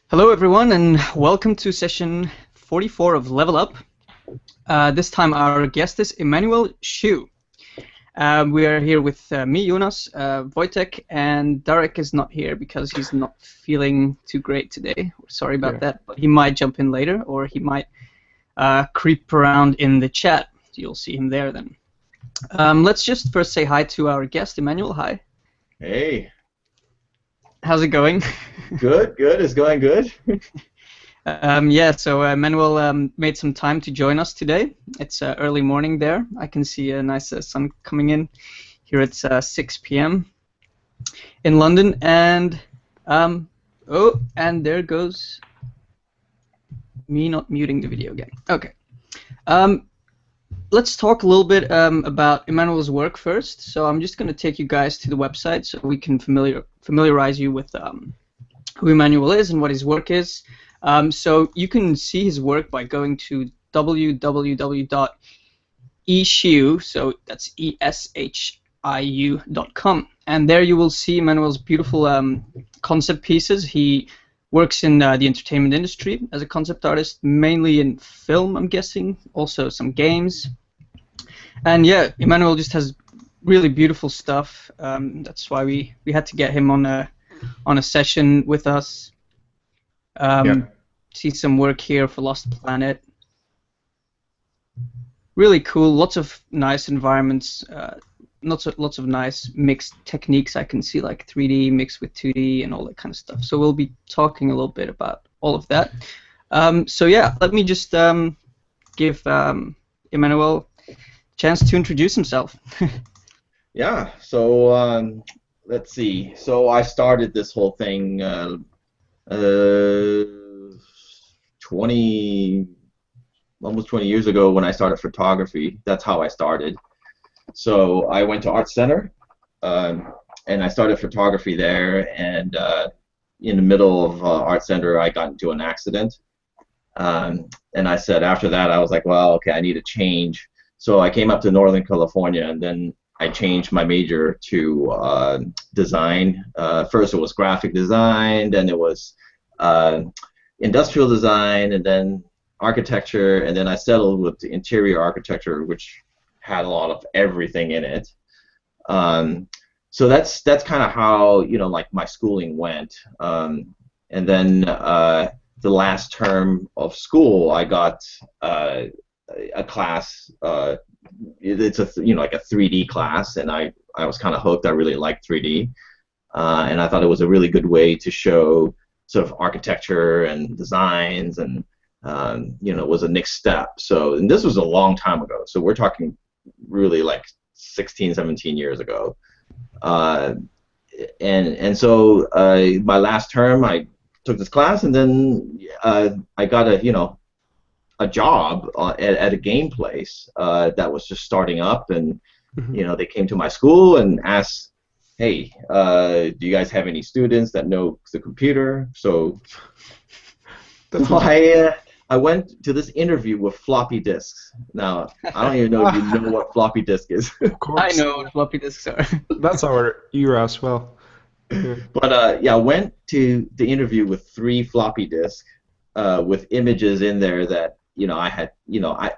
Hello everyone and welcome to session 44 of Level Up. This time our guest is Emmanuel Shiu. We are here with me, Jonas, Wojtek, and Darek is not here because he's not feeling too great today. Sorry about that, but he might jump in later or he might creep around in the chat. You'll see him there then. Let's just first say hi to our guest, Emmanuel. Hi. Hey. How's it going? Good. It's going good. Yeah, so Emmanuel made some time to join us today. It's early morning there. I can see a nice sun coming in. Here it's 6 p.m. in London, and oh, and there goes me not muting the video again. Okay. Let's talk a little bit about Emmanuel's work first. So I'm just going to take you guys to the website so we can familiarize you with who Emmanuel is and what his work is. So you can see his work by going to www.eshiu, so that's eshiu.com, and there you will see Emmanuel's beautiful concept pieces. He works in the entertainment industry as a concept artist, mainly in film, I'm guessing, also some games. And yeah, Emmanuel just has really beautiful stuff. That's why we had to get him on a session with us. See some work here for Lost Planet. Really cool. Lots of nice environments. Lots of nice mixed techniques. I can see like 3D mixed with 2D and all that kind of stuff. So we'll be talking a little bit about all of that. So yeah, let me just give Emmanuel a chance to introduce himself. Yeah. So let's see. So I started this whole thing almost 20 years ago when I started photography. That's how I started. So I went to Art Center, and I started photography there. And in the middle of Art Center, I got into an accident. And I said after that, I was like, well, okay, I need a change. So I came up to Northern California, and then I changed my major to design. First, it was graphic design, then it was industrial design, and then architecture, and then I settled with the interior architecture, which had a lot of everything in it. So that's kind of how like my schooling went. And then the last term of school, I got a class. It's a like a 3D class, and I was kind of hooked. I really liked 3D, and I thought it was a really good way to show sort of architecture and designs, and it was a next step. So, and this was a long time ago. So we're talking really like 16, 17 years ago. And so my last term, I took this class, and then I got a job at a game place that was just starting up, and they came to my school and asked, hey, do you guys have any students that know the computer? So I went to this interview with floppy disks. Now, I don't even know if you know what floppy disk is. Of course. I know what floppy disks are. That's our era as well. Yeah. But yeah, I went to the interview with 3 floppy disks with images in there that I had.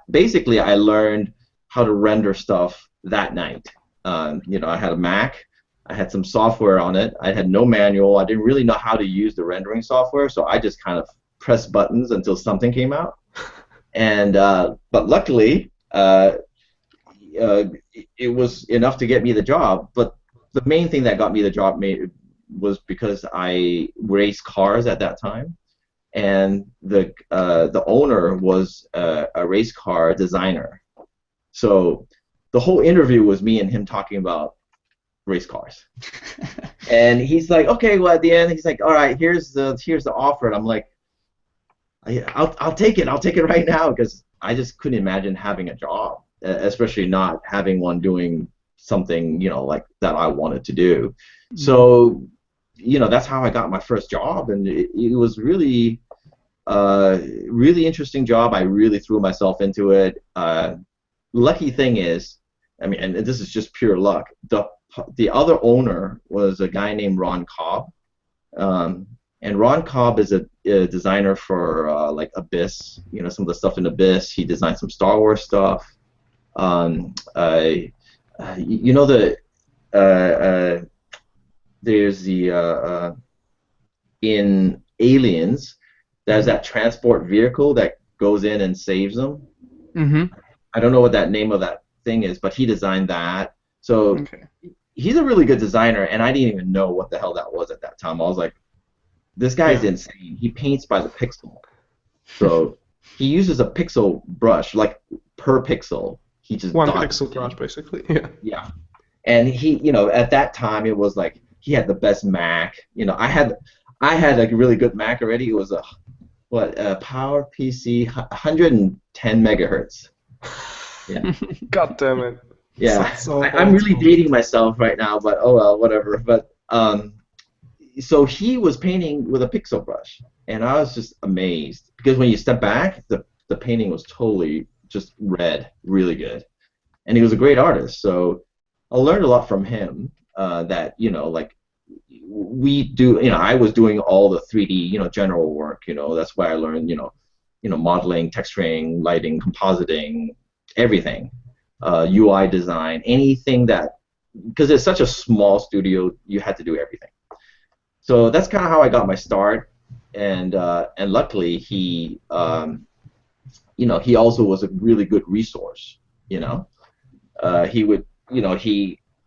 Basically I learned how to render stuff that night. I had a Mac. I had some software on it. I had no manual. I didn't really know how to use the rendering software, so I just kind of pressed buttons until something came out. And but luckily, it was enough to get me the job. But the main thing that got me the job was because I raced cars at that time, and the owner was a race car designer. So the whole interview was me and him talking about race cars. And he's like, okay, well, at the end, he's like, all right, here's the offer. And I'm like, I'll take it. I'll take it right now, because I just couldn't imagine having a job, especially not having one doing something like that I wanted to do. So that's how I got my first job, and it was really interesting job. I really threw myself into it. Lucky thing is, I mean, and this is just pure luck, the other owner was a guy named Ron Cobb. And Ron Cobb is a designer for like Abyss, some of the stuff in Abyss. He designed some Star Wars stuff. You know there's the in Aliens, there's that transport vehicle that goes in and saves them. Mm-hmm. I don't know what that name of that thing is, but he designed that. So Okay. he's a really good designer, and I didn't even know what the hell that was at that time. I was like, this guy's insane. He paints by the pixel. So he uses a pixel brush, like per pixel. He just One dots pixel it. brush, basically. Yeah. Yeah. And he, at that time it was like he had the best Mac. I had a really good Mac already. It was a Power PC 110 megahertz. Yeah. God damn it. Yeah. So I'm really dating myself right now, but oh well, whatever. But so he was painting with a pixel brush, and I was just amazed because when you step back, the painting was totally just red, really good, and he was a great artist. So I learned a lot from him. That like we do. I was doing all the 3D, general work. That's why I learned, modeling, texturing, lighting, compositing, everything, UI design, anything that, because it's such a small studio, you had to do everything. So that's kind of how I got my start, and luckily he he also was a really good resource. He would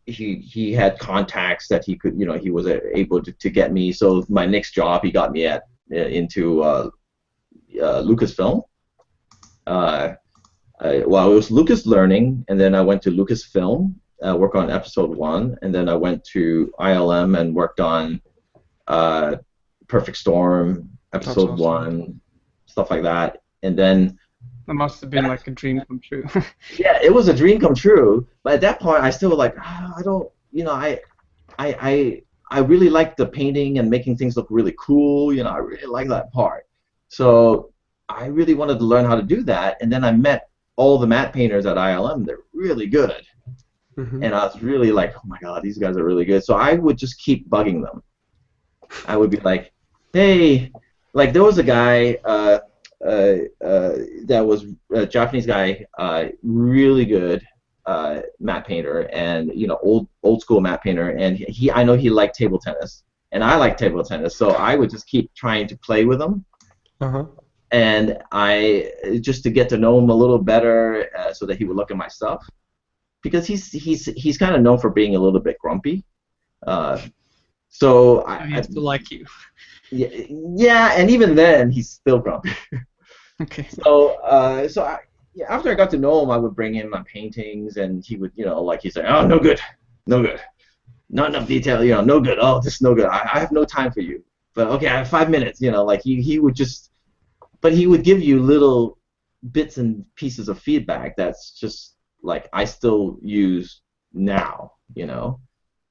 he had contacts that he could he was able to get me. So my next job he got me into Lucasfilm. It was Lucas Learning, and then I went to Lucasfilm, work on episode 1, and then I went to ILM and worked on Perfect Storm, episode That's awesome. 1, stuff like that. And then That must have been like a dream come true. yeah, it was a dream come true. But at that point, I still like I don't, I really like the painting and making things look really cool. I really like that part. So I really wanted to learn how to do that. And then I met all the matte painters at ILM. They're really good. Mm-hmm. And I was really like, oh my God, these guys are really good. So I would just keep bugging them. I would be like, hey, like there was a guy that was a Japanese guy, really good matte painter, and old school matte painter, and I know he liked table tennis, and I like table tennis, so I would just keep trying to play with him. Uh-huh. And I just to get to know him a little better, so that he would look at my stuff, because he's kind of known for being a little bit grumpy. So He has to like you. Yeah, and even then he's still grumpy. Okay. So after I got to know him, I would bring in my paintings, and he would he'd say, oh, no good, not enough detail, no good, oh, this is no good, I have no time for you, but okay, I have 5 minutes, he would just. But he would give you little bits and pieces of feedback that's just like I still use now,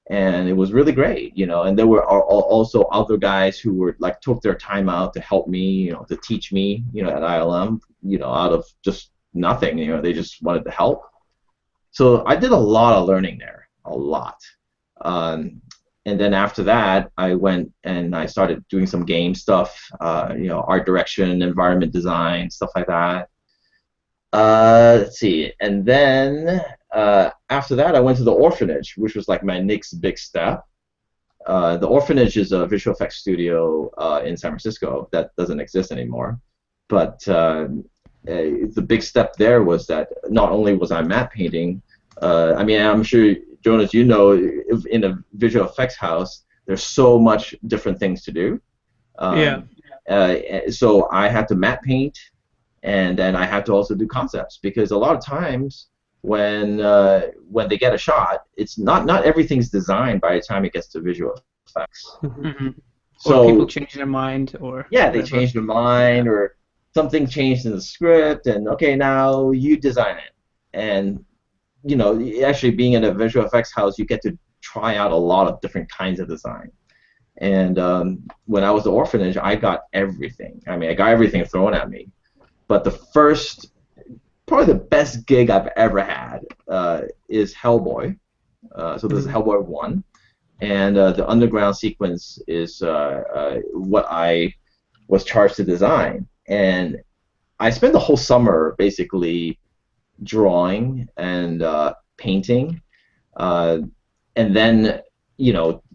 and it was really great, and there were also other guys who were like took their time out to help me, to teach me, at ILM, out of just nothing, they just wanted to help. So I did a lot of learning there, a lot. And then after that, I went and I started doing some game stuff, art direction, environment design, stuff like that. Let's see. And then after that, I went to the Orphanage, which was like my next big step. The Orphanage is a visual effects studio in San Francisco that doesn't exist anymore. But the big step there was that not only was I matte painting, I'm sure, Jonas, in a visual effects house, there's so much different things to do. So I had to matte paint, and then I had to also do concepts, because a lot of times when they get a shot, it's not everything's designed by the time it gets to visual effects. Mm-hmm. So or people change their mind, or yeah, whatever. they change their mind, or something changed in the script, and okay, now you design it. And actually being in a visual effects house, you get to try out a lot of different kinds of design. And when I was at the Orphanage, I got everything. I got everything thrown at me. But probably the best gig I've ever had is Hellboy. So this is Hellboy 1. and the underground sequence is what I was charged to design. And I spent the whole summer basically drawing and painting, and then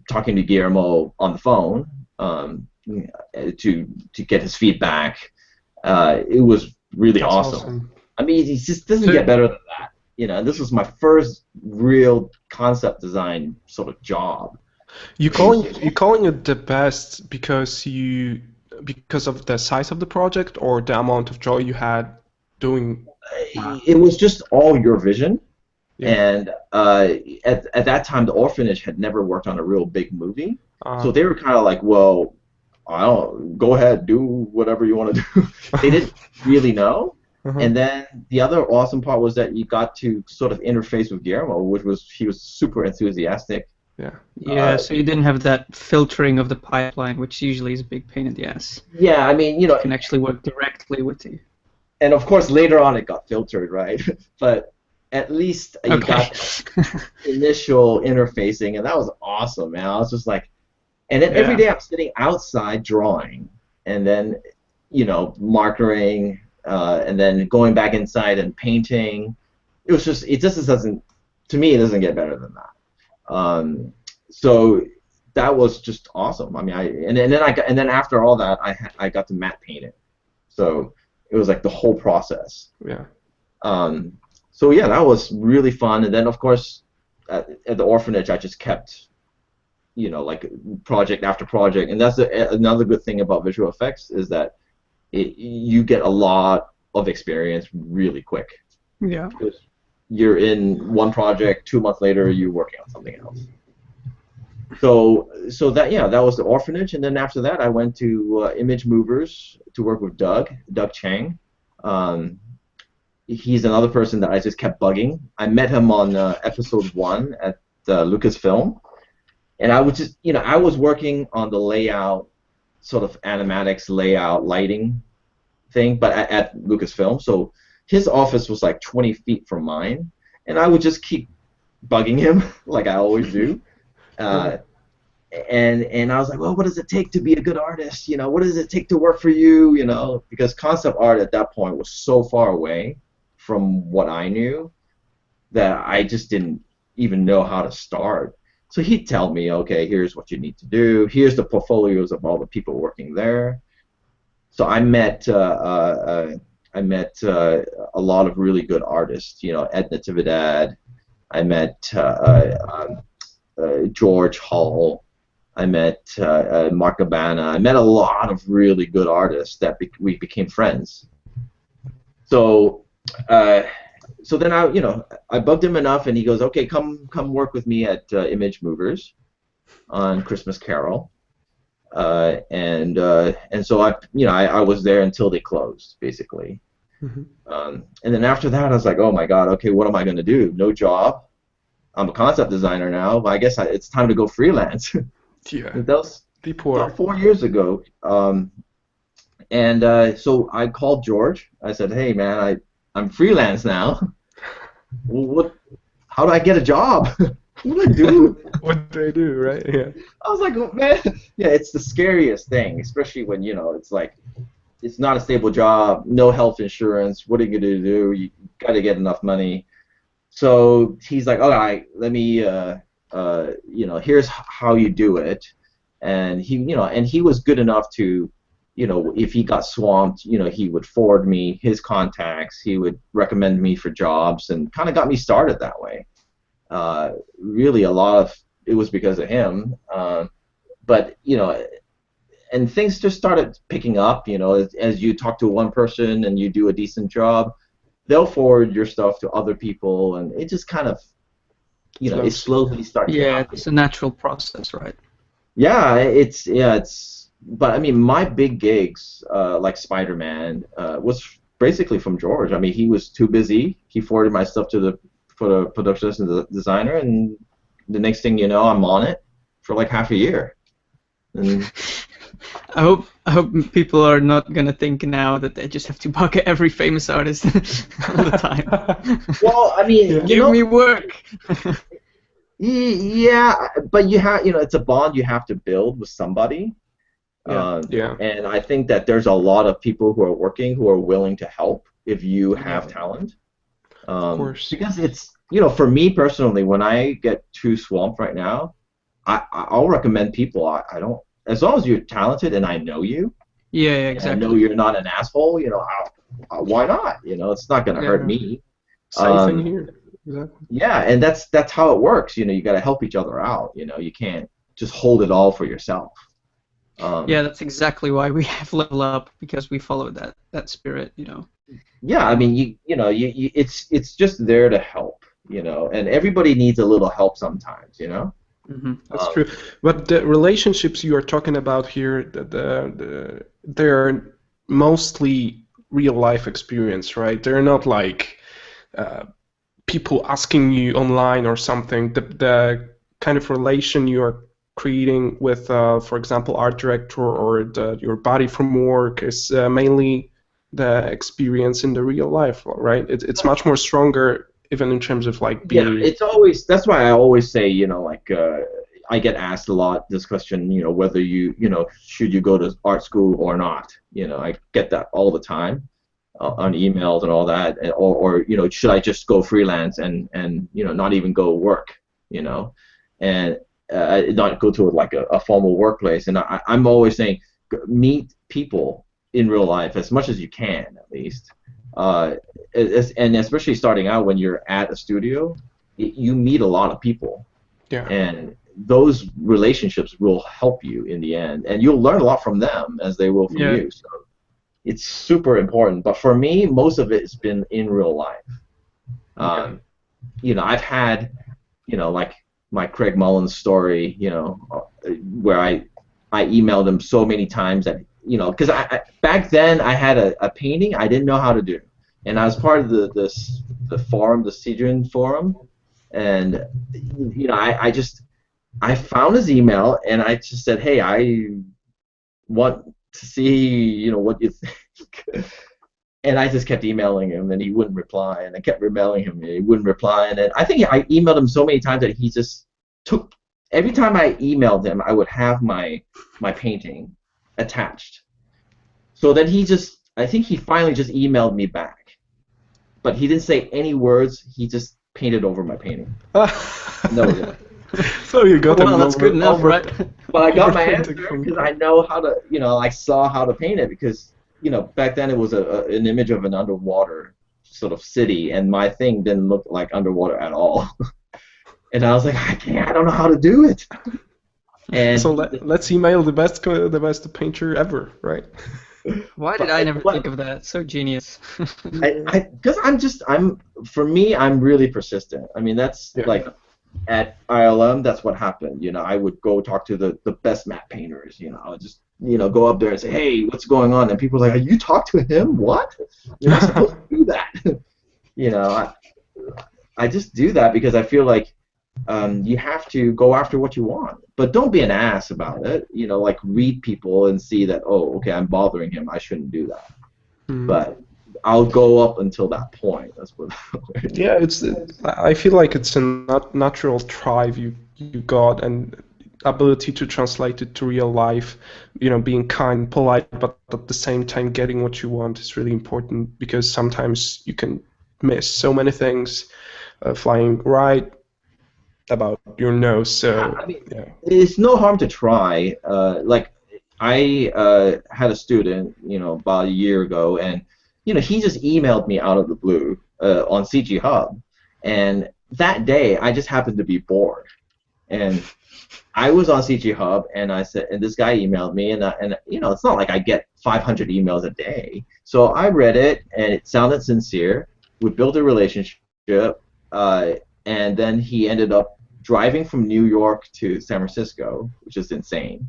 talking to Guillermo on the phone to get his feedback. It was really That's awesome. I mean, it just doesn't get better than that. This was my first real concept design sort of job. You calling it the best because of the size of the project or the amount of joy you had doing? It was just all your vision. Yeah. And at that time, the Orphanage had never worked on a real big movie, so they were kind of like, well, go ahead, do whatever you want to do. They didn't really know. And then the other awesome part was that you got to sort of interface with Guillermo, he was super enthusiastic. Yeah. Yeah, so you didn't have that filtering of the pipeline, which usually is a big pain in the ass. Yeah, I mean, You can actually work directly with you. And of course, later on it got filtered, right? But at least you got that initial interfacing, and that was awesome, man. I was just like, and then every day I'm sitting outside drawing, and then, markering, and then going back inside and painting. It just doesn't, to me, it doesn't get better than that. So that was just awesome. I mean, and then after all that, I got to matte paint it. So it was like the whole process. Yeah. So yeah, that was really fun. And then of course, at the Orphanage, I just kept, like project after project. And that's another good thing about visual effects is that you get a lot of experience really quick. Yeah. Because you're in one project, 2 months later, you're working on something else. So that was the Orphanage, and then after that, I went to Image Movers to work with Doug Chang. He's another person that I just kept bugging. I met him on episode 1 at Lucasfilm, and I was just, I was working on the layout, sort of animatics layout, lighting thing, but at Lucasfilm. So his office was like 20 feet from mine, and I would just keep bugging him like I always do. And I was like, well, what does it take to be a good artist? What does it take to work for you? Because concept art at that point was so far away from what I knew that I just didn't even know how to start. So he'd tell me, okay, here's what you need to do. Here's the portfolios of all the people working there. So I met a lot of really good artists. Ed Natividad. I met George Hull. I met Mark Abana. I met a lot of really good artists that we became friends. So then I bugged him enough, and he goes, okay, come work with me at Image Movers on Christmas Carol. And so I was there until they closed, basically. And then after that, I was like, oh my God, okay, what am I going to do? No job. I'm a concept designer now. I guess it's time to go freelance. Yeah. That was Be poor. about 4 years ago. So I called George. I said, hey, man, I'm freelance now. How do I get a job? What do I do? What do I do, right? Yeah. I was like, oh, man, yeah, it's the scariest thing, especially when, it's like, it's not a stable job, no health insurance. What are you going to do? You got to get enough money. So he's like, all right, let me, here's how you do it. And he was good enough to, if he got swamped, he would forward me his contacts. He would recommend me for jobs, and kind of got me started that way. Really, a lot of it was because of him. But and things just started picking up. As you talk to one person and you do a decent job, they'll forward your stuff to other people, and it just kind of, it slowly starts. Yeah, it's a natural process, right? Yeah, but I mean, my big gigs, like Spider-Man, was basically from George. I mean, he was too busy. He forwarded my stuff to the production assistant designer, and the next thing you know, I'm on it for like half a year. And I hope people are not gonna think now that they just have to bug every famous artist all the time. Well, I mean, give me work. Yeah, but it's a bond you have to build with somebody. Yeah. And I think that there's a lot of people who are working who are willing to help if you have talent. Of course. Because it's, for me personally, when I get too swamped right now, I'll recommend people. I don't, as long as you're talented and I know you, Yeah, and exactly. I know you're not an asshole, why not? It's not going to hurt me. Same thing here. Exactly. Yeah, and that's how it works. You got to help each other out. You can't just hold it all for yourself. Yeah, that's exactly why we have Level Up, because we follow that spirit. Yeah, I mean, it's just there to help. And everybody needs a little help sometimes. Mm-hmm. That's true. But the relationships you are talking about here, they're mostly real life experience, right? They're not like people asking you online or something. The kind of relation you are creating with, for example, art director or your buddy from work is mainly the experience in the real life, right? It's much more stronger, even in terms of like being. Yeah, it's always, that's why I always say, I get asked a lot this question, whether should you go to art school or not? I get that all the time on emails and all that, or should I just go freelance and not even go work, and not go to like a formal workplace. And I'm always saying, meet people in real life as much as you can, at least. And especially starting out when you're at a studio, you meet a lot of people. Yeah. And those relationships will help you in the end, and you'll learn a lot from them as they will from you. So it's super important. But for me, most of it has been in real life. I've had, like my Craig Mullins story, where I emailed him so many times that, because I back then I had a painting I didn't know how to do, and I was part of the forum, the Sidrun forum, and I found his email and I just said, hey, I want to see, what you think. And I just kept emailing him and he wouldn't reply, and I kept emailing him and he wouldn't reply, and then I think I emailed him so many times that he just took, every time I emailed him I would have my painting attached. So then I think he finally just emailed me back, but he didn't say any words, he just painted over my painting. No. So you got well, that's good enough, right? But I got my answer because I know how to, I saw how to paint it, because back then it was an image of an underwater sort of city, and my thing didn't look like underwater at all. And I was like, I don't know how to do it. And so let's email the best painter ever, right? Why did I never think of that? So genius. Because for me, I'm really persistent. I mean, that's like at ILM, that's what happened. I would go talk to the best map painters. I would just go up there and say, hey, what's going on? And people are like, you talk to him? What? You're not supposed to do that. I just do that because I feel like you have to go after what you want, but don't be an ass about it. Like read people and see that, oh, okay, I'm bothering him, I shouldn't do that. But I'll go up until that point. That's what. Yeah, I feel like it's a natural drive you got, and ability to translate it to real life. Being kind, polite, but at the same time getting what you want is really important, because sometimes you can miss so many things flying right about your nose. So it's no harm to try. Like I had a student, about a year ago, and he just emailed me out of the blue on CG Hub, and that day I just happened to be bored, and I was on CG Hub, and I said, and this guy emailed me, and it's not like I get 500 emails a day, so I read it, and it sounded sincere. We built a relationship, and then he ended up driving from New York to San Francisco, which is insane.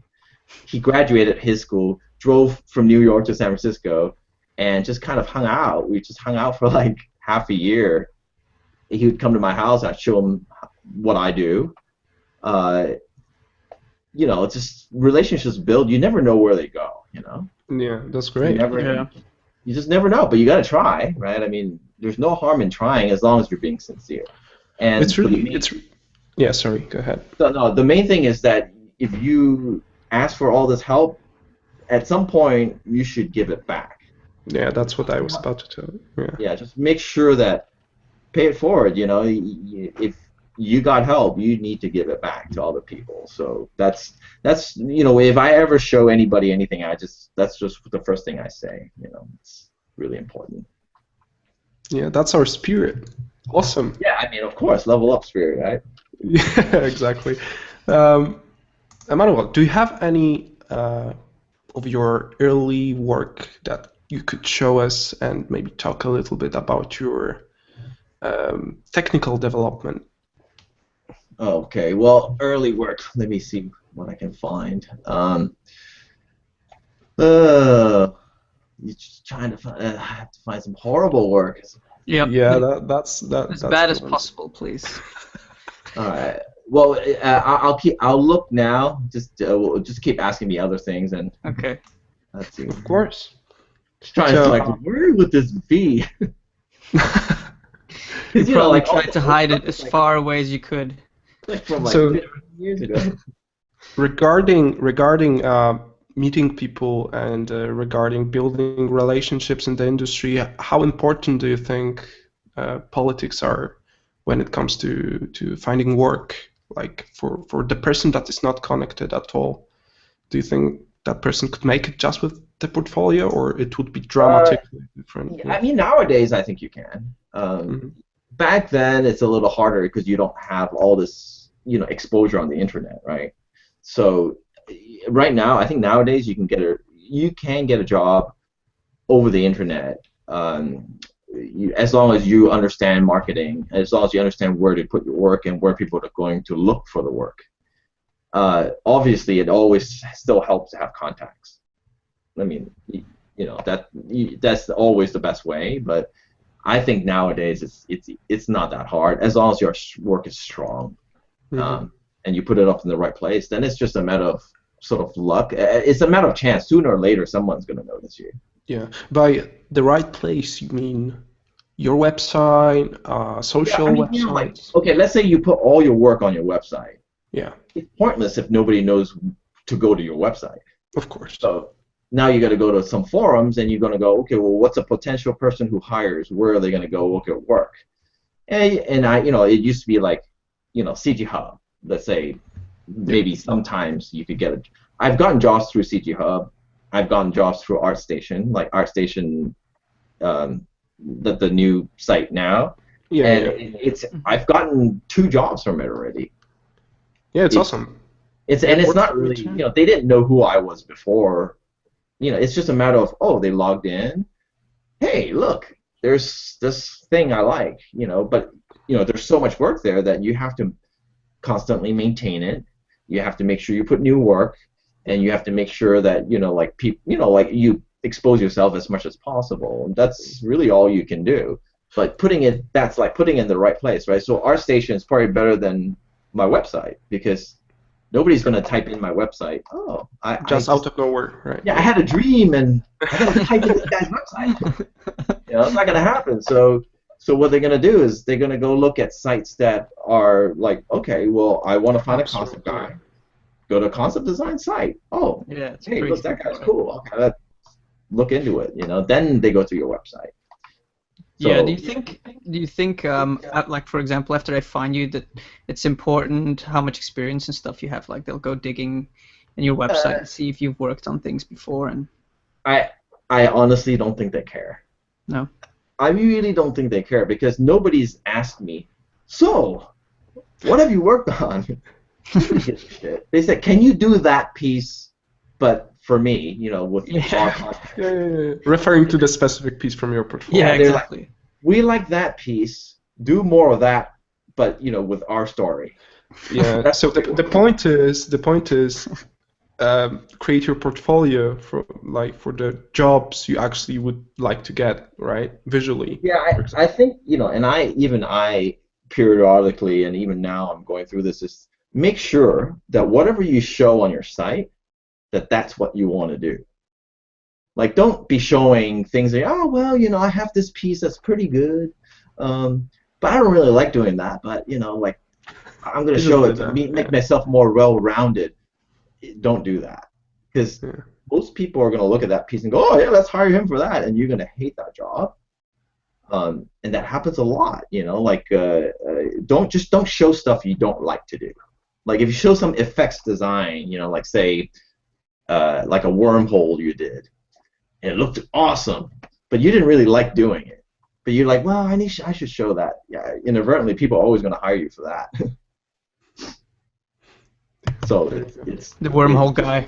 He graduated his school, drove from New York to San Francisco, and just kind of hung out. We just hung out for like half a year. He would come to my house, I'd show him what I do. Just relationships build. You never know where they go, Yeah, that's great. You just never know, but you got to try, right? I mean, there's no harm in trying as long as you're being sincere. And Yeah, sorry, go ahead. So, no, the main thing is that if you ask for all this help, at some point you should give it back. Yeah, that's what I was about to tell you. Yeah. Yeah, just make sure that pay it forward. If you got help, you need to give it back to other people. So that's if I ever show anybody anything, that's just the first thing I say. It's really important. Yeah, that's our spirit. Awesome. Yeah, I mean, of course, level up spirit, right? Yeah, exactly. Emmanuel, do you have any of your early work that you could show us and maybe talk a little bit about your technical development? Okay, well, early work. Let me see what I can find. You're just trying to find. I have to find some horrible work. Yep. Yeah, that's as bad as possible, please. All right. Well, I'll look now. Just keep asking me other things, and Okay. let's see. Of course. Just trying to like, where would this be? You probably tried to hide it as far away as you could. Like from like So, 50 years ago. regarding meeting people and regarding building relationships in the industry, how important do you think politics are when it comes to finding work? Like for the person that is not connected at all, do you think that person could make it just with the portfolio, or it would be dramatically different? Yeah, I mean, nowadays I think you can. Back then it's a little harder because you don't have all this, exposure on the internet, right? So right now, I think nowadays you can get a job over the internet, as long as you understand marketing, as long as you understand where to put your work and where people are going to look for the work. Obviously, it always still helps to have contacts. I mean, that's always the best way, but I think nowadays it's not that hard as long as your work is strong, and you put it up in the right place. Then it's just a matter of sort of luck. It's a matter of chance. Sooner or later, someone's going to notice you. Yeah, by the right place, you mean your website, social websites? Okay, let's say you put all your work on your website. Yeah. It's pointless if nobody knows to go to your website. Of course. So now you got to go to some forums, and you're going to go, okay, well, what's a potential person who hires? Where are they going to go look at work? And it used to be like, CG Hub. Let's say maybe sometimes you could get it. I've gotten jobs through CG Hub. I've gotten jobs through ArtStation, like ArtStation, the new site now. Yeah. And I've gotten 2 jobs from it already. Yeah, it's awesome. It's not really, they didn't know who I was before. It's just a matter of, they logged in. Hey, look, there's this thing I like, but there's so much work there that you have to constantly maintain it. You have to make sure you put new work, and you have to make sure that you expose yourself as much as possible. And that's really all you can do. But that's like putting it in the right place, right? So ArtStation is probably better than my website because nobody's going to type in my website. Out of nowhere, right? Yeah, I had a dream and I got to type in this guy's website. It's not going to happen. So what they're going to do is they're going to go look at sites that are like, okay, well, I want to find a concept guy. Go to a concept design site. Oh, yeah, hey, look, that guy's cool. Okay, let's look into it. Then they go to your website. So, yeah. Do you think, like for example, after I find you, that it's important how much experience and stuff you have? Like they'll go digging in your website and see if you've worked on things before. And I honestly don't think they care. No. I really don't think they care because nobody's asked me. So, what have you worked on? They said, can you do that piece, but for me, with referring to the specific piece from your portfolio. Yeah, exactly. Like, we like that piece. Do more of that, but with our story. Yeah. So the point is, create your portfolio for the jobs you actually would like to get, right? Visually. Yeah, I think and I periodically, and even now I'm going through this, is make sure that whatever you show on your site, that's what you want to do. Like, don't be showing things like, I have this piece that's pretty good, but I don't really like doing that. But I'm going to show it to make myself more well-rounded. Don't do that, because most people are going to look at that piece and go, oh yeah, let's hire him for that, and you're going to hate that job. And that happens a lot, you know. Like, don't show stuff you don't like to do. Like if you show some effects design, you know, like say, like a wormhole you did, and it looked awesome, but you didn't really like doing it. But you're like, well, I should show that. Yeah, inadvertently, people are always going to hire you for that. So it's the wormhole guy.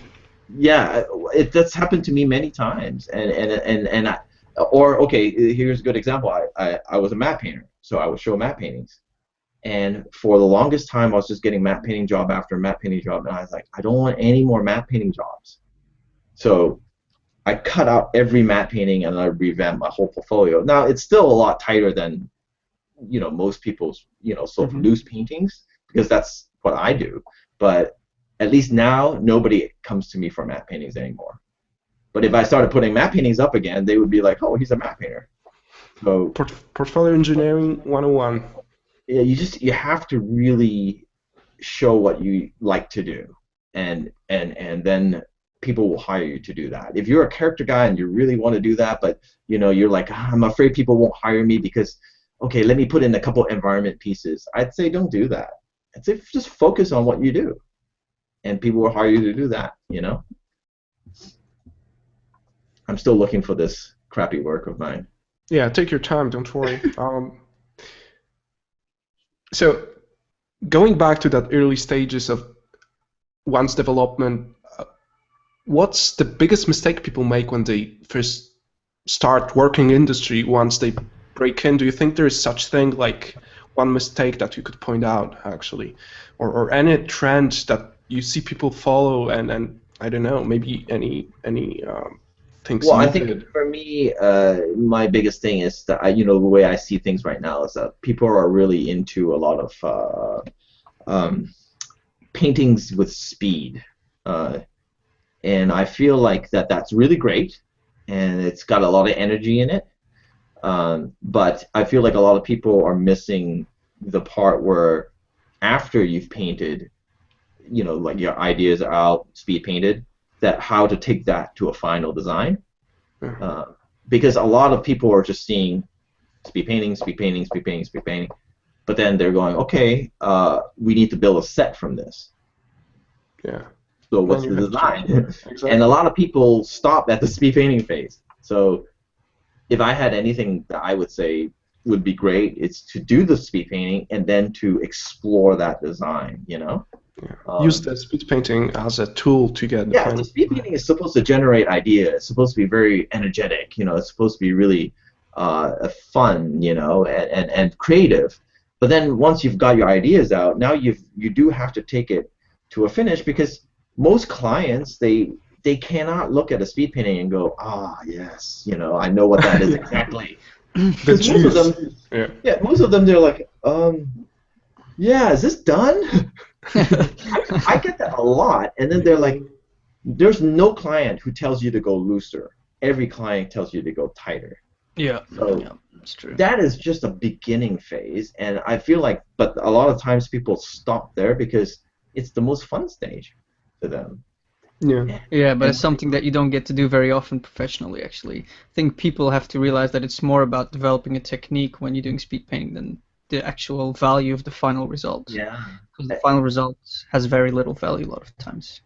Yeah, that's happened to me many times, okay, here's a good example. I was a matte painter, so I would show matte paintings, and for the longest time I was just getting matte painting job after matte painting job, and I was like, I don't want any more matte painting jobs. So I cut out every matte painting and I revamped my whole portfolio. Now it's still a lot tighter than, you know, most people's, you know, sort of loose paintings, because that's what I do. But at least now nobody comes to me for matte paintings anymore. But if I started putting matte paintings up again, they would be like, oh, he's a matte painter. So portfolio engineering 101. Yeah, you have to really show what you like to do, and then people will hire you to do that. If you're a character guy and you really want to do that, but you know, you're like, I'm afraid people won't hire me because, okay, let me put in a couple environment pieces. I'd say don't do that. I'd say just focus on what you do, and people will hire you to do that, you know? I'm still looking for this crappy work of mine. Yeah, take your time, don't worry. So going back to that early stages of one's development, what's the biggest mistake people make when they first start working in industry once they break in? Do you think there is such thing like one mistake that you could point out, actually, or any trend that you see people follow, and I don't know, maybe any things? Well, I think for me, my biggest thing is that you know, the way I see things right now is that people are really into a lot of paintings with speed, and I feel like that's really great, and it's got a lot of energy in it. But I feel like a lot of people are missing the part where after you've painted, you know, like your ideas are out, speed painted, that how to take that to a final design. Because a lot of people are just seeing speed painting, speed painting, speed painting, speed painting, but then they're going, okay, we need to build a set from this. Yeah. So what's the design? Exactly. And a lot of people stop at the speed painting phase. So if I had anything that I would say would be great, it's to do the speed painting and then to explore that design, you know? Yeah. Use the speed painting as a tool to get the speed painting is supposed to generate ideas. It's supposed to be very energetic, you know, it's supposed to be really fun, you know, and creative. But then once you've got your ideas out, now you do have to take it to a finish, because most clients, they cannot look at a speed painting and go, yes, you know, I know what that is exactly. Because most of them, most of them, they're like, is this done? I get that a lot, and then they're like, there's no client who tells you to go looser. Every client tells you to go tighter. Yeah, so that's true. That is just a beginning phase, and I feel like, but a lot of times people stop there because it's the most fun stage to them. Yeah, but it's something that you don't get to do very often professionally, actually. I think people have to realize that it's more about developing a technique when you're doing speed painting than the actual value of the final result. Yeah. Because the final result has very little value a lot of times.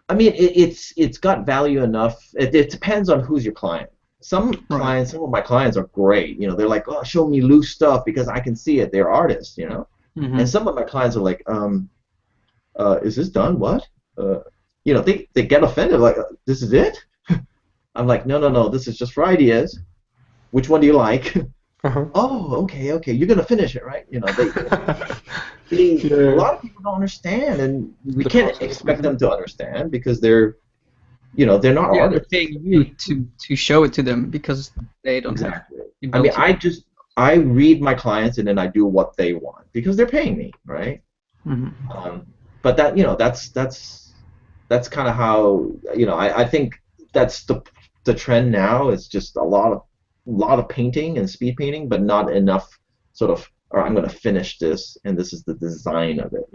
I mean, it's got value enough. It depends on who's your client. Some clients, some of my clients are great. You know, they're like, oh, show me loose stuff because I can see it. They're artists, you know. Mm-hmm. And some of my clients are like, is this done? What? You know, they get offended, like, this is it? I'm like, no, this is just for ideas. Which one do you like? Oh, okay, you're gonna finish it, right? You know, a lot of people don't understand, and we can't expect them to understand because they're not artists. They're paying you to show it to them because they don't have. I mean, I read my clients and then I do what they want because they're paying me, right? Mm-hmm. But that, you know, that's kind of how, you know, I think that's the trend now. Is just a lot of painting and speed painting, but not enough sort of or I'm going to finish this, and this is the design of it.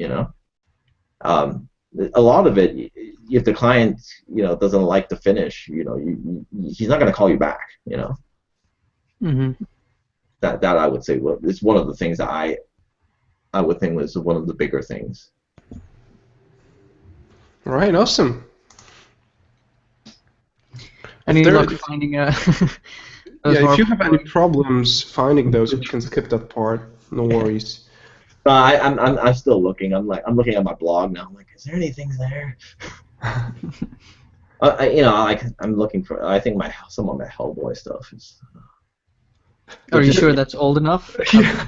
A lot of it, if the client doesn't like the finish, he's not going to call you back. Mm-hmm. That I would say is one of the things that I would think was one of the bigger things. All right, awesome. Any luck finding if you have any problems finding those, we can skip that part. No worries. I'm still looking. I'm looking at my blog now. I'm like, is there anything there? I'm looking for. I think some of my Hellboy stuff is. Are you sure that's old enough? Yeah.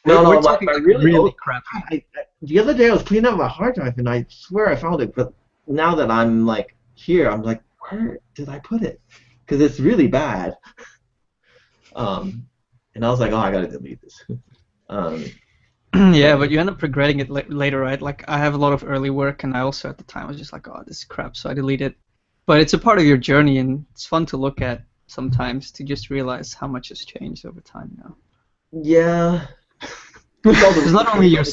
No, we're talking really crap. The other day I was cleaning up my hard drive and I swear I found it, but now that I'm like here, I'm like, where did I put it? Because it's really bad. And I was like, oh, I gotta delete this. Yeah, but you end up regretting it later, right? Like I have a lot of early work, and I also at the time was just like, oh, this is crap, so I delete it. But it's a part of your journey, and it's fun to look at sometimes to just realize how much has changed over time now. Yeah. Because not only your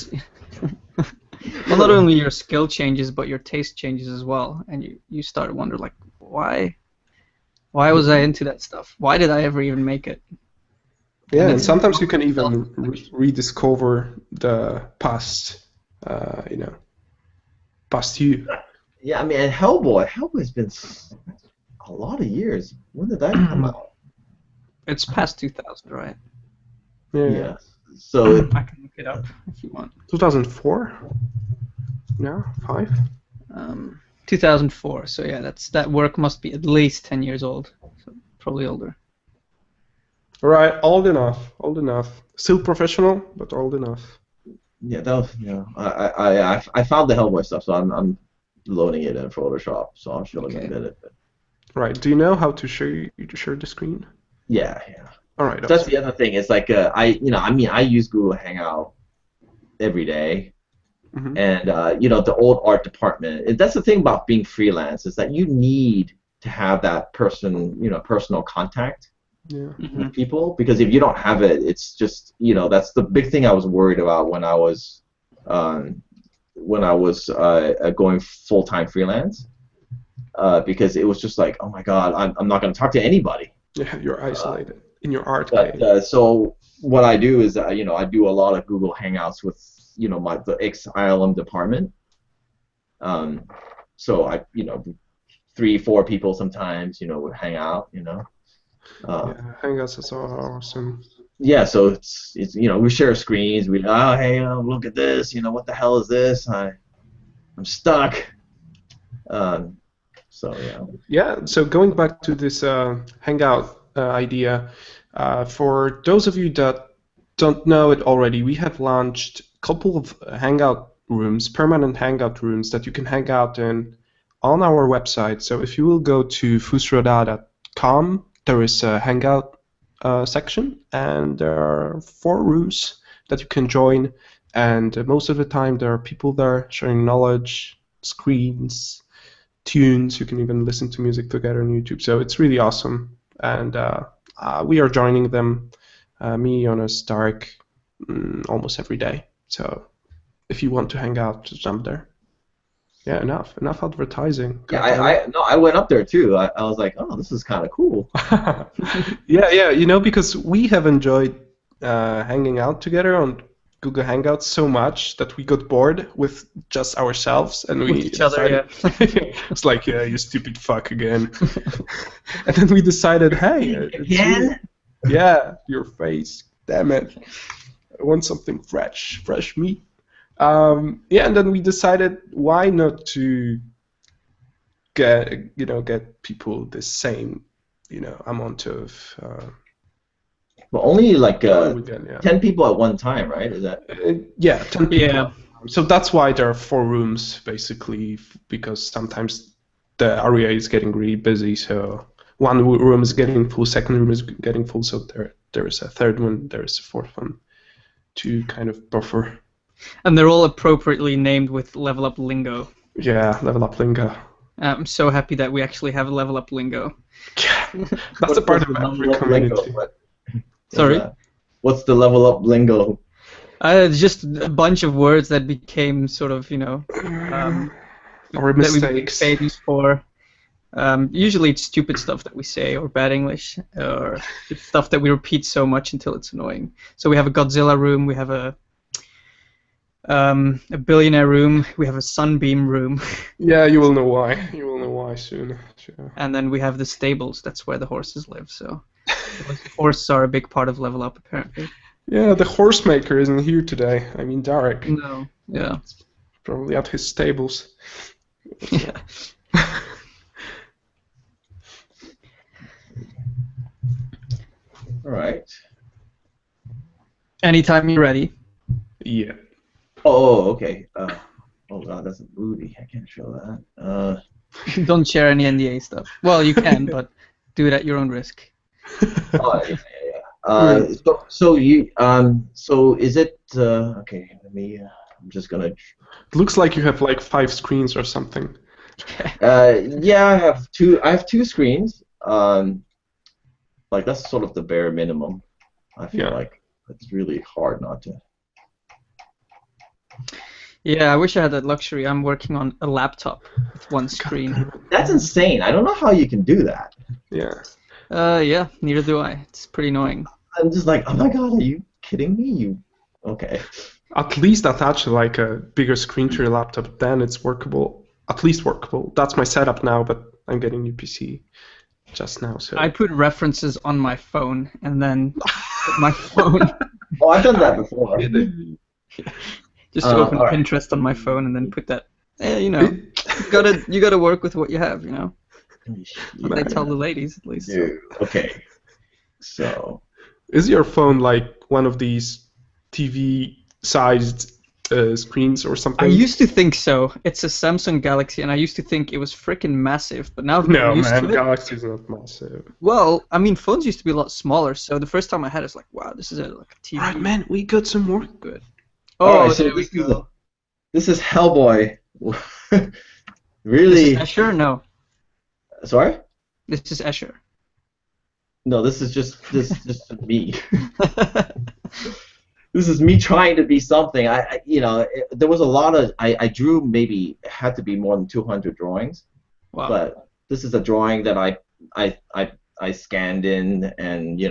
not only your skill changes, but your taste changes as well, and you start to wonder like, why was I into that stuff? Why did I ever even make it? Yeah, and sometimes you can even rediscover the past, past you. Yeah, I mean, and Hellboy's been a lot of years. When did that come out? It's past 2000, right? Yeah. So I can look it up if you want. 2004? No, 5? 2004. So yeah, that work must be at least 10 years old. So probably older. Right, old enough. Still professional, but old enough. Yeah, that was, I found the Hellboy stuff, so I'm loading it in Photoshop, so I'll show you in a minute. Right. Do you know how to share the screen? Yeah. All right. That's the other thing. It's like I use Google Hangout every day, and the old art department. That's the thing about being freelance is that you need to have that personal contact. Yeah. With people, because if you don't have it, it's just that's the big thing I was worried about when I was going full-time freelance, because it was just like, oh my god, I'm not going to talk to anybody. Yeah, you're isolated in your art. So what I do is I do a lot of Google Hangouts with the ex-ILM department. So I 3-4 people sometimes would hang out. Hangouts are awesome. Yeah, so it's we share screens. Hey, look at this. What the hell is this? I'm stuck. So yeah. Yeah. So going back to this Hangout idea, for those of you that don't know it already, we have launched a couple of Hangout rooms, permanent Hangout rooms that you can hang out in on our website. So if you will go to fusroda.com. There is a Hangout section, and there are 4 rooms that you can join, and most of the time there are people there sharing knowledge, screens, tunes. You can even listen to music together on YouTube, so it's really awesome, and we are joining them, me, Jonas, Darek, almost every day. So if you want to hang out, just jump there. Yeah, enough advertising. Yeah, I went up there too. I was like, oh, this is kind of cool. Yeah, because we have enjoyed hanging out together on Google Hangouts so much that we got bored with just ourselves, and we each other. Yeah. It's like, yeah, you stupid fuck again. And then we decided, hey, again? Yeah, your face. Damn it. I want something fresh meat. And then we decided, why not to get people the same amount of well, only like 10 people at one time, right? Is that 10 people. Yeah. So that's why there are 4 rooms, basically, because sometimes the area is getting really busy, so one room is getting full, second room is getting full, so there is a third one, there is a fourth one to kind of buffer. And they're all appropriately named with level up lingo. Yeah, level up lingo. I'm so happy that we actually have a level up lingo. Yeah, that's a part of every community. Sorry? What's the level up lingo? Just a bunch of words that became sort of, Or that we became mistakes. famous for. Usually it's stupid stuff that we say, or bad English, or just stuff that we repeat so much until it's annoying. So we have a Godzilla room, we have a billionaire room, we have a sunbeam room, Yeah, you will know why. You will know why soon. Sure. and then we have the stables. That's where the horses live. So horses are a big part of Level Up, apparently. Yeah, the horse maker isn't here today. I mean, Darek. No. Yeah. Probably at his stables. Yeah. All right. Anytime you're ready. Yeah. Oh, okay. Oh god, that's a movie. I can't show that. Don't share any NDA stuff. Well, you can, but do it at your own risk. Oh, yeah. So is it okay? Let me. I'm just gonna. It looks like you have like 5 screens or something. Yeah, I have two. I have 2 screens. Like that's sort of the bare minimum. I feel like it's really hard not to. Yeah, I wish I had that luxury. I'm working on a laptop with 1 screen. That's insane. I don't know how you can do that. Yeah. Yeah, neither do I. It's pretty annoying. I'm just like, oh my god, are you kidding me? Okay. At least attach like a bigger screen to your laptop, then it's workable. At least workable. That's my setup now, but I'm getting a new PC just now. So I put references on my phone and then my phone. Oh, I've done that before. Just open alright. Pinterest on my phone and then put that. You gotta work with what you have. I tell the ladies at least. Dude, okay. So. Is your phone like one of these TV-sized screens or something? I used to think so. It's a Samsung Galaxy, and I used to think it was freaking massive. But now I've No, used man, to it. Galaxy is not massive. Well, I mean, phones used to be a lot smaller. So the first time I had it, it's like, wow, this is like a TV. Alright, man, we got some more. Good. Alright, Oh, so there we go. this is Hellboy. This Really? is Escher? No, Sorry? this is Escher. No, this is just me. This is me trying to be something. There was a lot of I drew maybe had to be more than 200 drawings. Wow. But this is a drawing that I scanned in and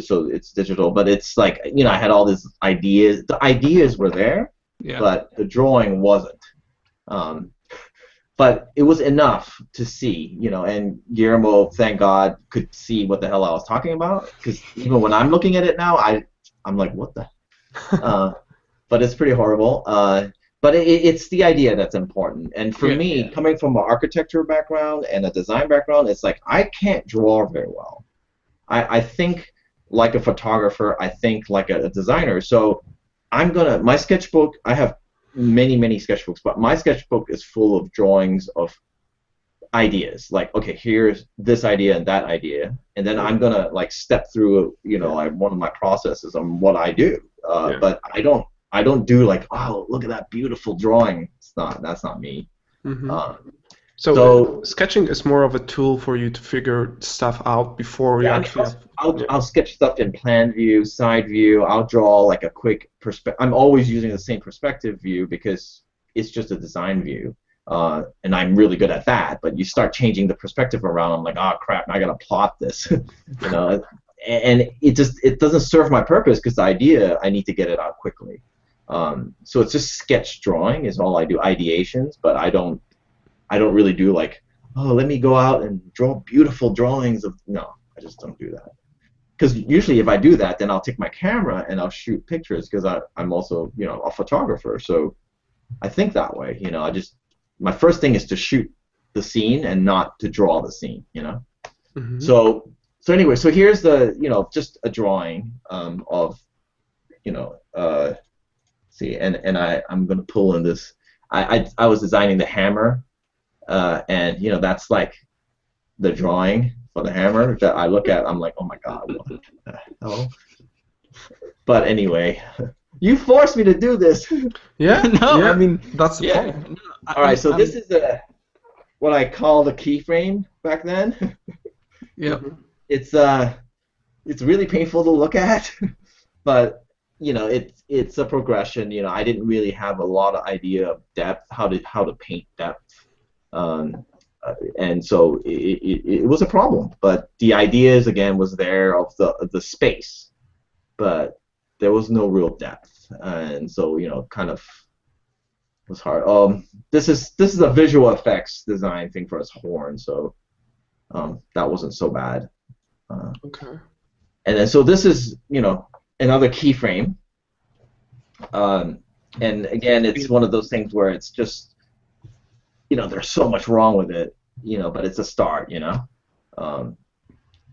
so it's digital, but it's like I had all these ideas. The ideas were there, Yeah. but the drawing wasn't. But it was enough to see, and Guillermo, thank God, could see what the hell I was talking about. Because even when I'm looking at it now, I'm like, what the? But it's pretty horrible. But it's the idea that's important. And for me, coming from an architecture background and a design background, it's like I can't draw very well. I think like a photographer. I think like a designer. So my sketchbook, I have many sketchbooks, but my sketchbook is full of drawings of ideas. Like, okay, here's this idea and that idea, and then I'm gonna like step through, like one of my processes on what I do. But I don't do like, oh, look at that beautiful drawing. That's not me. Mm-hmm. So sketching is more of a tool for you to figure stuff out before you actually. I'll sketch stuff in plan view, side view. I'll draw like a quick perspective. I'm always using the same perspective view because it's just a design view, and I'm really good at that. But you start changing the perspective around, I'm like, oh crap, I gotta plot this, and it doesn't serve my purpose because the idea I need to get it out quickly. So it's just sketch drawing is all I do, ideations, but I don't really do like, oh, let me go out and draw beautiful drawings of. No, I just don't do that. Because usually if I do that, then I'll take my camera and I'll shoot pictures because I'm also, a photographer. So I think that way, my first thing is to shoot the scene and not to draw the scene, Mm-hmm. So anyway, so here's the, just a drawing of, see, and I'm going to pull in this. I was designing the hammer. And that's like the drawing for the hammer that I look at. I'm like, oh my god, what the hell? But anyway, you forced me to do this. Yeah. No, yeah. I mean that's the Yeah. point. All right, so this is what I call the keyframe back then. Yeah. It's really painful to look at, but you know, it's a progression. You know, I didn't really have a lot of idea of depth, how to paint depth, and so it was a problem. But the ideas again was there of the space, but there was no real depth, and so you know, kind of was hard. This is a visual effects design thing for his horn, so that wasn't so bad. Okay. And then so this is, you know, another keyframe. And again, it's one of those things where it's just, you know, there's so much wrong with it, you know, but it's a start, you know.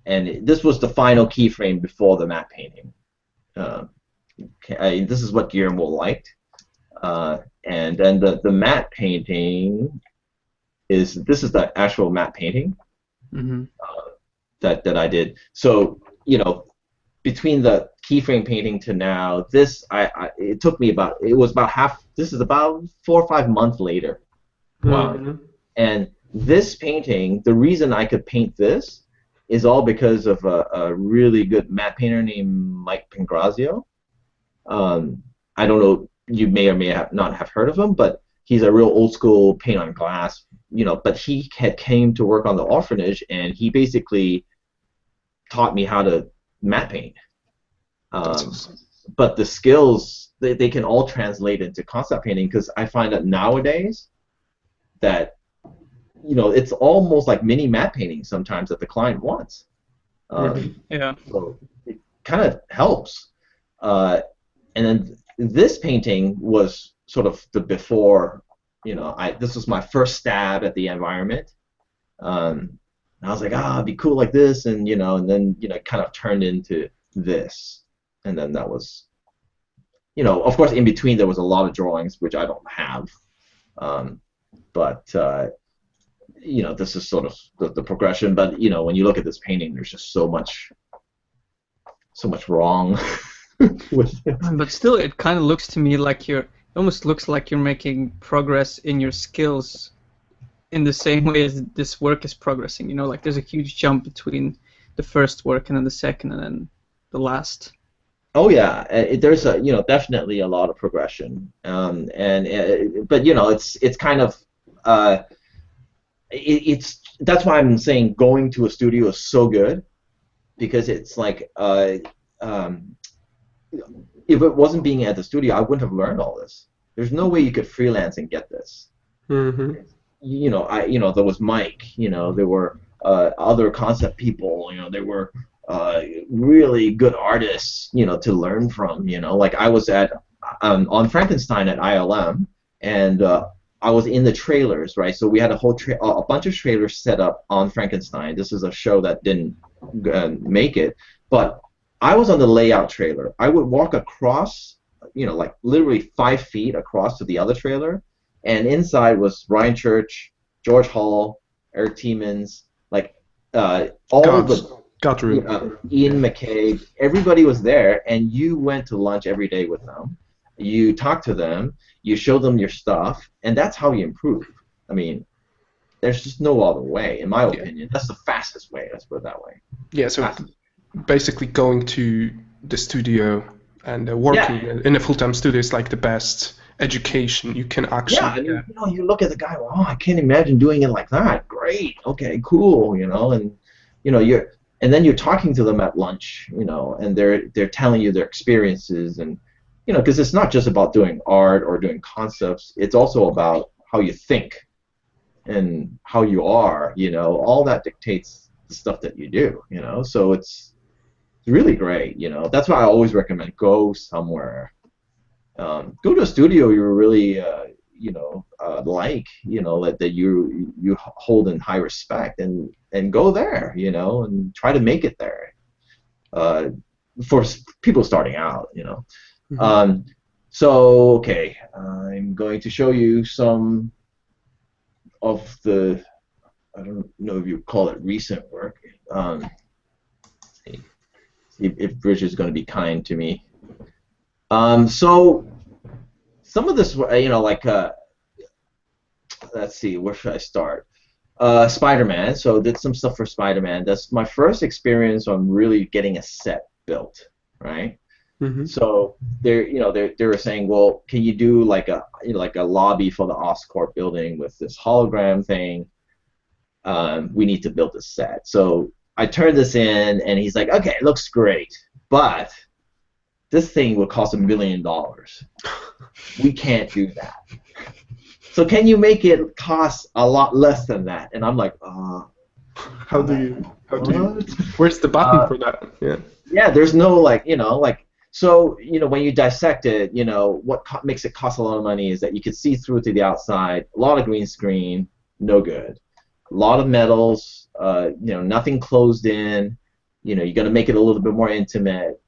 And this was the final keyframe before the matte painting. This is what Guillermo liked. And then the matte painting this is the actual matte painting that I did. So, you know, between the keyframe painting to now, this it took me it was about this is about 4 or 5 months later. And this painting, the reason I could paint this is all because of a really good matte painter named Mike Pangrazio. I don't know, you may or may not have heard of him, but he's a real old school paint on glass, you know, but he came to work on the Orphanage, and he basically taught me how to matte paint. But the skills, they can all translate into concept painting, because I find that nowadays that, you know, it's almost like mini matte painting sometimes that the client wants. Yeah. So it kind of helps. And then this painting was sort of the before, you know, this was my first stab at the environment. And I was like, it'd be cool like this, and you know, and then, you know, it kind of turned into this, and then that was, you know, of course in between there was a lot of drawings which I don't have, but you know, this is sort of the progression. But you know, when you look at this painting, there's just so much wrong with it. But still, it kind of looks to me like it almost looks like you're making progress in your skills in the same way as this work is progressing. You know, like there's a huge jump between the first work and then the second and then the last. Oh yeah, there's you know, definitely a lot of progression, but you know, it's kind of that's why I'm saying going to a studio is so good, because it's like if it wasn't being at the studio, I wouldn't have learned all this. There's no way you could freelance and get this. You know, there was Mike. You know, there were other concept people. You know, there were really good artists. You know, to learn from. You know, like I was at on Frankenstein at ILM, and I was in the trailers, right? So we had a bunch of trailers set up on Frankenstein. This is a show that didn't make it, but I was on the layout trailer. I would walk across, you know, like literally 5 feet across to the other trailer, and inside was Ryan Church, George Hall, Eric Tiemens, like all Ian McKay. Everybody was there, and you went to lunch every day with them. You talked to them, you showed them your stuff, and that's how you improve. I mean, there's just no other way, in my opinion. That's the fastest way. Let's put it that way. Yeah. So basically, going to the studio and working in a full-time studio is like the best education you can actually get. You know, you look at the guy, well, I can't imagine doing it like that. Great, okay, cool, you know, and you know, and then you're talking to them at lunch, you know, and they're telling you their experiences, and you know, because it's not just about doing art or doing concepts, it's also about how you think and how you are, you know, all that dictates the stuff that you do, you know, so it's really great, you know. That's why I always recommend go somewhere. Go to a studio you really, you know, like, you know, that you hold in high respect, and go there, you know, and try to make it there. For people starting out, you know. So okay, I'm going to show you some of the, I don't know if you call it recent work. See if Rich is going to be kind to me. So some of this, you know, like let's see, where should I start? Spider-Man. So did some stuff for Spider-Man. That's my first experience on really getting a set built, right? So they were saying, well, can you do like a lobby for the Oscorp building with this hologram thing? We need to build this set. So I turned this in, and he's like, okay, it looks great, but this thing would cost $1 million. We can't do that. So can you make it cost a lot less than that? And I'm like, how do you? Where's the button for that? Yeah, there's no so when you dissect it, what makes it cost a lot of money is that you can see through to the outside. A lot of green screen, no good. A lot of metals, nothing closed in. You got to make it a little bit more intimate.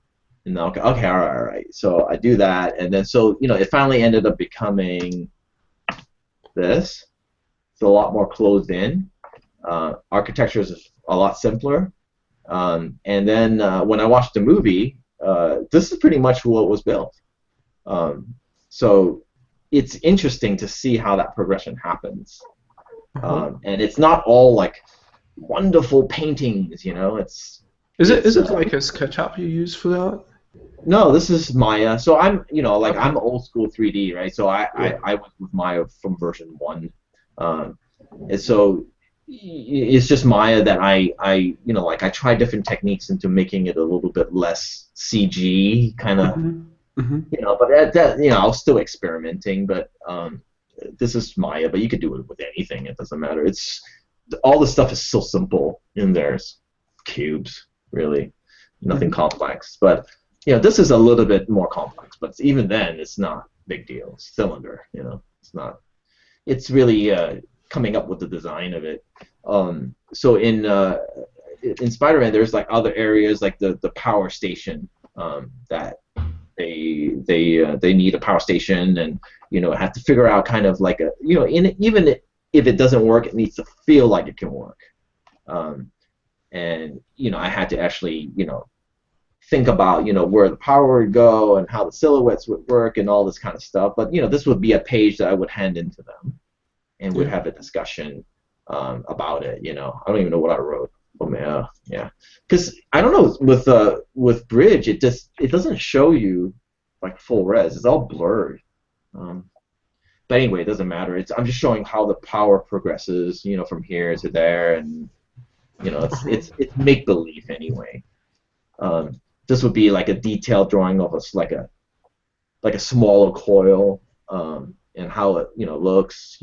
And okay, all right. So I do that, and then it finally ended up becoming this. It's a lot more closed in. Architecture is a lot simpler. And then when I watched the movie, this is pretty much what was built. So it's interesting to see how that progression happens. And it's not all like wonderful paintings, It's is it like a SketchUp you use for that? No, this is Maya. So I'm I'm old school 3D, right? So I was with Maya from version 1, and so it's just Maya that I try different techniques into making it a little bit less CG kind of, but I was still experimenting, but this is Maya, but you could do it with anything. It doesn't matter. It's all the stuff is so simple in there. It's cubes, really, nothing complex. But this is a little bit more complex. But even then, it's not big deal. It's cylinder, it's not. It's really coming up with the design of it. So in Spider-Man, there's like other areas like the power station that they need a power station, and have to figure out kind of like even if it doesn't work, it needs to feel like it can work. And I had to actually think about where the power would go and how the silhouettes would work and all this kind of stuff. But this would be a page that I would hand into them, and would have a discussion about it. I don't even know what I wrote. Oh man, yeah. Because I don't know, with Bridge, it doesn't show you like full res. It's all blurred. But anyway, it doesn't matter. I'm just showing how the power progresses, from here to there, and it's make believe anyway. This would be like a detailed drawing of like a smaller coil, and how it looks,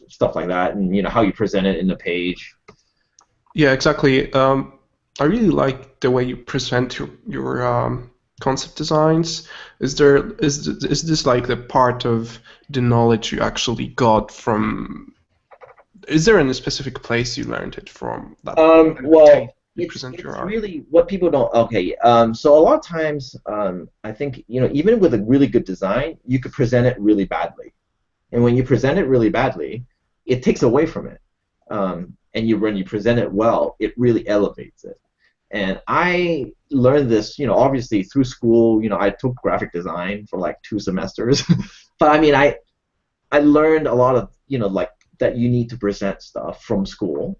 stuff like that, and how you present it in the page. Yeah, exactly. I really like the way you present your concept designs. Is this like the part of the knowledge you actually got from? Is there any specific place you learned it from? That well, it's art? Really what people don't. Okay, so a lot of times, I think even with a really good design, you could present it really badly, and when you present it really badly, it takes away from it. And when you present it well, it really elevates it. And I learned this, obviously through school. I took graphic design for like 2 semesters, but I mean, I learned a lot of, like that you need to present stuff from school.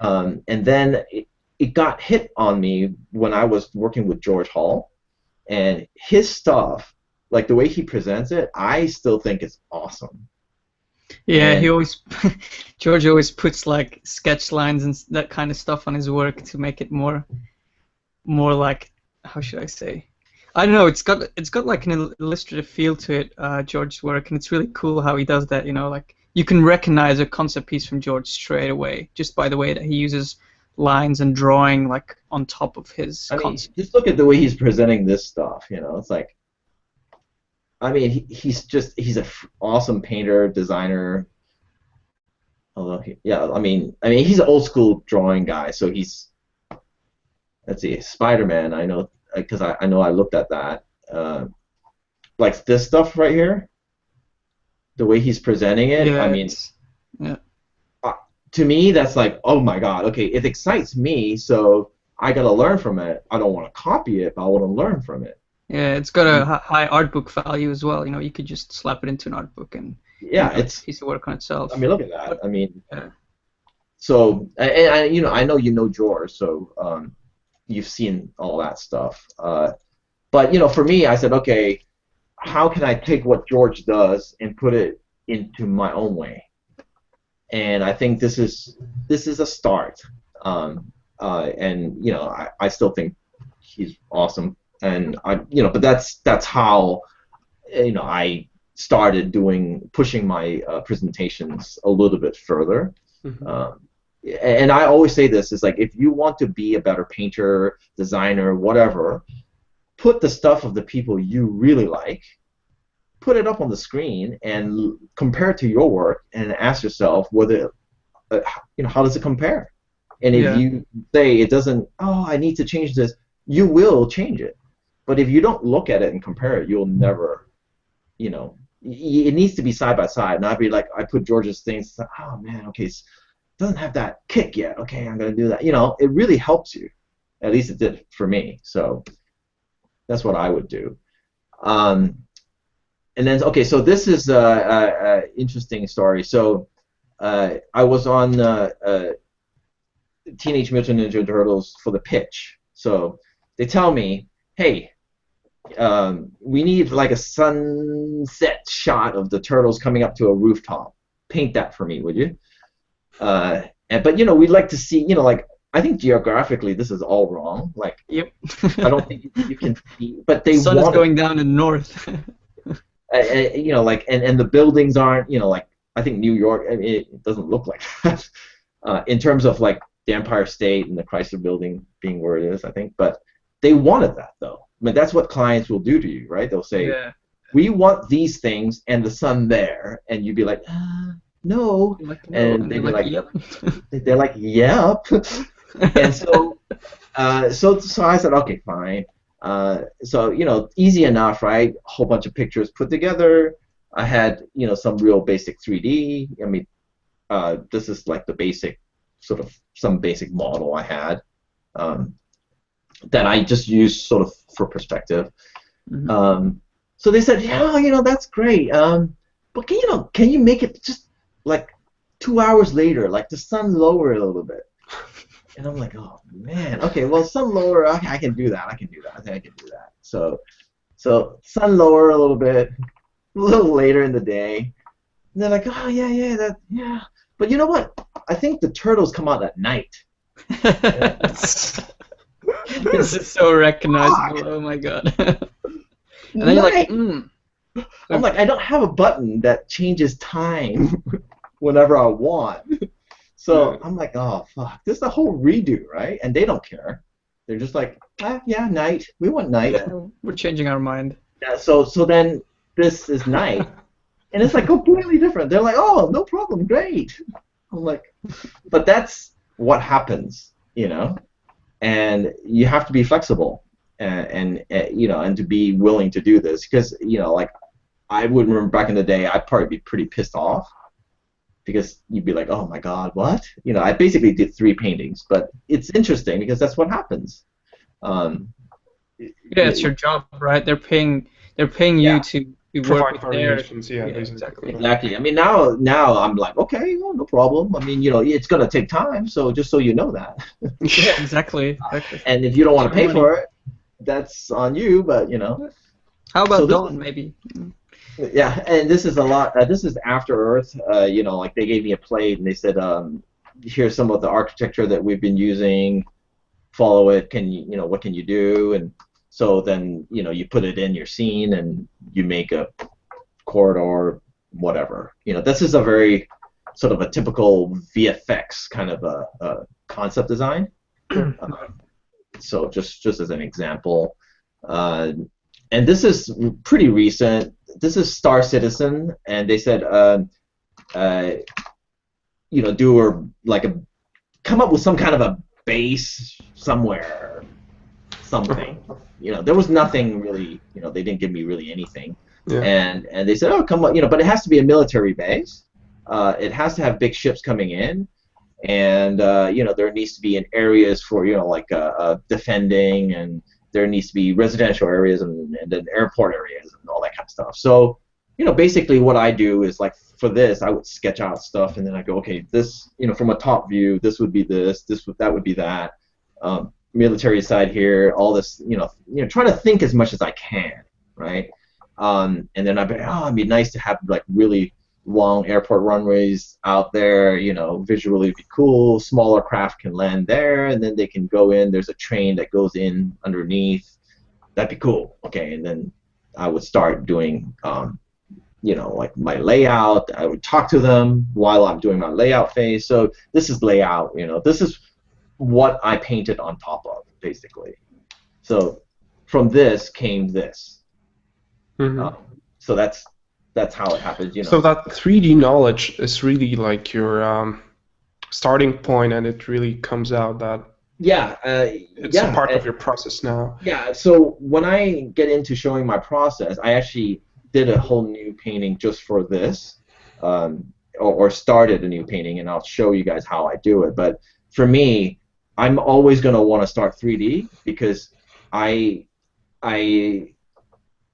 And then it got hit on me when I was working with George Hall, and his stuff, like the way he presents it, I still think it's awesome. Yeah, George always puts like sketch lines and that kind of stuff on his work to make it more like, how should I say? I don't know. It's got like an illustrative feel to it, George's work, and it's really cool how he does that. Like you can recognize a concept piece from George straight away just by the way that he uses lines and drawing like on top of his concept. Just look at the way he's presenting this stuff. It's like. I mean, he's an awesome painter, designer. Although, I mean, he's an old school drawing guy. So he's, let's see, Spider-Man. I know because I know I looked at that. Like this stuff right here, the way he's presenting it. Yeah, I mean, to me, that's like, oh my God. Okay, it excites me, so I gotta learn from it. I don't want to copy it, but I want to learn from it. Yeah, it's got a high art book value as well. You could just slap it into an art book and it's a piece of work on itself. I mean, look at that. I mean, so and I know George, so you've seen all that stuff. But for me, I said, okay, how can I take what George does and put it into my own way? And I think this is a start. And I still think he's awesome. And but that's how I started pushing my presentations a little bit further. Mm-hmm. And I always say this is like, if you want to be a better painter, designer, whatever, put the stuff of the people you really like, put it up on the screen and compare it to your work and ask yourself whether how does it compare? And if you say it doesn't, I need to change this, you will change it. But if you don't look at it and compare it, you'll never, it needs to be side by side. Not be like, I put George's things, oh man, okay, it doesn't have that kick yet. Okay, I'm gonna do that. It really helps you. At least it did for me. So that's what I would do. And then, okay, so this is a interesting story. So I was on Teenage Mutant Ninja Turtles for the pitch. So they tell me, hey, we need like a sunset shot of the turtles coming up to a rooftop. Paint that for me, would you? But we'd like to see, like, I think geographically this is all wrong. Like, yep. I don't think you can see, but they the sun is going down in the north. Like, and the buildings aren't, like, I think New York, I mean, it doesn't look like that in terms of like the Empire State and the Chrysler Building being where it is, I think. But they wanted that though. I mean, that's what clients will do to you, right? They'll say, we want these things and the sun there, and you'd be like, no, and they'd be like, yep. They're like, yep. And so I said, okay, fine. So easy enough, right? A whole bunch of pictures put together. I had some real basic 3D. I mean, this is like the basic sort of some basic model I had that I just used sort of for perspective. Mm-hmm. So they said, yeah, that's great. But can you make it just like 2 hours later, like the sun lower a little bit? And I'm like, oh man, okay, well, sun lower, I can do that. I think I can do that. So sun lower a little bit, a little later in the day. And they're like, oh yeah. But you know what? I think the turtles come out at night. This is so recognizable. Oh my god. And then you're like, I'm like, I don't have a button that changes time whenever I want. So I'm like, oh fuck, this is a whole redo, right? And they don't care. They're just like, yeah, night. We want night. Yeah, we're changing our mind. Yeah. So then this is night, and it's like completely different. They're like, oh, no problem, great. I'm like, but that's what happens, and you have to be flexible and to be willing to do this because like I would remember back in the day, I'd probably be pretty pissed off. Because you'd be like, oh my god, what? I basically did 3 paintings, but it's interesting because that's what happens. It's your job, right? They're paying you to work with variations. Yeah, exactly. Exactly. I mean, now I'm like, okay, well, no problem. I mean, it's gonna take time, so just so you know that. Yeah, exactly. And if you don't want to pay for it, that's on you. But How about Dawn, maybe? Yeah, and this is a lot. This is After Earth. Like they gave me a plate and they said, "Here's some of the architecture that we've been using. Follow it. What can you do?" And so then, you put it in your scene and you make a corridor, whatever. This is a very sort of a typical VFX kind of a concept design. So just as an example, and this is pretty recent. This is Star Citizen, and they said, come up with some kind of a base somewhere, something. There was nothing really. They didn't give me really anything. Yeah. And they said, oh, come on, but it has to be a military base. It has to have big ships coming in, and there needs to be in areas for defending, and there needs to be residential areas and then airport areas and all that kind of stuff. So, basically what I do is like for this, I would sketch out stuff and then I go, okay, this, from a top view, this would be this, that would be that. military side here, all this, trying to think as much as I can, right? And then I'd be, it'd be nice to have like really long airport runways out there, visually it'd be cool. Smaller craft can land there, and then they can go in. There's a train that goes in underneath. That'd be cool. Okay, and then I would start doing, like my layout. I would talk to them while I'm doing my layout phase. So this is layout. This is what I painted on top of, basically. So from this came this. So that's how it happens. So that 3D knowledge is really like your starting point, and it really comes out that it's a part of your process now. Yeah. So when I get into showing my process, I actually did a whole new painting just for this, or started a new painting, and I'll show you guys how I do it. But for me, I'm always going to want to start 3D because I want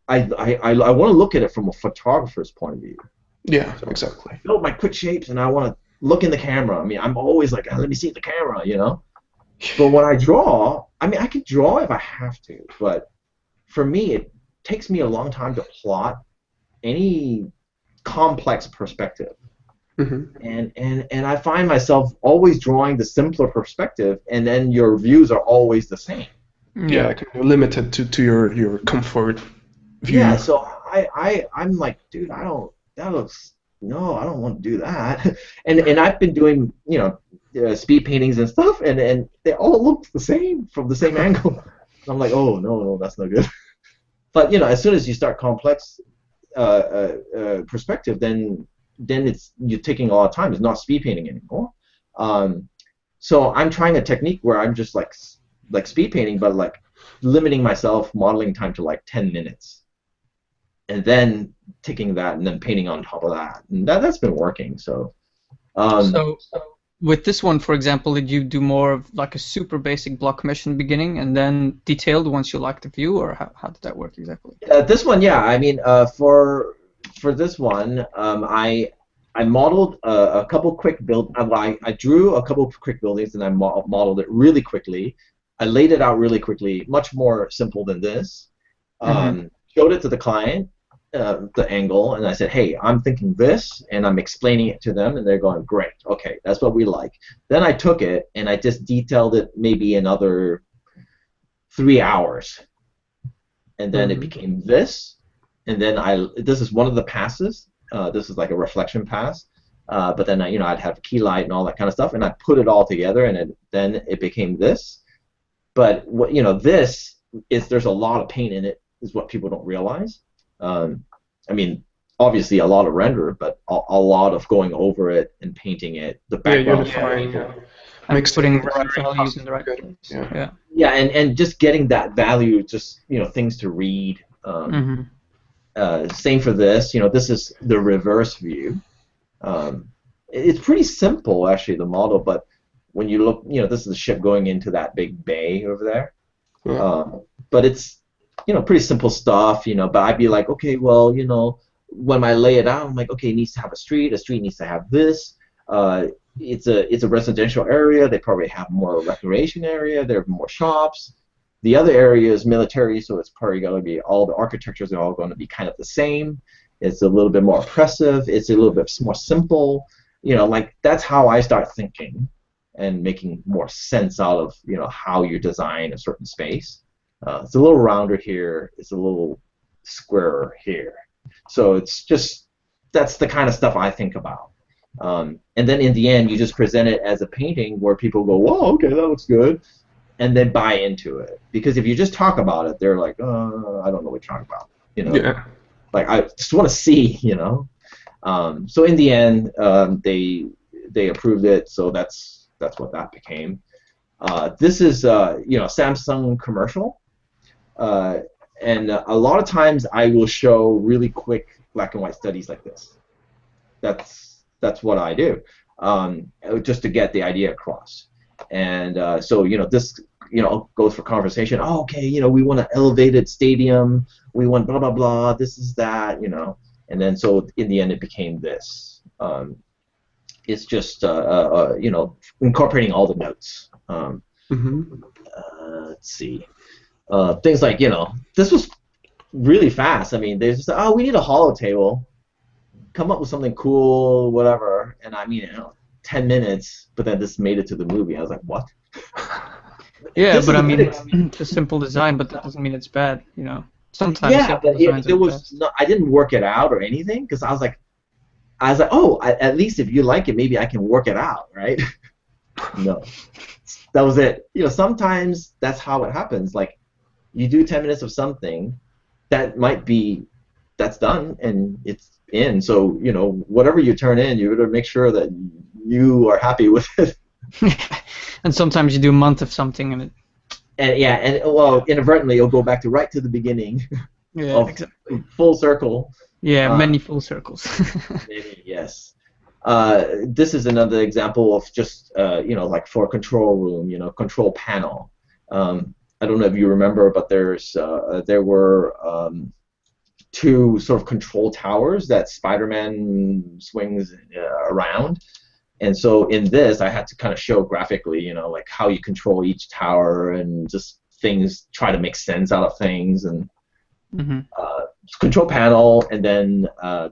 to look at it from a photographer's point of view. Yeah, so exactly. I build my quick shapes, and I want to look in the camera. I mean, I'm always like, let me see the camera, But when I draw, I mean, I can draw if I have to, but for me, it takes me a long time to plot any complex perspective. And I find myself always drawing the simpler perspective, and then your views are always the same. Yeah, you're limited to your comfort view. Yeah, so I'm like, dude, I don't want to do that. and I've been doing, speed paintings and stuff, and they all look the same from the same angle. I'm like, oh no, that's not good. But as soon as you start complex perspective, then you're taking a lot of time. It's not speed painting anymore. So I'm trying a technique where I'm just like speed painting, but like limiting myself modeling time to like 10 minutes, and then taking that and then painting on top of that, and that's been working. So with this one, for example, did you do more of like a super basic block mesh in the beginning and then detailed once you liked the view, or how did that work exactly? This one, yeah. I mean, for this one, I modeled a couple quick I drew a couple of quick buildings, and I modeled it really quickly. I laid it out really quickly, much more simple than this. Showed it to the client, the angle, and I said, hey, I'm thinking this, and I'm explaining it to them, and they're going, great, okay, that's what we like. Then I took it, and I just detailed it maybe another 3 hours. And then it became this, and then this is one of the passes. This is like a reflection pass. But then I'd have key light and all that kind of stuff, and I put it all together, and then it became this. But what this is, there's a lot of paint in it, is what people don't realize. I mean, obviously a lot of render, but a lot of going over it and painting it. The background. I'm putting the right values in the right place. Yeah, and just getting that value, just things to read. Same for this. This is the reverse view. It's pretty simple, actually, the model, but when you look, this is a ship going into that big bay over there. But it's, pretty simple stuff, but I'd be like, okay, well, when I lay it out, I'm like, okay, it needs to have a street needs to have this. It's a residential area. They probably have more recreation area. There are more shops. The other area is military, so it's probably going to be all the architectures are all going to be kind of the same. It's a little bit more oppressive. It's a little bit more simple. Like that's how I start thinking and making more sense out of how you design a certain space. It's a little rounder here. It's a little squarer here. So it's just that's the kind of stuff I think about. And then in the end, you just present it as a painting where people go, "Whoa, okay, that looks good," and then buy into it. Because if you just talk about it, they're like, I don't know what you're talking about. Yeah. Like I just want to see, So in the end, they approved it. So that's what that became. This is Samsung commercial, and a lot of times I will show really quick black and white studies like this. That's what I do, just to get the idea across. And so this goes for conversation. Oh, okay, we want an elevated stadium. We want blah blah blah. This is that, And then so in the end it became this. It's just incorporating all the notes. let's see, things like, this was really fast. I mean, they just, oh, we need a holo table. Come up with something cool, whatever. And I mean, 10 minutes, but then this made it to the movie. I was like, what? Yeah, This but is I a mean, good it's a simple design, but that doesn't mean it's bad, Sometimes Yeah, simple but designs there are the was best. no, I didn't work it out or anything because I was like, oh, at least if you like it, maybe I can work it out, right? No, that was it. Sometimes that's how it happens. Like, you do 10 minutes of something, that's done and it's in. So, whatever you turn in, you better make sure that you are happy with it. And sometimes you do a month of something and it. And well, inadvertently, you'll go back right to the beginning Yeah, of exactly. full circle. Yeah, many full circles. Maybe, yes. This is another example of just, like for a control room, control panel. I don't know if you remember, but there were 2 sort of control towers that Spider-Man swings around. And so in this, I had to kind of show graphically, like how you control each tower and just things, try to make sense out of things. And control panel, and then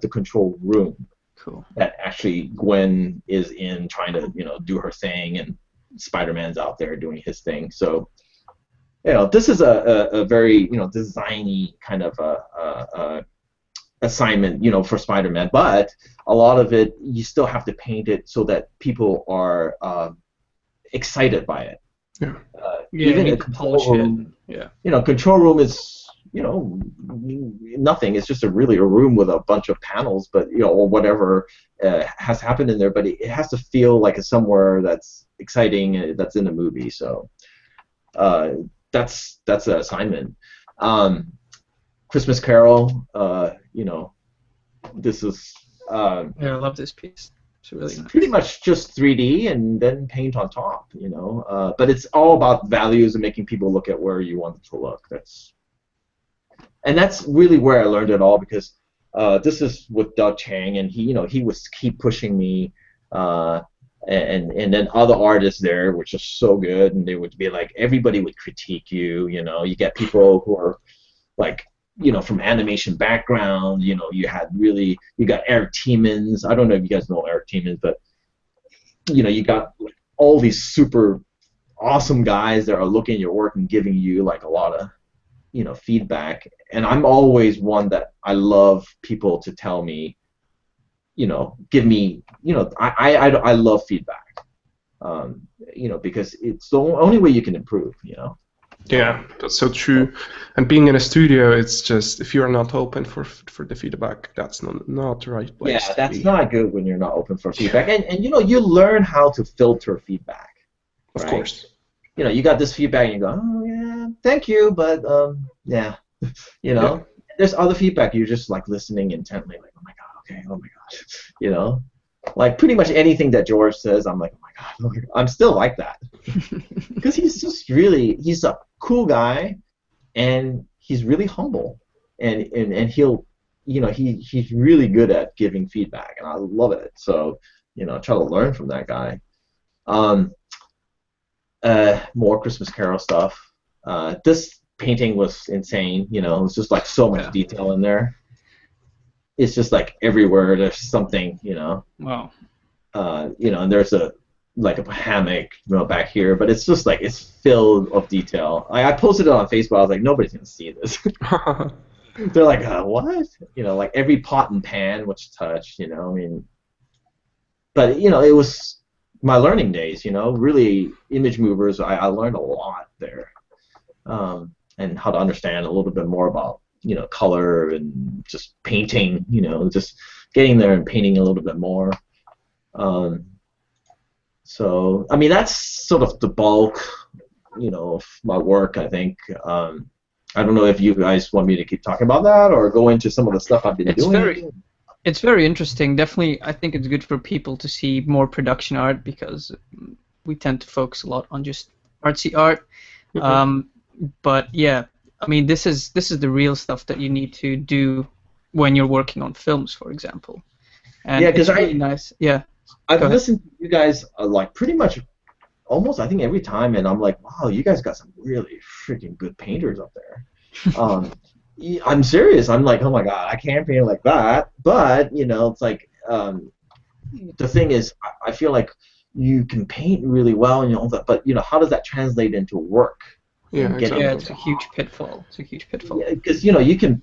the control room. Cool. That actually Gwen is in trying to, do her thing, and Spider-Man's out there doing his thing. So, this is a very, designy kind of assignment, for Spider-Man. But a lot of it, you still have to paint it so that people are excited by it. Yeah. Even a control room. Yeah. Control room is, nothing. It's just a room with a bunch of panels, but or whatever has happened in there. But it has to feel like it's somewhere that's exciting, that's in a movie. So that's an assignment. Christmas Carol. This is. Yeah, I love this piece. It's really nice. Pretty much just 3D and then paint on top. But it's all about values and making people look at where you want them to look. That's really where I learned it all, because this is with Doug Chang, and he was keep pushing me, and then other artists there, which is so good, and they would be like, everybody would critique you. You get people who are like, from animation background. You got Eric Tiemens. I don't know if you guys know Eric Tiemens, but you got like all these super awesome guys that are looking at your work and giving you like a lot of feedback. And I'm always one that I love people to tell me, give me, I love feedback, because it's the only way you can improve, Yeah, that's so true. And being in a studio, it's just, if you're not open for the feedback, that's not the right place. Yeah, that's not good when you're not open for feedback. And you learn how to filter feedback. Of course. You got this feedback and you go, oh yeah, thank you, but yeah. Yeah. There's other feedback you're just like listening intently, like, oh my god, okay, oh my gosh, like pretty much anything that George says, I'm like, oh my god, I'm still like that, because he's a cool guy, and he's really humble, and he'll, he's really good at giving feedback, and I love it. So, I try to learn from that guy. More Christmas Carol stuff. This painting was insane. It was just like so much detail in there. It's just like everywhere there's something. Wow. And there's a hammock, back here, but it's just like it's filled of detail. I posted it on Facebook. I was like, nobody's gonna see this. They're like, what? Like every pot and pan was touched. But it was my learning days. Really, image movers. I learned a lot there. And how to understand a little bit more about color and just painting, just getting there and painting a little bit more. So I mean, that's sort of the bulk of my work, I think. I don't know if you guys want me to keep talking about that or go into some of the stuff I've been doing. It's very interesting. Definitely, I think it's good for people to see more production art, because we tend to focus a lot on just artsy art. But yeah, I mean, this is the real stuff that you need to do when you're working on films, for example. And yeah, because it's really nice. Yeah. I've listened to you guys like pretty much almost I think every time, and I'm like, wow, you guys got some really freaking good painters up there. I'm serious. I'm like, oh my god, I can't paint like that. But you know, it's like the thing is, I feel like you can paint really well and all that, but you know, how does that translate into work? Yeah, And getting Yeah, it's a huge pitfall. It's a huge pitfall. Yeah, because you know, you can,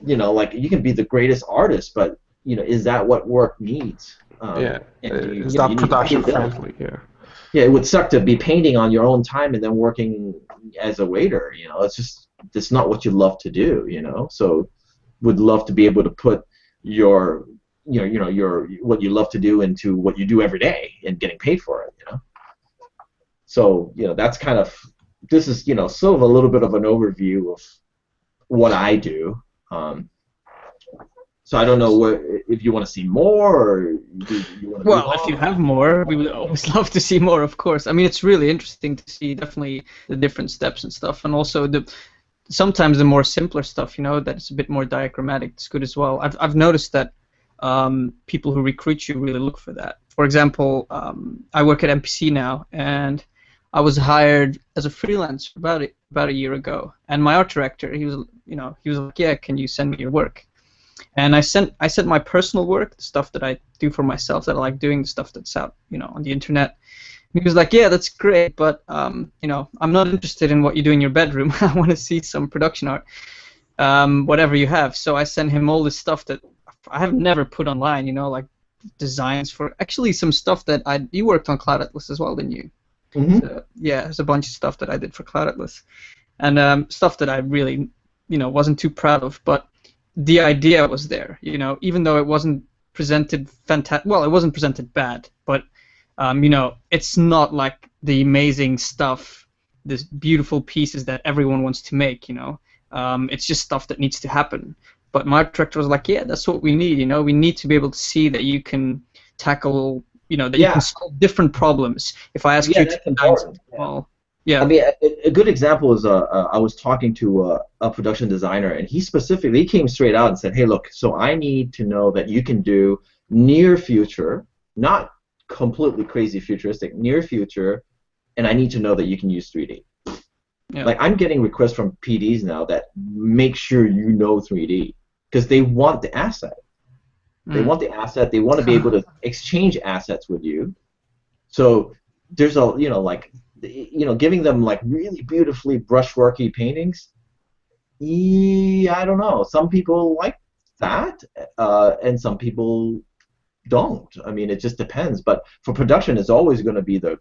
you know, like you can be the greatest artist, but you know, is that what work needs? Yeah, And is you know, that you need to production pay them. friendly? Yeah. Yeah, it would suck to be painting on your own time and then working as a waiter. You know, it's not what you love to do. You know, so would love to be able to put your your what you love to do into what you do every day and getting paid for it. You know, so you know that's kind of this is you know sort of a little bit of an overview of what I do. So I don't know if you want to see more or do you want to Well, if you have more, we would always love to see more, of course. I mean, it's really interesting to see definitely the different steps and stuff, and also sometimes the more simpler stuff, you know, that's a bit more diagrammatic. It's good as well. I've noticed that people who recruit you really look for that. For example, I work at MPC now, and I was hired as a freelancer about a year ago, and my art director, he was like, yeah, can you send me your work? And I sent my personal work, the stuff that I do for myself, that I like doing, the stuff that's out, you know, on the internet. And he was like, yeah, that's great, but you know, I'm not interested in what you do in your bedroom. I want to see some production art, whatever you have. So I sent him all this stuff that I have never put online, you know, like designs for actually some stuff that you worked on Cloud Atlas as well, didn't you? Mm-hmm. So, yeah, there's a bunch of stuff that I did for Cloud Atlas, and stuff that I really, you know, wasn't too proud of, but the idea was there, you know, even though it wasn't presented well, it wasn't presented bad, but you know, it's not like the amazing stuff, this beautiful pieces that everyone wants to make, you know. It's just stuff that needs to happen. But my director was like, yeah, that's what we need, you know. We need to be able to see that you can tackle, you know, that you can solve different problems. If I ask you to design something, well, yeah. I mean, a good example is I was talking to a production designer, and he came straight out and said, hey, look, so I need to know that you can do near future, not completely crazy futuristic, near future, and I need to know that you can use 3D. Yeah. Like, I'm getting requests from PDs now that make sure you know 3D, because they want the asset. They want the asset. They want to be able to exchange assets with you. So there's a, you know, like, you know, giving them like really beautifully brushworky paintings. I don't know. Some people like that, and some people don't. I mean, it just depends. But for production, it's always going to be the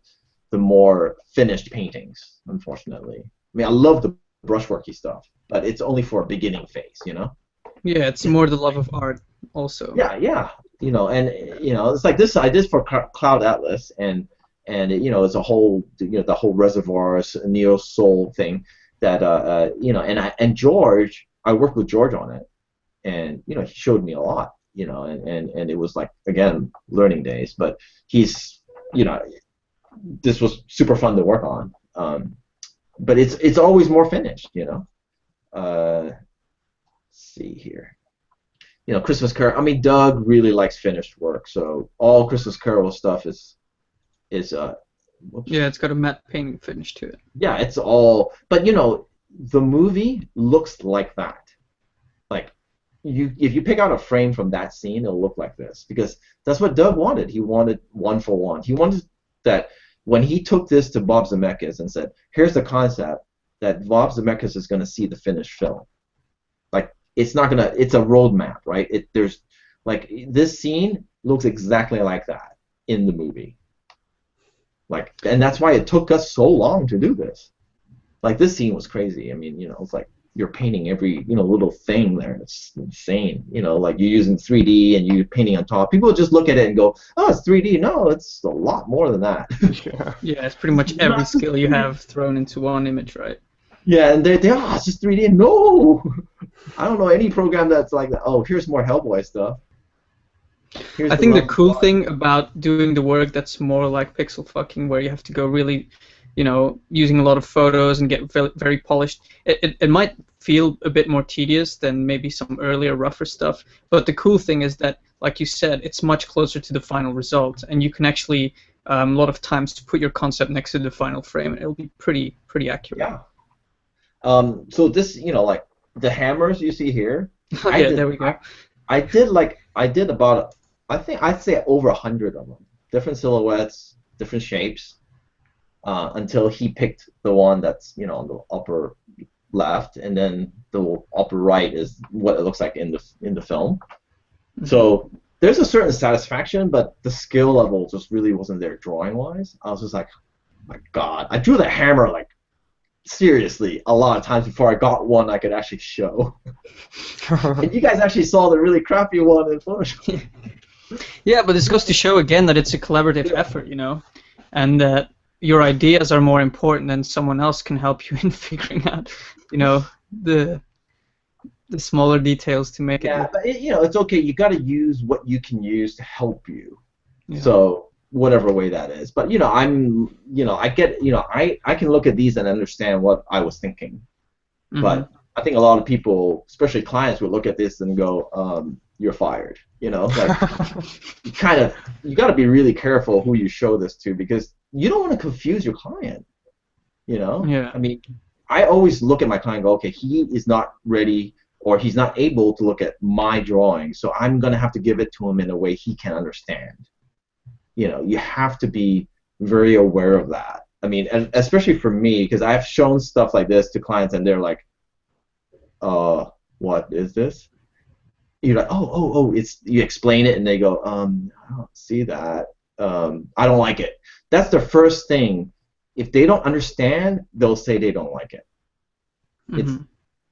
more finished paintings. Unfortunately, I mean, I love the brushworky stuff, but it's only for a beginning phase, you know. Yeah, it's more the love of art, also. Yeah. You know, and you know, it's like this. I did for Cloud Atlas, and you know, it's a whole, you know, the whole reservoirs neo soul thing that you know, and George, I worked with George on it, and you know, he showed me a lot, you know, and it was like, again, learning days, but he's, you know, this was super fun to work on, but it's always more finished, you know. Let's see here. You know, Christmas Carol. I mean, Doug really likes finished work, so all Christmas Carol stuff is yeah, it's got a matte painting finish to it. Yeah, it's all, but you know, the movie looks like that. Like, if you pick out a frame from that scene, it'll look like this, because that's what Doug wanted. He wanted one for one. He wanted that when he took this to Bob Zemeckis and said, here's the concept, that Bob Zemeckis is going to see the finished film. Like, it's not gonna, it's a roadmap, right? There's, like, this scene looks exactly like that in the movie. Like, and that's why it took us so long to do this. Like, this scene was crazy. I mean, you know, it's like you're painting every, you know, little thing there. It's insane. You know, like you're using 3D and you're painting on top. People just look at it and go, oh, it's 3D. No, it's a lot more than that. Yeah, it's pretty much every skill you have thrown into one image, right? Yeah, and they're it's just 3D. No! I don't know any program that's like that. Oh, here's more Hellboy stuff. I think the cool thing about doing the work that's more like pixel fucking, where you have to go really, you know, using a lot of photos and get very polished, it might feel a bit more tedious than maybe some earlier, rougher stuff. But the cool thing is that, like you said, it's much closer to the final result, and you can actually a lot of times to put your concept next to the final frame, and it'll be pretty accurate. Yeah. So this, like the hammers you see here. Yeah, there we go. I did about, I think I'd say over 100 of them, different silhouettes, different shapes, until he picked the one that's on the upper left, and then the upper right is what it looks like in the film. Mm-hmm. So there's a certain satisfaction, but the skill level just really wasn't there drawing wise. I was just like, oh my God, I drew the hammer like seriously a lot of times before I got one I could actually show. And you guys actually saw the really crappy one in Photoshop. Yeah, but this goes to show again that it's a collaborative effort, and that your ideas are more important than someone else can help you in figuring out, the smaller details to make it. Yeah, but it's okay. You got to use what you can use to help you. Yeah. So whatever way that is. But I get, I can look at these and understand what I was thinking. Mm-hmm. But I think a lot of people, especially clients, would look at this and go, "You're fired." Like you got to be really careful who you show this to, because you don't want to confuse your client. Yeah. I mean, I always look at my client and go, okay, he is not ready, or he's not able to look at my drawing, so I'm gonna have to give it to him in a way he can understand. You have to be very aware of that. I mean, and especially for me, because I've shown stuff like this to clients and they're like, what is this? You're like, oh, it's, you explain it and they go, I don't see that. I don't like it. That's the first thing. If they don't understand, they'll say they don't like it. Mm-hmm.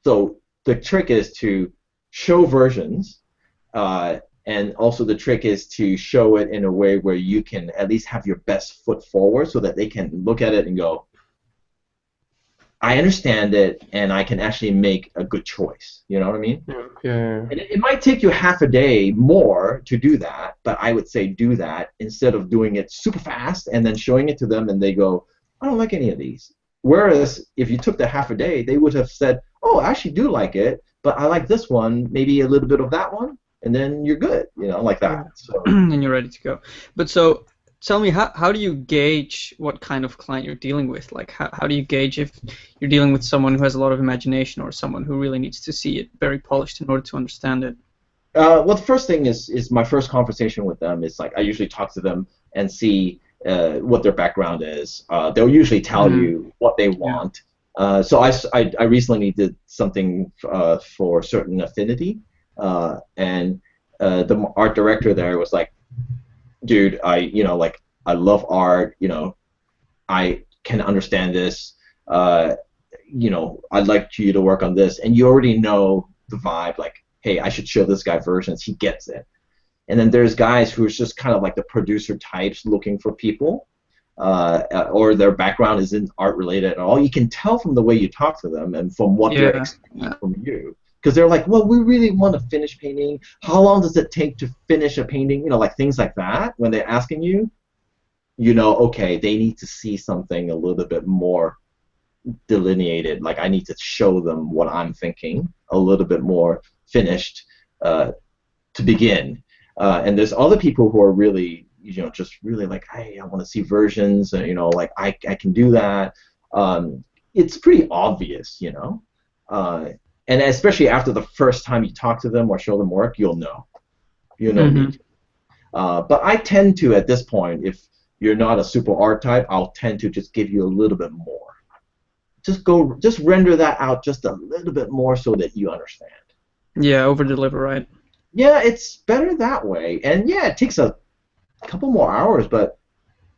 So the trick is to show versions, and also the trick is to show it in a way where you can at least have your best foot forward, so that they can look at it and go, I understand it, and I can actually make a good choice. You know what I mean? Yeah. And it might take you half a day more to do that, but I would say do that instead of doing it super fast and then showing it to them and they go, I don't like any of these. Whereas if you took the half a day, they would have said, oh, I actually do like it, but I like this one, maybe a little bit of that one, and then you're good, like that. So. And you're ready to go. But so tell me, how do you gauge what kind of client you're dealing with? Like, how do you gauge if you're dealing with someone who has a lot of imagination or someone who really needs to see it very polished in order to understand it? Well, the first thing is my first conversation with them is like I usually talk to them and see what their background is. They'll usually tell you what they want. So I recently did something for Certain Affinity, and the art director there was like, dude, I love art, I can understand this, I'd like you to work on this, and you already know the vibe, like, hey, I should show this guy versions, he gets it. And then there's guys who's just kind of like the producer types looking for people, or their background isn't art related at all. You can tell from the way you talk to them and from what they're expecting from you. Because they're like, well, we really want to finish painting. How long does it take to finish a painting? Like things like that. When they're asking you, okay, they need to see something a little bit more delineated. Like I need to show them what I'm thinking a little bit more finished to begin. And there's other people who are really, just really like, hey, I want to see versions. Like I can do that. It's pretty obvious, and especially after the first time you talk to them or show them work, you'll know. Me. But I tend to, at this point, if you're not a super art type, I'll tend to just give you a little bit more. Just render that out just a little bit more so that you understand. Yeah, over-deliver, right? Yeah, it's better that way. And yeah, it takes a couple more hours, but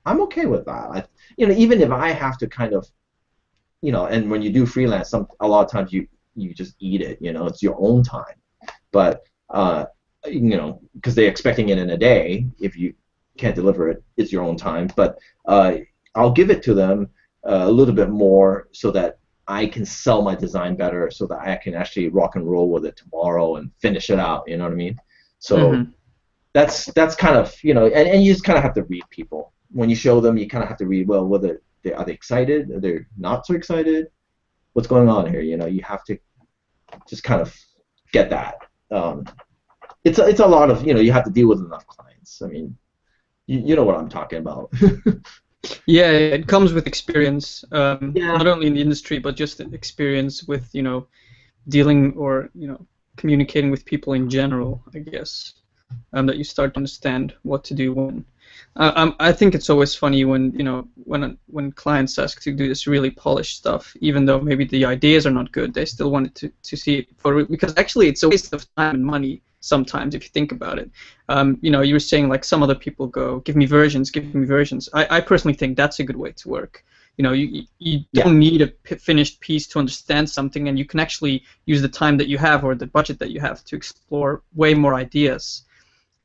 I'm okay with that. Even if I have to kind of, and when you do freelance, a lot of times you just eat it, it's your own time. But, because they're expecting it in a day, if you can't deliver it, it's your own time. But I'll give it to them a little bit more so that I can sell my design better, so that I can actually rock and roll with it tomorrow and finish it out, you know what I mean? So that's kind of, and you just kind of have to read people. When you show them, you kind of have to read, well, whether are they excited? Are they not so excited? What's going on here? You have to just kind of get that. It's a lot of, you have to deal with enough clients. I mean, You know what I'm talking about. Yeah, it comes with experience, Yeah. not only in the industry, but just experience with, dealing or, communicating with people in general, I guess, that you start to understand what to do when. I think it's always funny when, when clients ask to do this really polished stuff, even though maybe the ideas are not good, they still wanted to see it because actually it's a waste of time and money sometimes if you think about it. You were saying like some other people go, give me versions, give me versions. I personally think that's a good way to work. You don't need a finished piece to understand something, and you can actually use the time that you have or the budget that you have to explore way more ideas.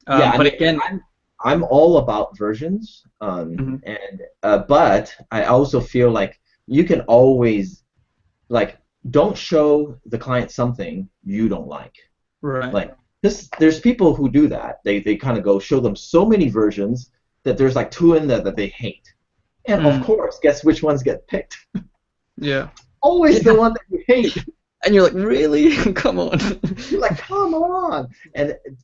But again, I'm all about versions, but I also feel like you can always don't show the client something you don't like. Right. Like there's people who do that. They kind of go show them so many versions that there's like 2 in there that they hate. And of course, guess which ones get picked? Yeah. Always the one that you hate. And you're like, really? Come on. You're like, come on.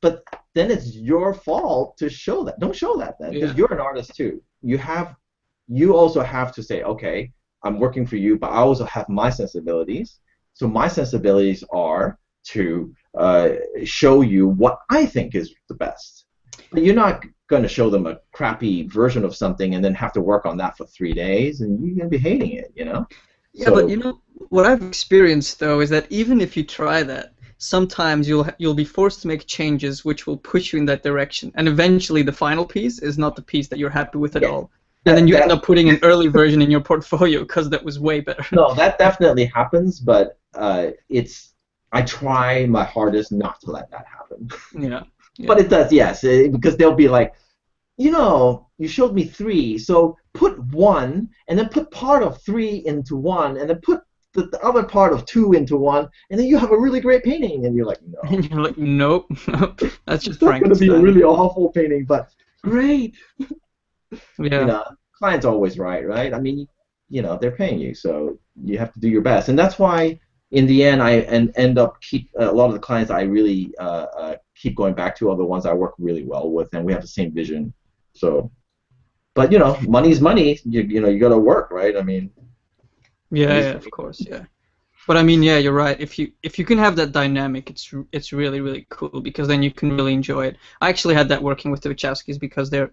But then it's your fault to show that. Don't show that then, because you're an artist too. You also have to say, okay, I'm working for you, but I also have my sensibilities. So my sensibilities are to show you what I think is the best. But you're not going to show them a crappy version of something and then have to work on that for 3 days, and you're going to be hating it, Yeah, but what I've experienced though is that even if you try that, sometimes you'll be forced to make changes which will push you in that direction, and eventually the final piece is not the piece that you're happy with at all. And then you end up putting an early version in your portfolio because that was way better. No, that definitely happens, but I try my hardest not to let that happen. Yeah. But it does, yes, because they'll be like, you showed me 3, so put 1, and then put part of 3 into 1, and then put the other part of 2 into 1, and then you have a really great painting. And you're like, no. And you're like, nope, that's just Frankenstein. It's going to be a really awful painting, but great. Yeah. Client's always right? I mean, they're paying you, so you have to do your best, and that's why in the end I end up a lot of the clients I really keep going back to are the ones I work really well with, and we have the same vision. So, but money's money. You got to work, right? I mean. Yeah, of course, yeah. But I mean, yeah, you're right. If you can have that dynamic, it's really, really cool, because then you can really enjoy it. I actually had that working with the Wachowskis because they're,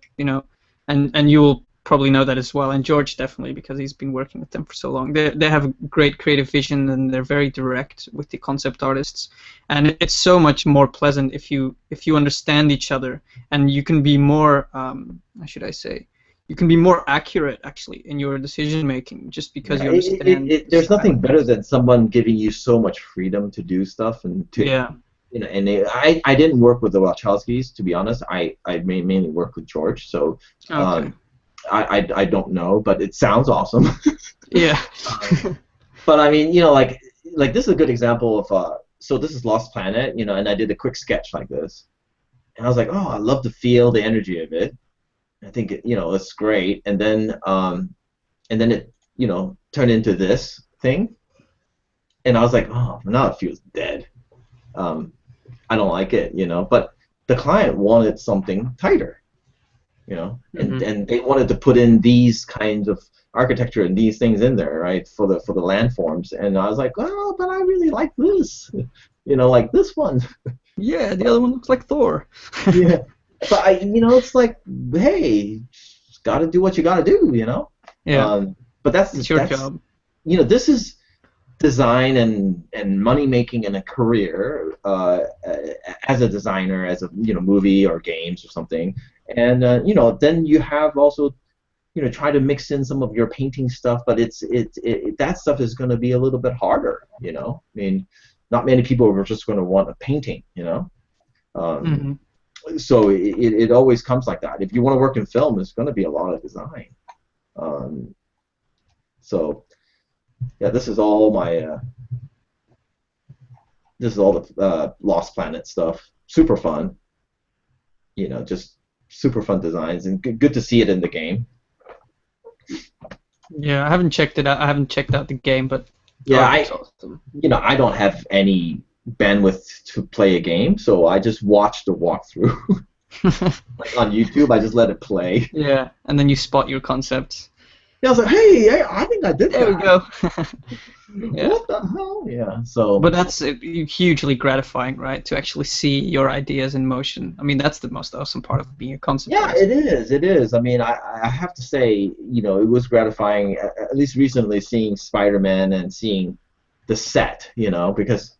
and you will probably know that as well, and George definitely, because he's been working with them for so long. They have a great creative vision, and they're very direct with the concept artists, and it's so much more pleasant if you understand each other, and you can be more, how should I say, you can be more accurate actually in your decision making, just because you understand. There's nothing better than someone giving you so much freedom to do stuff and to. Yeah. I didn't work with the Wachowskis, to be honest. I mainly worked with George, so. Okay. I don't know, but it sounds awesome. Yeah. But I mean, like this is a good example of so this is Lost Planet, and I did a quick sketch like this, and I was like, oh, I love to feel the energy of it. I think it's great, and then it turned into this thing, and I was like, oh, now it feels dead. I don't like it, but the client wanted something tighter. And they wanted to put in these kinds of architecture and these things in there, right, for the landforms. And I was like, oh, but I really like this, like this one. Yeah, the other one looks like Thor. Yeah, but it's like, hey, got to do what you got to do, Yeah. But that's your job. This is design and money making in a career as a designer, as a movie or games or something. And then you have also try to mix in some of your painting stuff, but that stuff is going to be a little bit harder. I mean, not many people are just going to want a painting. So it always comes like that. If you want to work in film, it's going to be a lot of design. So yeah, this is all my this is all the Lost Planet stuff. Super fun. Just super fun designs, and good to see it in the game. Yeah, I haven't checked it out. I haven't checked out the game, but yeah, awesome. I don't have any bandwidth to play a game, so I just watch the walkthrough. Like on YouTube, I just let it play. Yeah, and then you spot your concepts. Yeah, I was like, hey, I think I did There we that. go. Yeah. What the hell? Yeah. So. But that's hugely gratifying, right? To actually see your ideas in motion. I mean, that's the most awesome part of being a concept Yeah, artist. it is. It is. I mean, I have to say, it was gratifying, at least recently, seeing Spider-Man and seeing the set, because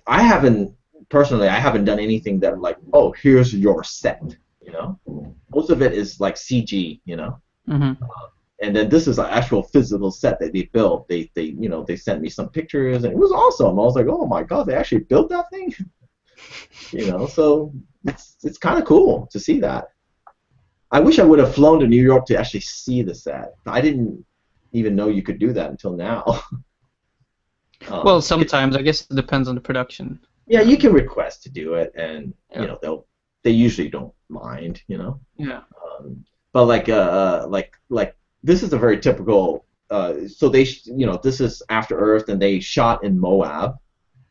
I haven't, personally, I haven't done anything that I'm like, oh, here's your set. Most of it is like CG. Mm-hmm. And then this is an actual physical set that they built. They sent me some pictures, and it was awesome. I was like, oh my God, they actually built that thing? So it's kind of cool to see that. I wish I would have flown to New York to actually see the set. I didn't even know you could do that until now. Well, sometimes I guess it depends on the production. Yeah, you can request to do it, and Yeah. they usually don't mind. Yeah. But like this is a very typical. So this is After Earth, and they shot in Moab.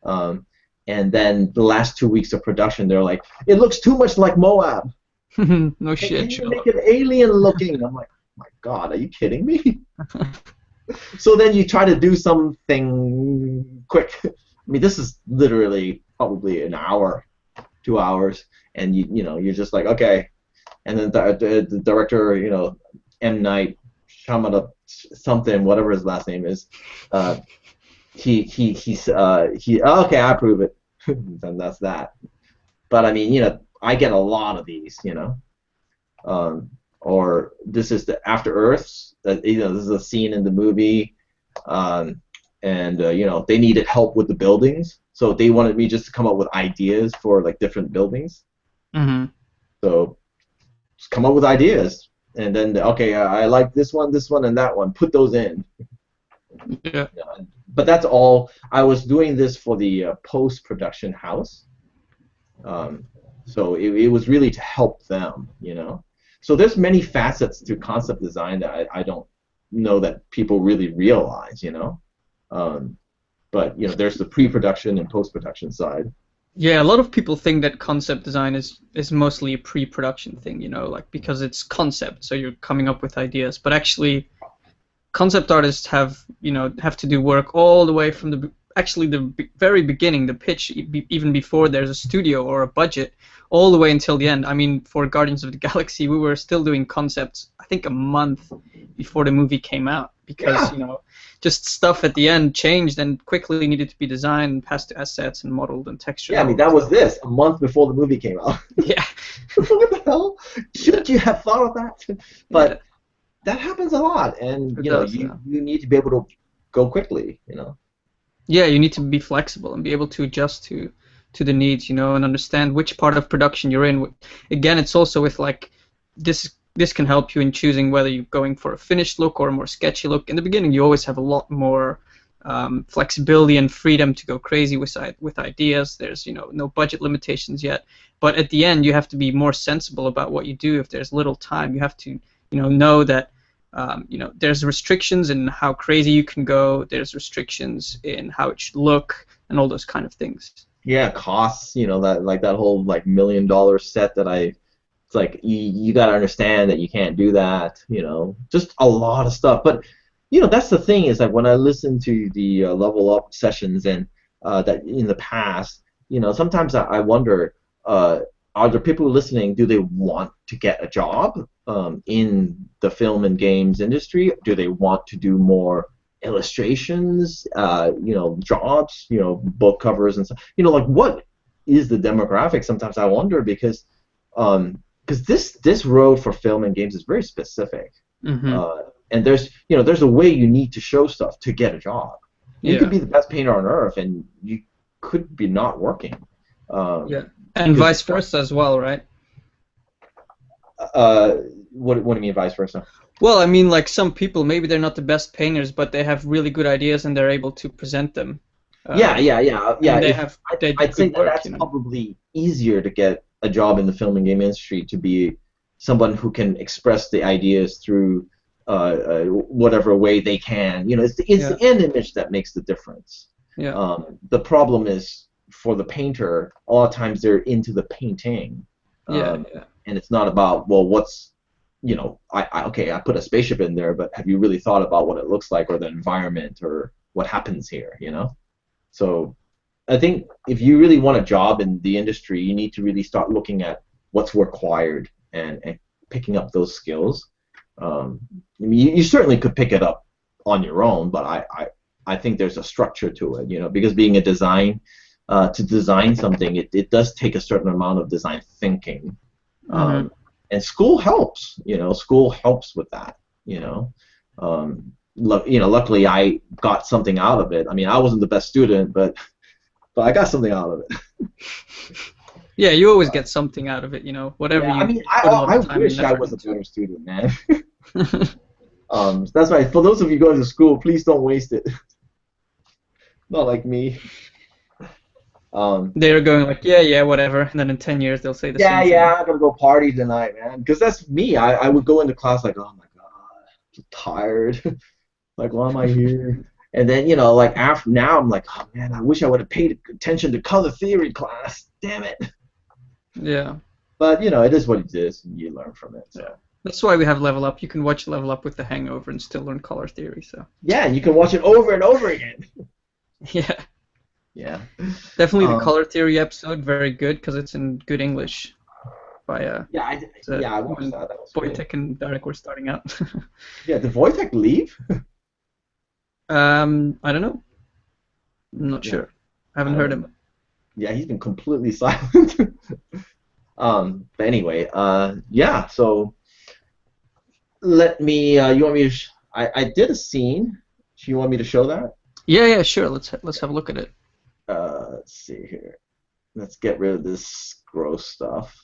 And then the last 2 weeks of production, they're like, it looks too much like Moab. No Can shit, you make it alien looking? I'm like, my God, are you kidding me? So then you try to do something quick. I mean, this is literally probably an hour, 2 hours, and you're just like, okay. And then the director, M. Night Shyamalan something, whatever his last name is, he's okay, I approve it. Then that's that. But I mean, I get a lot of these, or this is the After Earths. This is a scene in the movie, and they needed help with the buildings, so they wanted me just to come up with ideas for like different buildings. Mm-hmm. So just come up with ideas, and then okay, I like this one, and that one. Put those in. Yeah. But that's all. I was doing this for the post-production house, so it was really to help them. So there's many facets to concept design that I don't know that people really realize. But there's the pre-production and post-production side. Yeah, a lot of people think that concept design is mostly a pre-production thing, like because it's concept, so you're coming up with ideas. But actually, concept artists have to do work all the way from the very beginning, the pitch, even before there's a studio or a budget, all the way until the end. I mean, for Guardians of the Galaxy, we were still doing concepts, I think, a month before the movie came out, because just stuff at the end changed and quickly needed to be designed, passed to assets and modeled and textured. Yeah, I mean, that was this a month before the movie came out. Yeah. What the hell? Shouldn't you have thought of that? But that happens a lot, and you need to be able to go quickly. Yeah, you need to be flexible and be able to adjust to the needs, and understand which part of production you're in. Again, it's also with like this can help you in choosing whether you're going for a finished look or a more sketchy look. In the beginning, you always have a lot more flexibility and freedom to go crazy with ideas. There's no budget limitations yet, but at the end, you have to be more sensible about what you do. If there's little time, you have to know that there's restrictions in how crazy you can go. There's restrictions in how it should look, and all those kind of things. Yeah, costs. That whole like $1 million set that it's like you got to understand that you can't do that. Just a lot of stuff. But that's the thing is like when I listen to the Level Up sessions and that in the past, sometimes I wonder. Are there people listening? Do they want to get a job in the film and games industry? Do they want to do more illustrations? Jobs? Book covers and stuff. Like what is the demographic? Sometimes I wonder because this road for film and games is very specific. Mm-hmm. And there's a way you need to show stuff to get a job. You could be the best painter on earth, and you could be not working. And vice versa as well, right? What do you mean vice versa? Well, I mean, like some people, maybe they're not the best painters, but they have really good ideas and they're able to present them. Yeah. I'd say that's probably easier to get a job in the film and game industry, to be someone who can express the ideas through whatever way they can. It's the end image that makes the difference. Yeah. The problem is, for the painter, a lot of times they're into the painting, And it's not about, well, what's, I put a spaceship in there, but have you really thought about what it looks like, or the environment, or what happens here, So I think if you really want a job in the industry, you need to really start looking at what's required and picking up those skills. I mean, you certainly could pick it up on your own, but I think there's a structure to it, because being a to design something, it does take a certain amount of design thinking. And school helps, school helps with that, luckily I got something out of it. I mean, I wasn't the best student, but I got something out of it. Yeah, you always get something out of it, whatever. Yeah, you I mean, put a lot I of time wish and I effort was a into. better student, man. That's right. For those of you going to school, please don't waste it. Not like me. They're going like, yeah, whatever, and then in 10 years they'll say the same thing. Yeah, I'm gonna go party tonight, man. Because that's me. I would go into class like, oh my god, I'm tired. Like, why am I here? And then, like now I'm like, oh man, I wish I would have paid attention to color theory class. Damn it. Yeah. But it is what it is, and you learn from it. So. That's why we have Level Up. You can watch Level Up with The Hangover and still learn color theory. So. Yeah, and you can watch it over and over again. Yeah. Yeah. Definitely the color theory episode, very good because it's in good English. By I watched that. That was Wojtek and Darek were starting out. Yeah, did Wojtek leave? I don't know. I'm not sure. I haven't heard him. Yeah, he's been completely silent. But anyway, yeah. So let me. You want me to? I did a scene. Do you want me to show that? Yeah, sure. Let's have a look at it. Let's see here. Let's get rid of this gross stuff.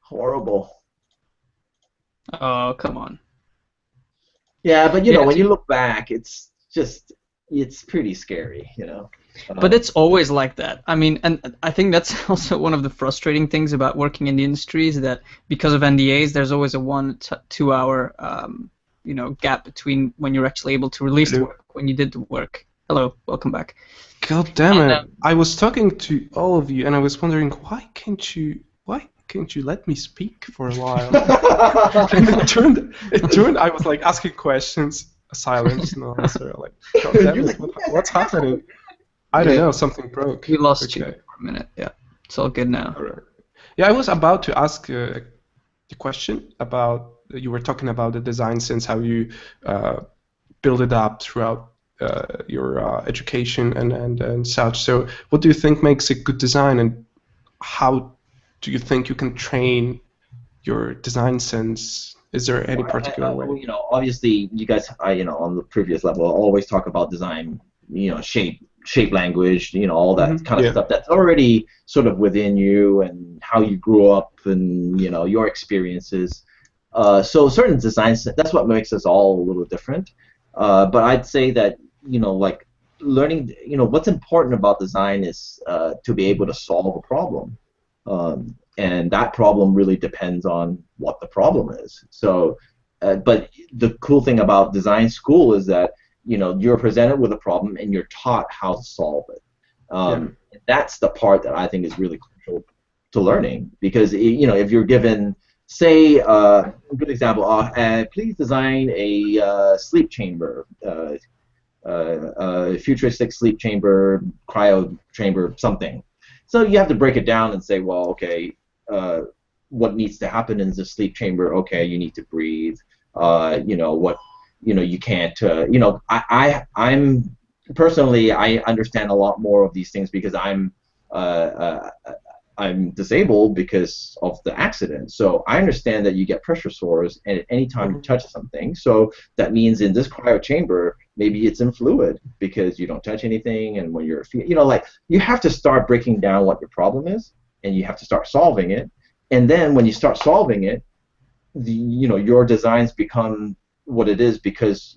Horrible. Oh, come on. Yeah, but when you look back, it's pretty scary, But it's always like that. I mean, and I think that's also one of the frustrating things about working in the industry is that because of NDAs, there's always a 1 to 2 hour gap between when you're actually able to release the work, when you did the work. Hello, welcome back. God damn it! I was talking to all of you, and I was wondering why can't you let me speak for a while? And it turned. I was like asking questions, silence, no answer. Like, God damn it! What's happening? I don't know. Something broke. We lost you for a minute. Yeah, it's all good now. All right. Yeah, I was about to ask the question about you were talking about the design sense, how you build it up throughout your education and such. So what do you think makes a good design, and how do you think you can train your design sense? Is there any particular way? Obviously you guys, on the previous level, always talk about design, shape language, all that kind of stuff that's already sort of within you and how you grew up and, your experiences. So certain designs, that's what makes us all a little different. But I'd say that, like learning, what's important about design is to be able to solve a problem. And that problem really depends on what the problem is. So, but the cool thing about design school is that, you're presented with a problem and you're taught how to solve it. That's the part that I think is really crucial to learning, because, if you're given, say, a good example, please design a sleep chamber, futuristic sleep chamber, cryo chamber, something. So you have to break it down and say, well, okay, what needs to happen in the sleep chamber? Okay, you need to breathe. You can't. I'm personally, I understand a lot more of these things because I'm disabled because of the accident. So I understand that you get pressure sores at any time you touch something. So that means in this cryo chamber, maybe it's in fluid because you don't touch anything. And when you're, you have to start breaking down what your problem is, and you have to start solving it. And then when you start solving it, your designs become what it is because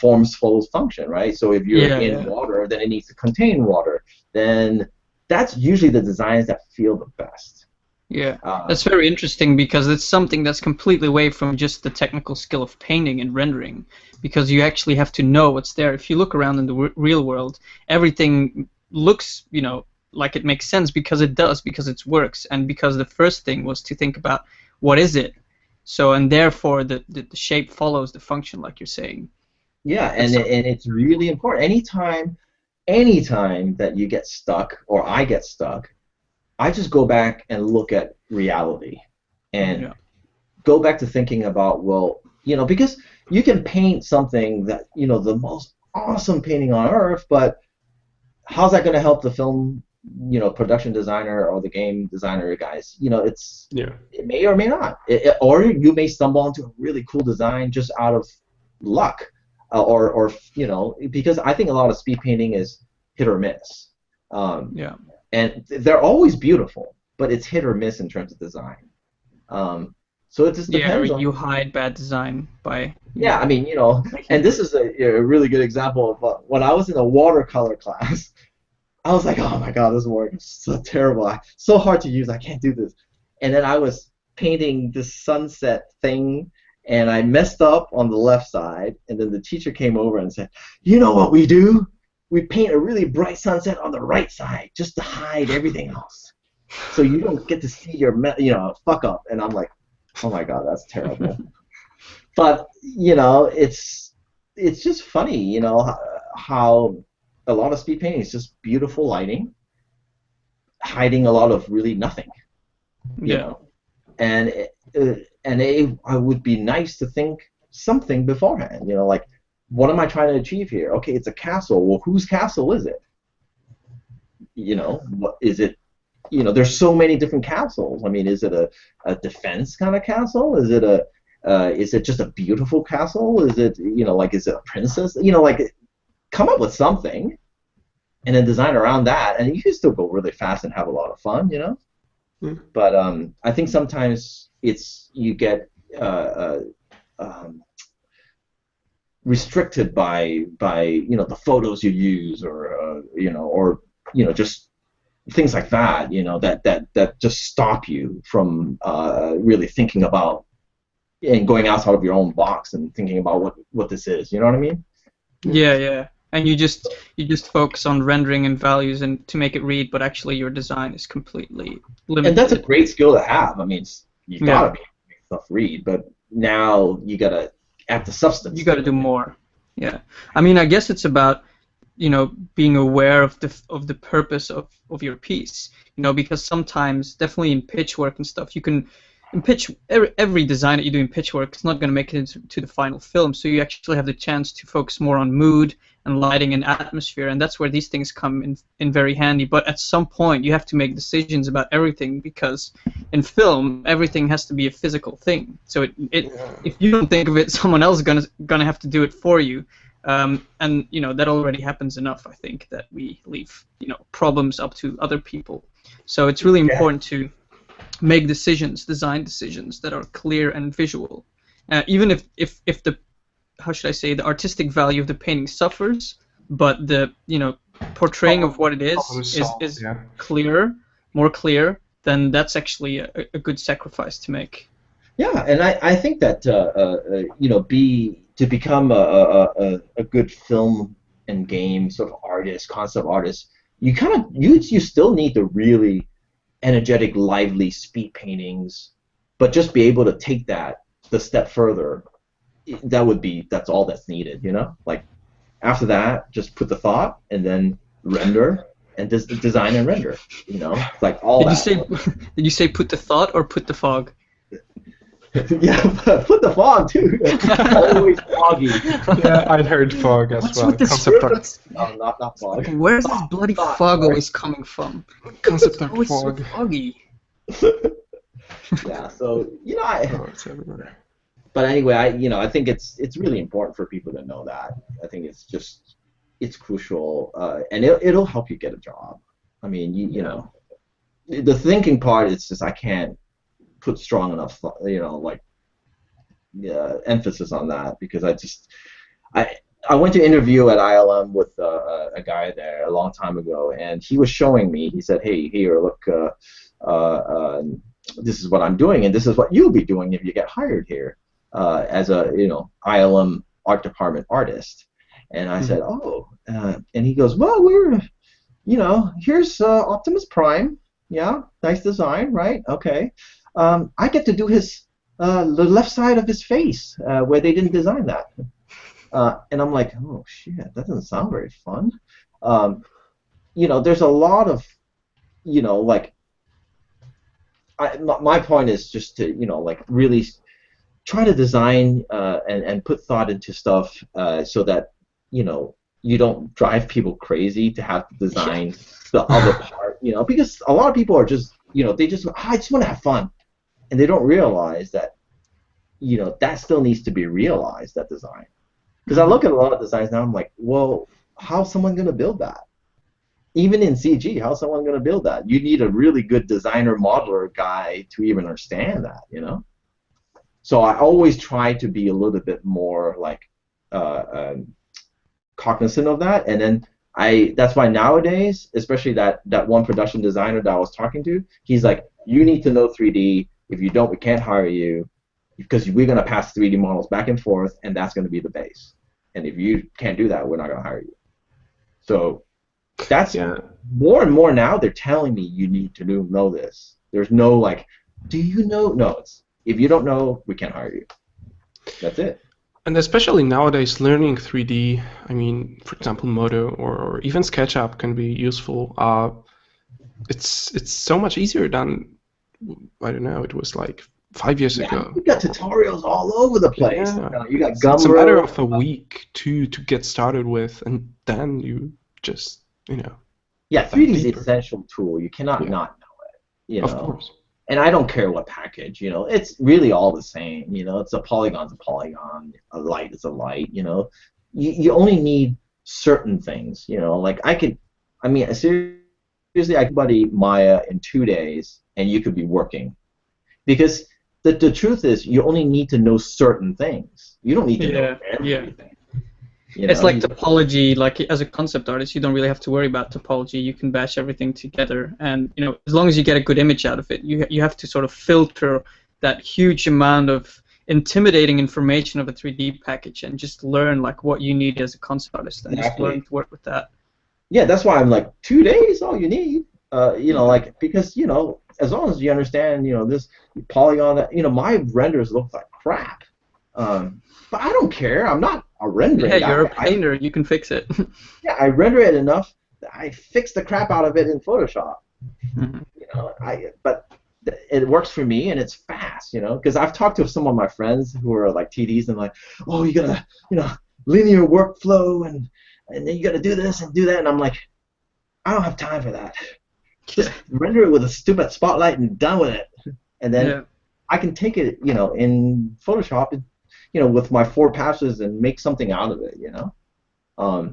forms follows function, right? So if you're in water, then it needs to contain water. Then that's usually the designs that feel the best. Yeah, that's very interesting because it's something that's completely away from just the technical skill of painting and rendering, because you actually have to know what's there. If you look around in the real world, everything looks, like it makes sense, because it does, because it works, and because the first thing was to think about what is it. So, and therefore the shape follows the function, like you're saying. Yeah, and it's really important. Anytime that you get stuck or I get stuck, I just go back and look at reality and go back to thinking about, well, because you can paint something that, the most awesome painting on earth, but how's that going to help the film, production designer or the game designer guys? It may or may not. Or you may stumble into a really cool design just out of luck. Or because I think a lot of speed painting is hit or miss. And they're always beautiful, but it's hit or miss in terms of design. So it just depends. You hide bad design by. Yeah, I mean, and this is a really good example of when I was in a watercolor class. I was like, oh my god, this work is so terrible, so hard to use. I can't do this. And then I was painting this sunset thing. And I messed up on the left side, and then the teacher came over and said, "You know what we do? We paint a really bright sunset on the right side just to hide everything else, so you don't get to see your fuck up." And I'm like, "Oh my god, that's terrible." But it's just funny, how a lot of speed painting is just beautiful lighting, hiding a lot of really nothing. And it would be nice to think something beforehand, like, what am I trying to achieve here? Okay, it's a castle. Well, whose castle is it? What is it? There's so many different castles. I mean, is it a defense kind of castle? Is it just a beautiful castle? Is it, is it a princess? Come up with something, and then design around that, and you can still go really fast and have a lot of fun, But I think sometimes you get restricted by the photos you use, or just things like that, that just stop you from really thinking about and going outside of your own box and thinking about what this is. You know what I mean? Yeah. And you just focus on rendering and values and to make it read, but actually your design is completely limited. And that's a great skill to have. I mean, you gotta make stuff read, but now you gotta add the substance. You gotta do more. Yeah. I mean, I guess it's about being aware of the purpose of your piece. Because sometimes, definitely in pitch work and stuff, you can. In pitch, every design that you do in pitch work is not going to make it into the final film, so you actually have the chance to focus more on mood and lighting and atmosphere, and that's where these things come in very handy. But at some point, you have to make decisions about everything, because in film, everything has to be a physical thing. So if you don't think of it, someone else is gonna have to do it for you, and that already happens enough. I think that we leave problems up to other people. So it's really important to make design decisions that are clear and visual, even if the, how should I say, the artistic value of the painting suffers, but the portraying of what it is more clear, then that's actually a good sacrifice to make. Yeah, and I think that to become a good film and game sort of artist, concept artist, you still need to really energetic, lively speed paintings, but just be able to take that the step further. That's all that's needed, Like, after that, just put the thought and then render and design and render, like all that. Did you say put the thought or put the fog? Yeah, put the fog too. Always foggy. Yeah, I heard fog as well. With this Concept art. No, not fog. Where's this bloody fog always coming from? Concept art Always fog. so foggy. Yeah, so It's everywhere. But anyway, I think it's really important for people to know that. I think it's crucial, and it'll help you get a job. I mean, the thinking part is just I can't put strong enough, emphasis on that, because I went to interview at ILM with a guy there a long time ago, and he was showing me. He said, "Hey, here, look, this is what I'm doing, and this is what you'll be doing if you get hired here as a ILM art department artist." And I said, "Oh," and he goes, "Well, here's Optimus Prime. Yeah, nice design, right? Okay. I get to do the left side of his face where they didn't design that. And I'm like, oh shit, that doesn't sound very fun. There's a lot of, like, my point is just to, like, really try to design and put thought into stuff so that, you don't drive people crazy to have to design the other part, because a lot of people are just, they just, I just want to have fun. And they don't realize that, that still needs to be realized, that design. Because I look at a lot of designs now, I'm like, well, how's someone going to build that? Even in CG, how's someone going to build that? You need a really good designer, modeler guy to even understand that, So I always try to be a little bit more like cognizant of that, and then that's why nowadays, especially that one production designer that I was talking to, he's like, you need to know 3D. If you don't, we can't hire you because we're going to pass 3D models back and forth, and that's going to be the base. And if you can't do that, we're not going to hire you. So that's more and more now. They're telling me you need to know this. There's no like, do you know? No, it's if you don't know, we can't hire you. That's it. And especially nowadays, learning 3D, I mean, for example, Modo or even SketchUp can be useful. It's so much easier than, I don't know, it was like 5 years ago. You got tutorials all over the place. Yeah. You got Gumroad. It's a matter of a week to get started with, and then you just, Yeah, 3D is an essential tool. You cannot not know it. Of course. And I don't care what package, it's really all the same. It's a polygon's a polygon, a light is a light. You only need certain things. Like seriously, I could buddy Maya in 2 days, and you could be working, because the truth is, you only need to know certain things. You don't need to know everything. It's like topology. Like, as a concept artist, you don't really have to worry about topology. You can bash everything together, and as long as you get a good image out of it, you have to sort of filter that huge amount of intimidating information of a 3D package and just learn like what you need as a concept artist, and just learn to work with that. Yeah, that's why I'm like 2 days, all you need. Like, because as long as you understand, this polygon, my renders look like crap. But I don't care. I'm not a renderer. Yeah, you're a painter. You can fix it. Yeah, I render it enough that I fix the crap out of it in Photoshop. But it works for me, and it's fast. Because I've talked to some of my friends who are like TDs and like, oh, you gotta, linear workflow, and then you gotta do this and do that, and I'm like, I don't have time for that. Just render it with a stupid spotlight and done with it, and then I can take it, in Photoshop, and, with my 4 passes and make something out of it, But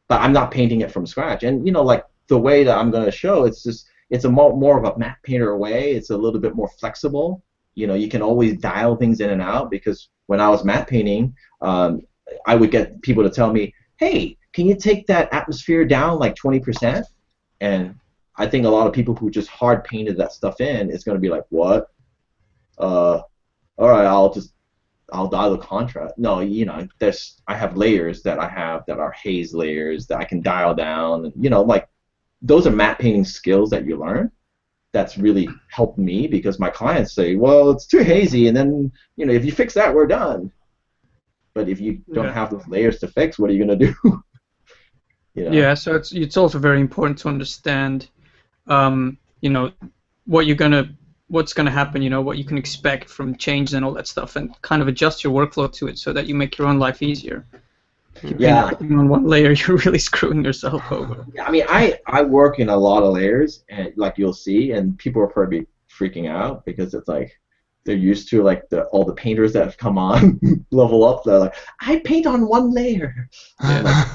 I'm not painting it from scratch, and like the way that I'm going to show, it's a more of a matte painter way. It's a little bit more flexible. You can always dial things in and out, because when I was matte painting, I would get people to tell me, hey, can you take that atmosphere down like 20%? And I think a lot of people who just hard painted that stuff in is going to be like, what? All right, I'll dial the contrast. No, I have layers that I have that are haze layers that I can dial down. And, like, those are matte painting skills that you learn. That's really helped me, because my clients say, well, it's too hazy, and then, if you fix that, we're done. But if you don't have those layers to fix, what are you going to do? Yeah, so it's also very important to understand, what's gonna happen, what you can expect from change and all that stuff, and kind of adjust your workflow to it so that you make your own life easier. If you're painting on one layer, you're really screwing yourself over. Yeah, I mean, I work in a lot of layers, and like you'll see, and people are probably freaking out because it's like they're used to like all the painters that have come on level up. They're like, I paint on one layer. And like,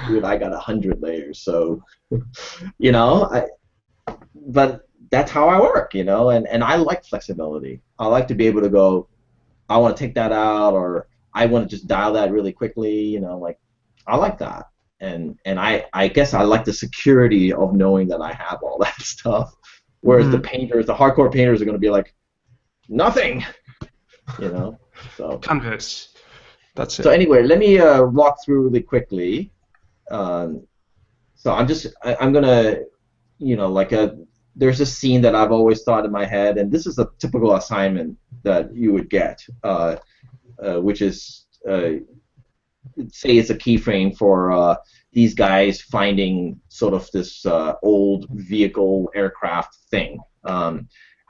dude, I got 100 layers, so but that's how I work, and I like flexibility. I like to be able to go, I want to take that out, or I want to just dial that really quickly, like, I like that. And I guess I like the security of knowing that I have all that stuff. Whereas the hardcore painters are going to be like, nothing, so. Canvas. That's it. So anyway, let me walk through really quickly. So I'm gonna, like there's a scene that I've always thought in my head, and this is a typical assignment that you would get, which is say it's a keyframe for these guys finding sort of this old vehicle aircraft thing.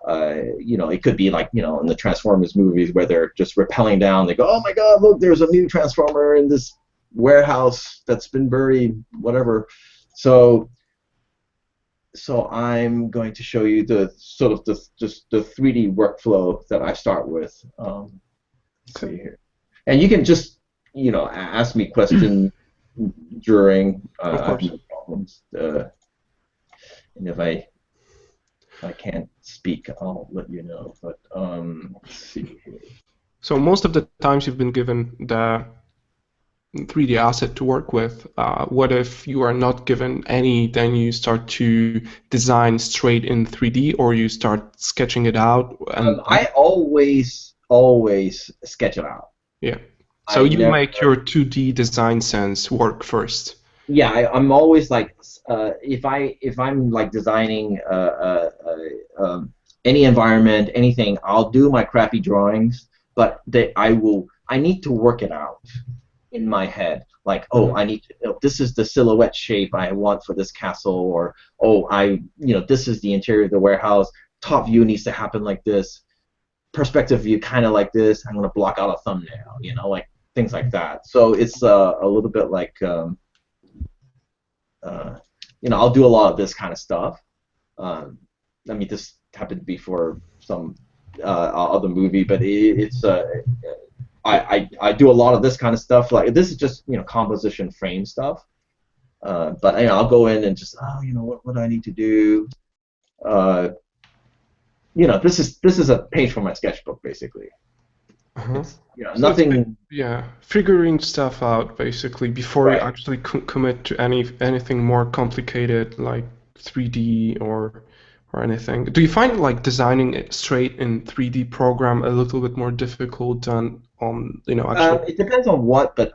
It could be like, in the Transformers movies where they're just rappelling down. They go, oh my God, look, there's a new Transformer in this warehouse that's been buried, whatever. So I'm going to show you the sort of just the 3D workflow that I start with. Let's see here, and you can just ask me questions during. Of course. I have no problems. And if I can't speak, I'll let you know. But let's see here. So most of the times you've been given the 3D asset to work with. What if you are not given any, then you start to design straight in 3D, or you start sketching it out? And I always sketch it out. Yeah. So you make your 2D design sense work first. Yeah, I'm always like, if I'm like designing any environment, anything, I'll do my crappy drawings, but I need to work it out in my head. Like, this is the silhouette shape I want for this castle, or this is the interior of the warehouse. Top view needs to happen like this. Perspective view kind of like this. I'm gonna block out a thumbnail, like things like that. So it's a little bit like, I'll do a lot of this kind of stuff. This happened to be for some other movie, but I do a lot of this kind of stuff. Like, this is just composition frame stuff. But I'll go in and just what do I need to do? This is a page from my sketchbook basically. So nothing. Figuring stuff out basically before Right. you actually commit to anything more complicated like 3D or anything. Do you find like designing it straight in 3D program a little bit more difficult than on actually? It depends on what, but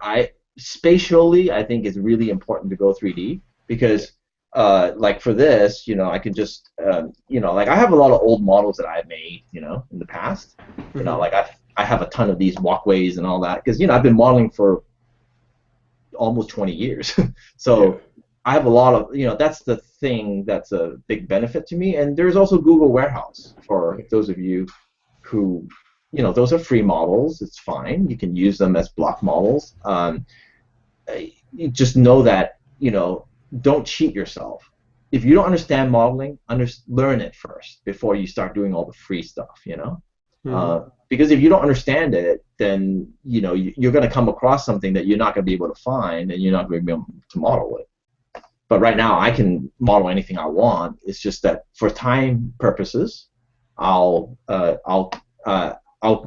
spatially I think it's really important to go 3D because like for this, I can just like I have a lot of old models that I've made, in the past. Like I have a ton of these walkways and all that because I've been modeling for almost 20 years. So I have a lot of that's the thing that's a big benefit to me. And there's also Google Warehouse for those of you who those are free models. It's fine. You can use them as block models. You just know that don't cheat yourself. If you don't understand modeling, learn it first before you start doing all the free stuff. Because if you don't understand it, then you're going to come across something that you're not going to be able to find, and you're not going to be able to model it. But right now, I can model anything I want. It's just that for time purposes, I'll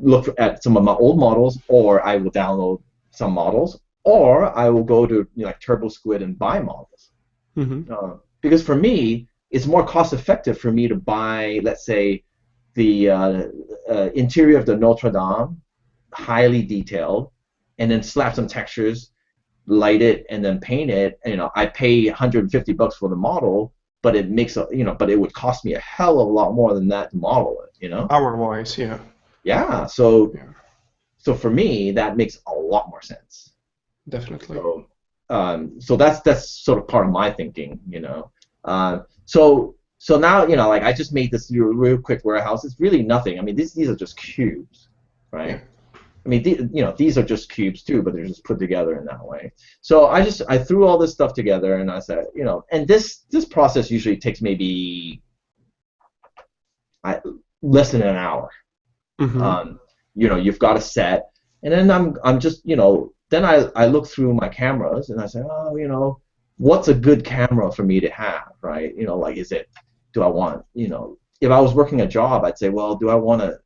look at some of my old models, or I will download some models, or I will go to like TurboSquid and buy models. Because for me, it's more cost effective for me to buy, let's say, the interior of the Notre Dame, highly detailed, and then slap some textures, light it, and then paint it. I pay $150 for the model, but it makes but it would cost me a hell of a lot more than that to model it. Hour-wise, yeah. Yeah. So for me, that makes a lot more sense. Definitely. So that's sort of part of my thinking. So now, like I just made this real quick warehouse. It's really nothing. These are just cubes, right? These are just cubes too, but they're just put together in that way. So I threw all this stuff together, and I said, and this process usually takes maybe less than an hour. You've got a set, and then I'm just, then I look through my cameras, and I say, what's a good camera for me to have, right? Like, do I want, if I was working a job, I'd say, well, do I want to,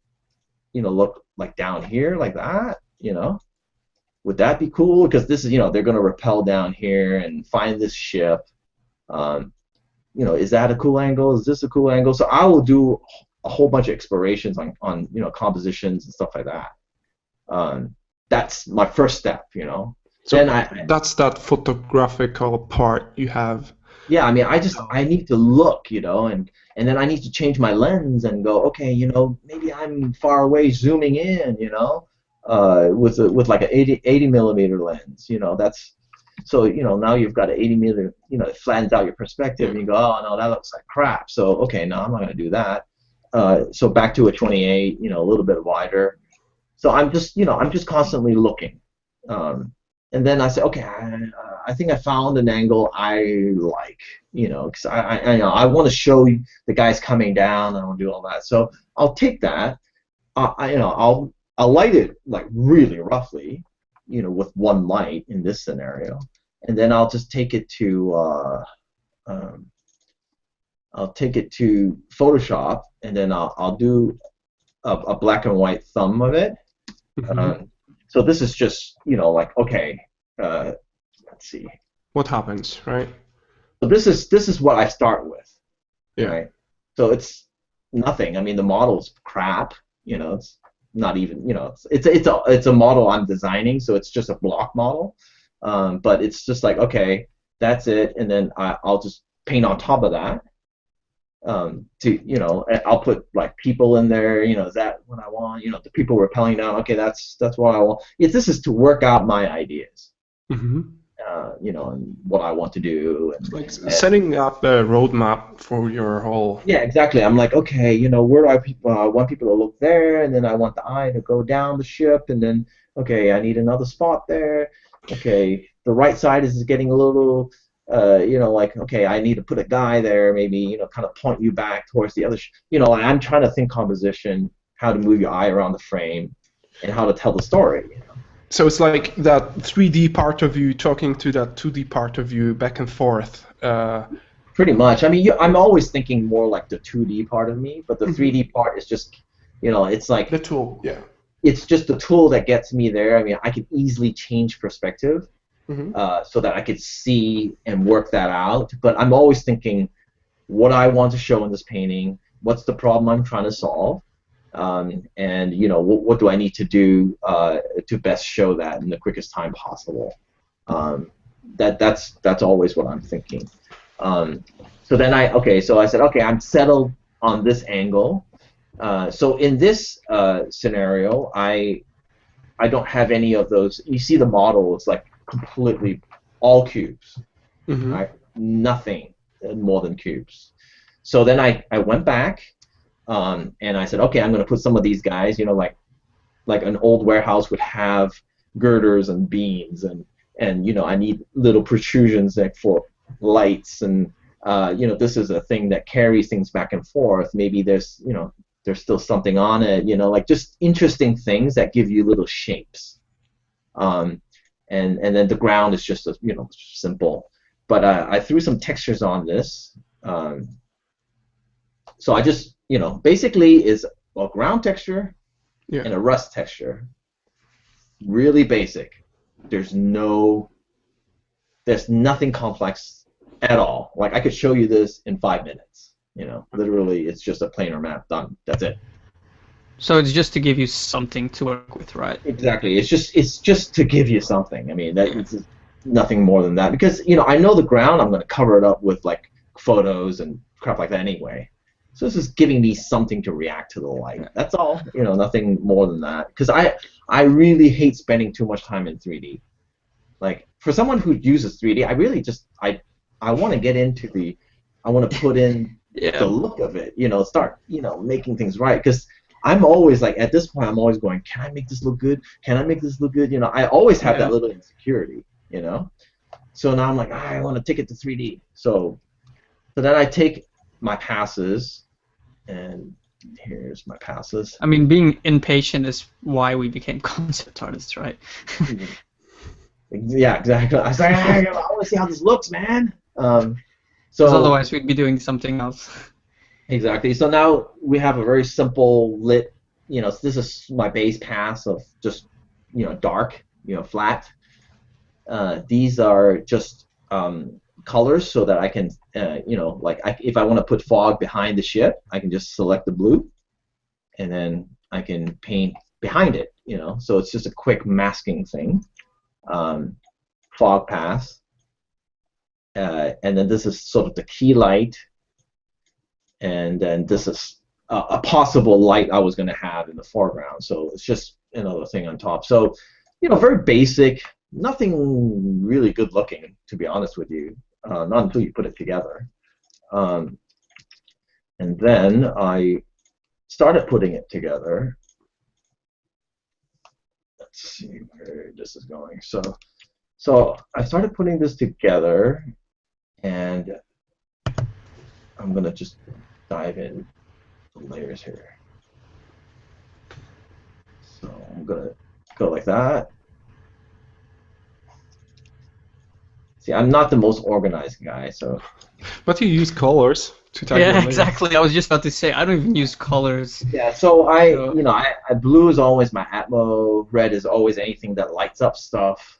look like down here like that, would that be cool? Because this is, they're going to rappel down here and find this ship. Is that a cool angle? Is this a cool angle? So I will do a whole bunch of explorations on compositions and stuff like that. That's my first step, So then that's that photographical part you have. Yeah, I mean, I need to look, and then I need to change my lens and go, okay, maybe I'm far away zooming in, with like an 80 millimeter lens, that's so now you've got an 80 millimeter, it flattens out your perspective, and you go, oh no, that looks like crap. So okay, no, I'm not going to do that. So back to a 28, a little bit wider. So I'm just constantly looking. And then I said, okay, I think I found an angle I like, because I want to show you the guys coming down. I want to do all that. So I'll take that. I'll light it like really roughly, with one light in this scenario, and then I'll just take it to Photoshop, and then I'll do a black and white thumb of it. So this is just, like, okay, let's see. What happens, right? So this is what I start with, Yeah. right? So it's nothing. I mean, the model's crap. It's not even, it's a model I'm designing, so it's just a block model. But it's just like, okay, that's it, and then I'll just paint on top of that. And I'll put like people in there. Is that what I want? The people rappelling down. Okay, that's what I want. This is to work out my ideas. And what I want to do. Like setting up a roadmap for your whole. Yeah, exactly. I'm like, okay, where do I want people to look there, and then I want the eye to go down the ship, and then okay, I need another spot there. Okay, the right side is getting a little. Like, okay, I need to put a guy there, maybe, kind of point you back towards the other, I'm trying to think composition, how to move your eye around the frame, and how to tell the story. So it's like that 3D part of you talking to that 2D part of you back and forth. Pretty much. I mean, I'm always thinking more like the 2D part of me, but the 3D part is just, it's like... The tool, yeah. It's just the tool that gets me there. I mean, I can easily change perspective. So that I could see and work that out. But I'm always thinking what I want to show in this painting, what's the problem I'm trying to solve, and what do I need to do to best show that in the quickest time possible. That's always what I'm thinking. So then so I said, okay, I'm settled on this angle. So in this scenario, I don't have any of those. You see the model, it's like completely all cubes, right? Nothing more than cubes. So then I went back, and I said, okay, I'm going to put some of these guys, like an old warehouse would have girders and beams, and I need little protrusions like for lights, and this is a thing that carries things back and forth. Maybe there's still something on it, like just interesting things that give you little shapes. And then the ground is just simple, but I threw some textures on this. So I just basically is a ground texture and a rust texture. Really basic. There's nothing complex at all. Like I could show you this in 5 minutes. Literally, it's just a planar map done. That's it. So it's just to give you something to work with, right? Exactly. It's just to give you something. I mean, it's nothing more than that. Because I know the ground. I'm going to cover it up with like photos and crap like that anyway. So this is giving me something to react to the light. That's all. Nothing more than that. Because I really hate spending too much time in 3D. Like for someone who uses 3D, I really just I want to get into I want to put in the look of it. Start making things right. Because I'm always like, at this point, I'm always going, can I make this look good? Can I make this look good? I always have that little insecurity, So now I'm like, I want to take it to 3D. So then I take my passes, and here's my passes. I mean, being impatient is why we became concept artists, right? Yeah, exactly. I was like, I want to see how this looks, man. So otherwise we'd be doing something else. Exactly. So now we have a very simple lit, this is my base pass of just, dark, flat. These are just colors so that I can, if I want to put fog behind the ship, I can just select the blue, and then I can paint behind it, So it's just a quick masking thing. Fog pass. and then this is sort of the key light, and then this is a possible light I was going to have in the foreground. So it's just another thing on top. So, very basic, nothing really good looking, to be honest with you, not until you put it together. And then I started putting it together. Let's see where this is going. So I started putting this together, and I'm gonna just dive in the layers here. So I'm gonna go like that. See, I'm not the most organized guy, so. But you use colors to tag your Yeah, layers. exactly. I was just about to say I don't even use colors. Yeah, so I blue is always my Atmo, red is always anything that lights up stuff.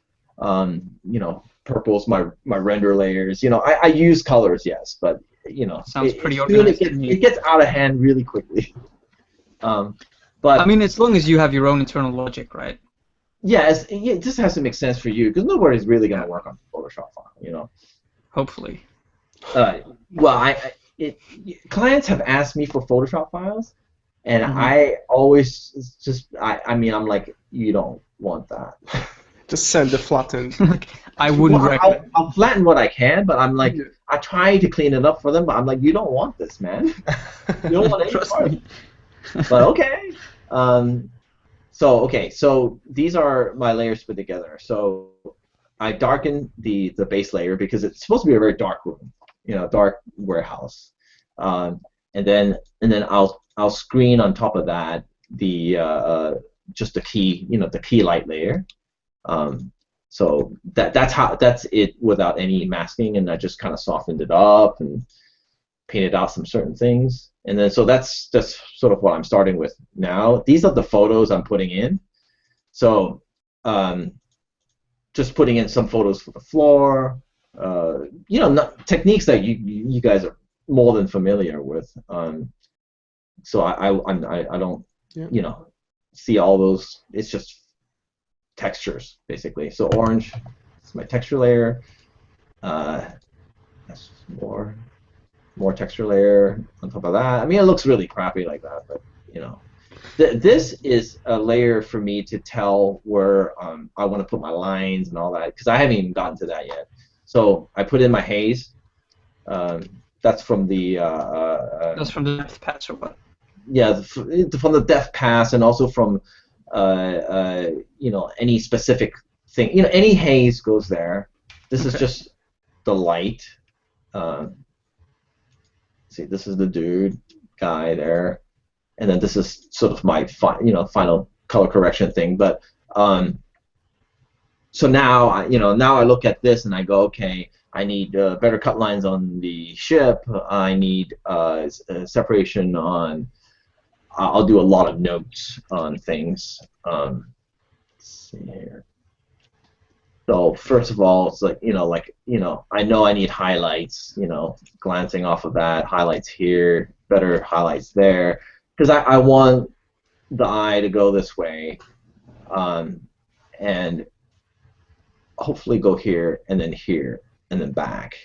Purple's my render layers. I use colors, yes, but Sounds pretty organized to me. It gets out of hand really quickly. But I mean, as long as you have your own internal logic, right? yeah, it just has to make sense for you, because nobody's really gonna work on Photoshop file, Hopefully. Well, clients have asked me for Photoshop files, and Mhm. I always I'm like, you don't want that. Just send the flattened. I wouldn't recommend. I'll flatten what I can, but I'm like, Yeah. I try to clean it up for them, but I'm like, you don't want this, man. You don't want any Trust part. me. But okay. So these are my layers put together. So I darken the base layer because it's supposed to be a very dark room, dark warehouse. And then I'll screen on top of that the just the key, the key light layer. So that's it without any masking, and I just kind of softened it up and painted out some certain things. And then so that's sort of what I'm starting with now. These are the photos I'm putting in. So just putting in some photos for the floor, techniques that you guys are more than familiar with. So I don't see all those. It's just textures basically. So orange is my texture layer. That's more texture layer on top of that. I mean, it looks really crappy like that, but this is a layer for me to tell where I want to put my lines and all that, because I haven't even gotten to that yet. So I put in my haze. That's from the. That's from the depth pass or what? Yeah, from the depth pass, and also from any specific thing. Any haze goes there. This is just the light. See, this is the dude guy there, and then this is sort of my final color correction thing. But so now I look at this and I go, okay, I need better cut lines on the ship. I need separation on. I'll do a lot of notes on things. Let's see here. So first of all, it's like I know I need highlights. Glancing off of that, highlights here, better highlights there, because I want the eye to go this way, and hopefully go here and then back.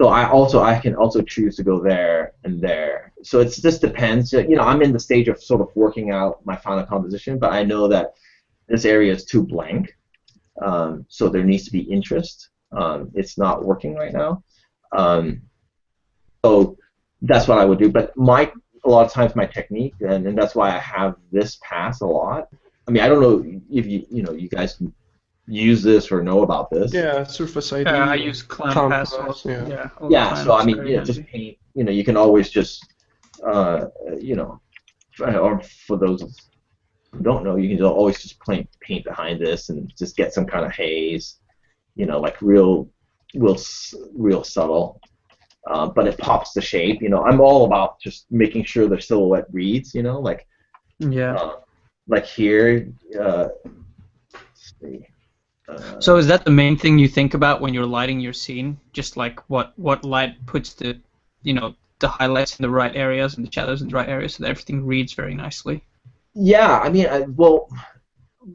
So I can also choose to go there and there. So it just depends. I'm in the stage of sort of working out my final composition, but I know that this area is too blank, so there needs to be interest. It's not working right now, so that's what I would do. But a lot of times my technique, and that's why I have this pass a lot. I mean, I don't know if you guys use this or know about this. Yeah, Surface ID. I use clown pass. Yeah. Yeah. So I mean, just paint. You can always just, or for those who don't know, you can always just paint behind this and just get some kind of haze, like real subtle. But it pops the shape. I'm all about just making sure the silhouette reads. Like. Yeah. Like here. Let's see. So is that the main thing you think about when you're lighting your scene? Just like what light puts the the highlights in the right areas and the shadows in the right areas, so that everything reads very nicely. Yeah, I mean,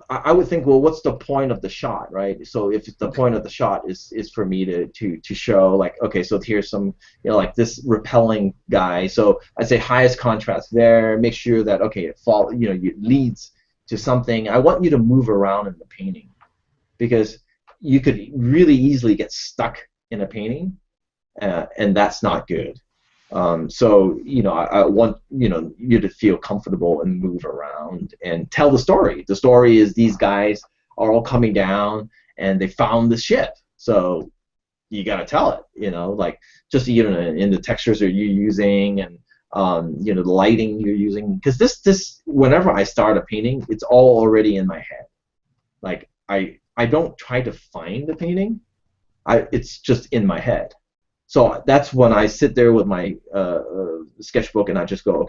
I would think, well, what's the point of the shot, right? So if the point of the shot is for me to show, like, okay, so here's some, like this repelling guy. So I'd say highest contrast there. Make sure that, okay, it leads to something. I want you to move around in the painting, because you could really easily get stuck in a painting, and that's not good. So I want you to feel comfortable and move around and tell the story. The story is these guys are all coming down and they found the ship. So you got to tell it. Like just in the textures that you're using, and the lighting you're using. Because this whenever I start a painting, it's all already in my head. Like I don't try to find the painting. It's just in my head. So that's when I sit there with my sketchbook and I just go,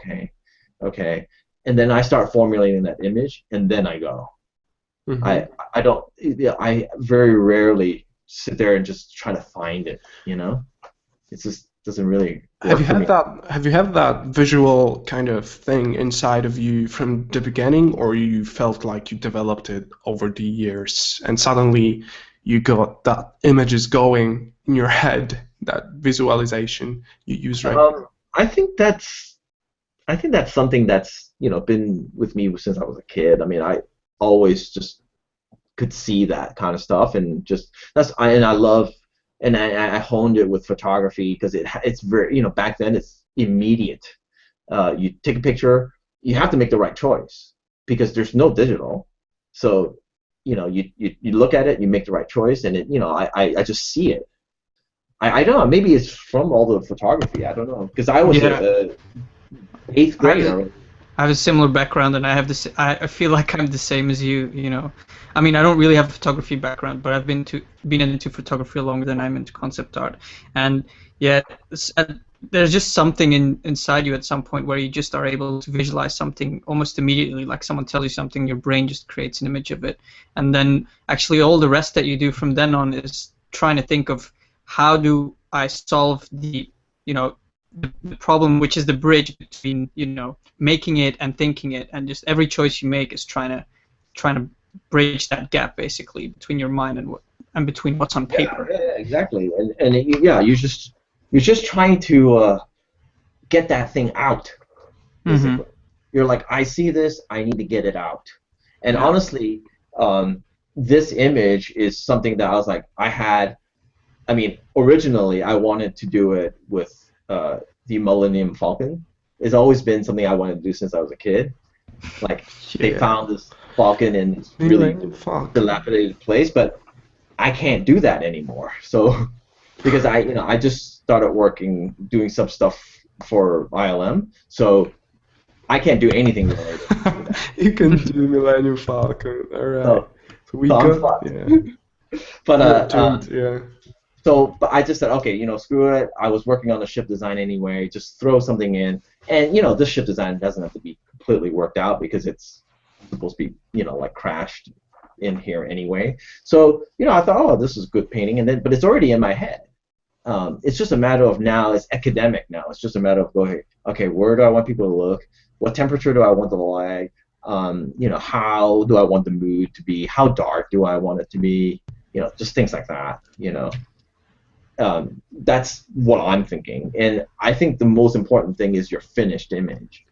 okay, and then I start formulating that image, and then I go. Mm-hmm. I very rarely sit there and just try to find it. It just doesn't really work. Have you had that visual kind of thing inside of you from the beginning, or you felt like you developed it over the years and suddenly you got that images going in your head, that visualization you use, right? I think that's something that's been with me since I was a kid. I mean, I always just could see that kind of stuff, and I love, and I honed it with photography, because it's very, back then it's immediate. You take a picture, you have to make the right choice because there's no digital, so you look at it, you make the right choice, and I just see it. I don't know, maybe it's from all the photography, I don't know, because I was a 8th grader. I have a similar background, and I feel like I'm the same as you. I mean, I don't really have a photography background, but I've been into photography longer than I'm into concept art, and there's just something inside you at some point where you just are able to visualize something almost immediately. Like someone tells you something, your brain just creates an image of it, and then actually all the rest that you do from then on is trying to think of how do I solve the problem, which is the bridge between making it and thinking it, and just every choice you make is trying to bridge that gap basically between your mind and between what's on paper. Yeah, exactly, and you're just trying to get that thing out. Basically, mm-hmm. You're like, I see this, I need to get it out, and honestly, this image is something that I was like, I mean, originally I wanted to do it with the Millennium Falcon. It's always been something I wanted to do since I was a kid. Like, they found this Falcon in this really dilapidated place, but I can't do that anymore. So, because I just started doing some stuff for ILM, so I can't do anything related to that. You can do Millennium Falcon, alright. So we got, But yeah. So, but I just said, okay, screw it. I was working on the ship design anyway. Just throw something in, and this ship design doesn't have to be completely worked out because it's supposed to be, like crashed in here anyway. So, I thought, oh, this is good painting, but it's already in my head. It's just a matter of now. It's academic now. It's just a matter of going, okay, where do I want people to look? What temperature do I want the light? How do I want the mood to be? How dark do I want it to be? Just things like that. That's what I'm thinking, and I think the most important thing is your finished image.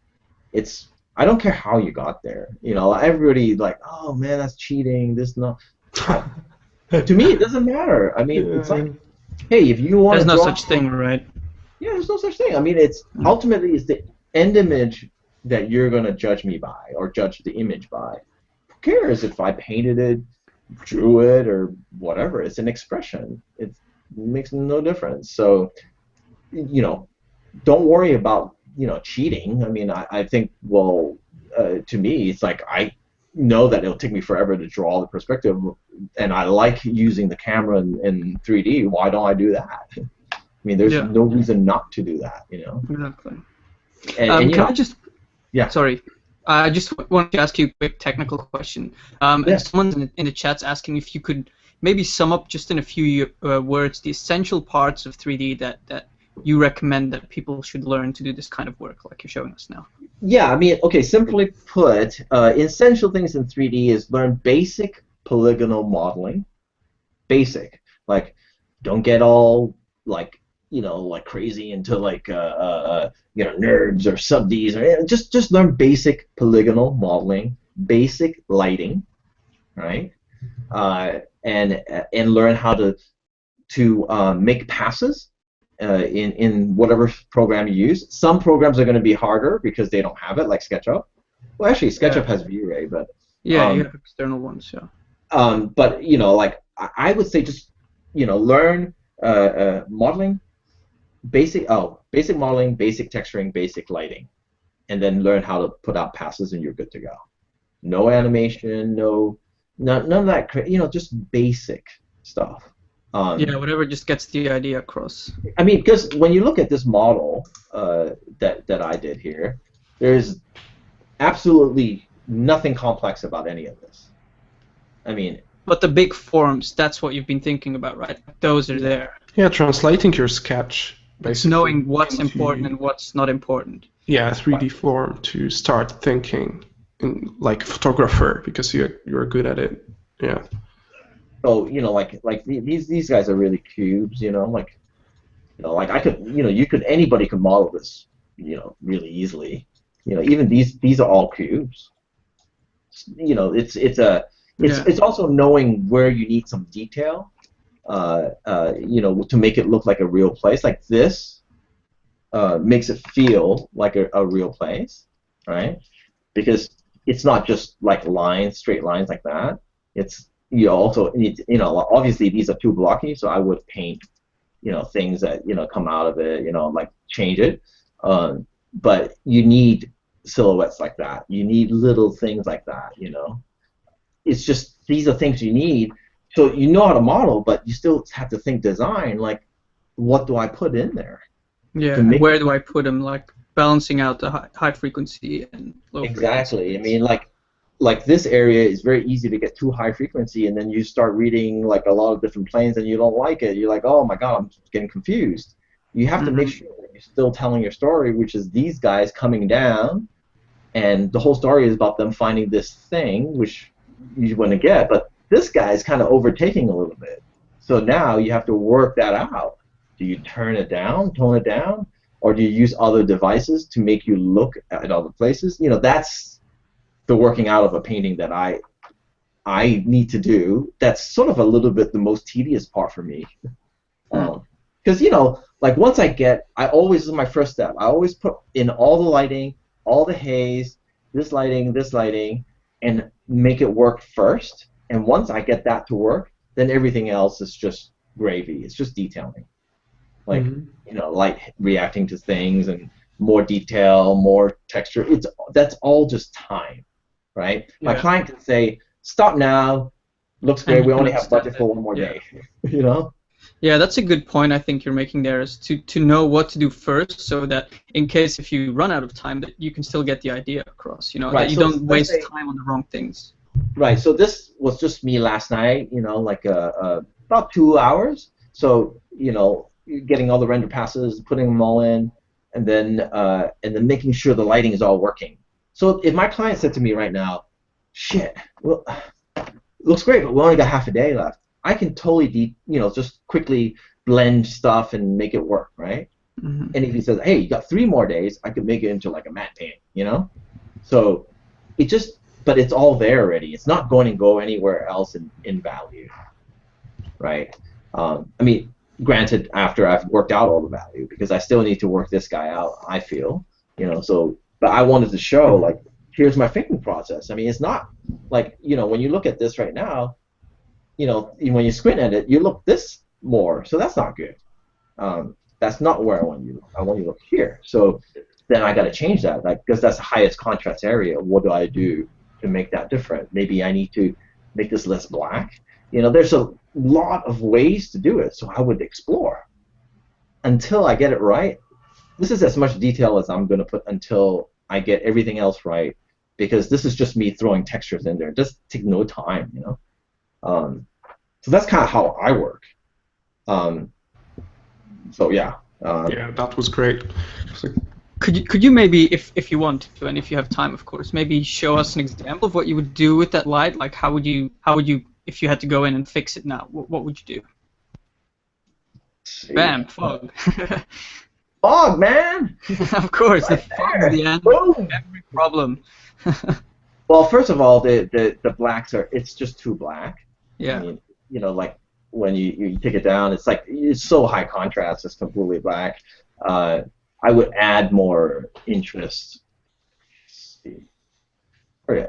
I don't care how you got there. Everybody like, oh man, that's cheating. This no. To me, it doesn't matter. I mean, it's like, hey, if you want. There's no such thing, right? Yeah, there's no such thing. I mean, ultimately it's the end image that you're gonna judge me by, or judge the image by. Who cares if I painted it, drew it, or whatever? It's an expression. It makes no difference. So, don't worry about cheating. I mean, I think, well, to me, it's like I know that it'll take me forever to draw the perspective, and I like using the camera in 3D. Why don't I do that? I mean, there's no reason not to do that. Exactly. And can I just? Yeah. Sorry. I just wanted to ask you a quick technical question. Someone in the chat's asking if you could maybe sum up just in a few words the essential parts of 3D that you recommend that people should learn to do this kind of work, like you're showing us now. Yeah, I mean, okay, simply put, essential things in 3D is learn basic polygonal modeling. Basic. Like, don't get all, like, like crazy into, like, nerds or sub-Ds, or just learn basic polygonal modeling, basic lighting, right? And learn how to make passes in whatever program you use. Some programs are going to be harder because they don't have it, like SketchUp. Well, actually, SketchUp has V-Ray, but Yeah, you have external ones, yeah. but like I would say, just learn modeling, basic modeling, basic texturing, basic lighting, and then learn how to put out passes, and you're good to go. No animation, none of that. Just basic stuff. Yeah, whatever just gets the idea across. I mean, because when you look at this model that I did here, there's absolutely nothing complex about any of this. I mean, but the big forms, that's what you've been thinking about, right? Those are there. Yeah, translating your sketch, basically. It's knowing what's important and what's not important. Yeah, 3D form to start thinking like photographer, because you're good at it. Yeah. So like these guys are really cubes, like I could, anybody could model this, really easily. Even these are all cubes. It's also knowing where you need some detail, to make it look like a real place. Like this makes it feel like a real place, right? Because it's not just like straight lines like that. It's you also need, obviously these are too blocky, so I would paint, things that, come out of it, like change it. But you need silhouettes like that. You need little things like that, It's just, these are things you need. So you know how to model, but you still have to think design, like, what do I put in there? Yeah, where do I put them, like balancing out the high frequency and low frequency. Exactly. I mean, like this area is very easy to get too high frequency, and then you start reading like a lot of different planes and you don't like it. You're like, oh my god, I'm getting confused. You have to make sure that you're still telling your story, which is these guys coming down, and the whole story is about them finding this thing, which you want to get, but this guy is kind of overtaking a little bit. So now you have to work that out. Do you turn it down, tone it down, or do you use other devices to make you look at other places? That's the working out of a painting that I need to do. That's sort of a little bit the most tedious part for me. Because, like once this is my first step. I always put in all the lighting, all the haze, this lighting, and make it work first. And once I get that to work, then everything else is just gravy. It's just detailing. Like, light reacting to things and more detail, more texture. That's all just time, right? Yeah. My client can say, stop now, looks great, we only have budget for one more day, Yeah, that's a good point I think you're making there, is to know what to do first, so that in case if you run out of time, that you can still get the idea across, right, that you don't waste time on the wrong things. Right, so this was just me last night, like about 2 hours. So, getting all the render passes, putting them all in, and then making sure the lighting is all working. So if my client said to me right now, shit, well, looks great, but we only got half a day left, I can totally, just quickly blend stuff and make it work, right? And if he says, hey, you got 3 more days, I could make it into like a matte paint, So but it's all there already. It's not going to go anywhere else in value, right? I mean, granted, after I've worked out all the value, because I still need to work this guy out, I feel, so, but I wanted to show, like, here's my thinking process. I mean, it's not like, when you look at this right now, when you squint at it, you look this more, so that's not good. That's not where I want you to look. I want you to look here. So then I got to change that, like, because that's the highest contrast area. What do I do to make that different? Maybe I need to make this less black. There's a lot of ways to do it, so I would explore until I get it right. This is as much detail as I'm going to put until I get everything else right, because this is just me throwing textures in there. It just take no time, So that's kind of how I work. So yeah. Yeah, that was great. could you maybe, if you want to, and if you have time, of course, maybe show us an example of what you would do with that light? Like, how would you, if you had to go in and fix it now, what would you do? Bam, fog. Fog, man. Of course, Right the fog's the end Boom. of every problem. Well, first of all, the blacks it's just too black. Yeah. I mean, you know, like when you take it down, it's like it's so high contrast, it's completely black. I would add more interest. Let's see. Okay.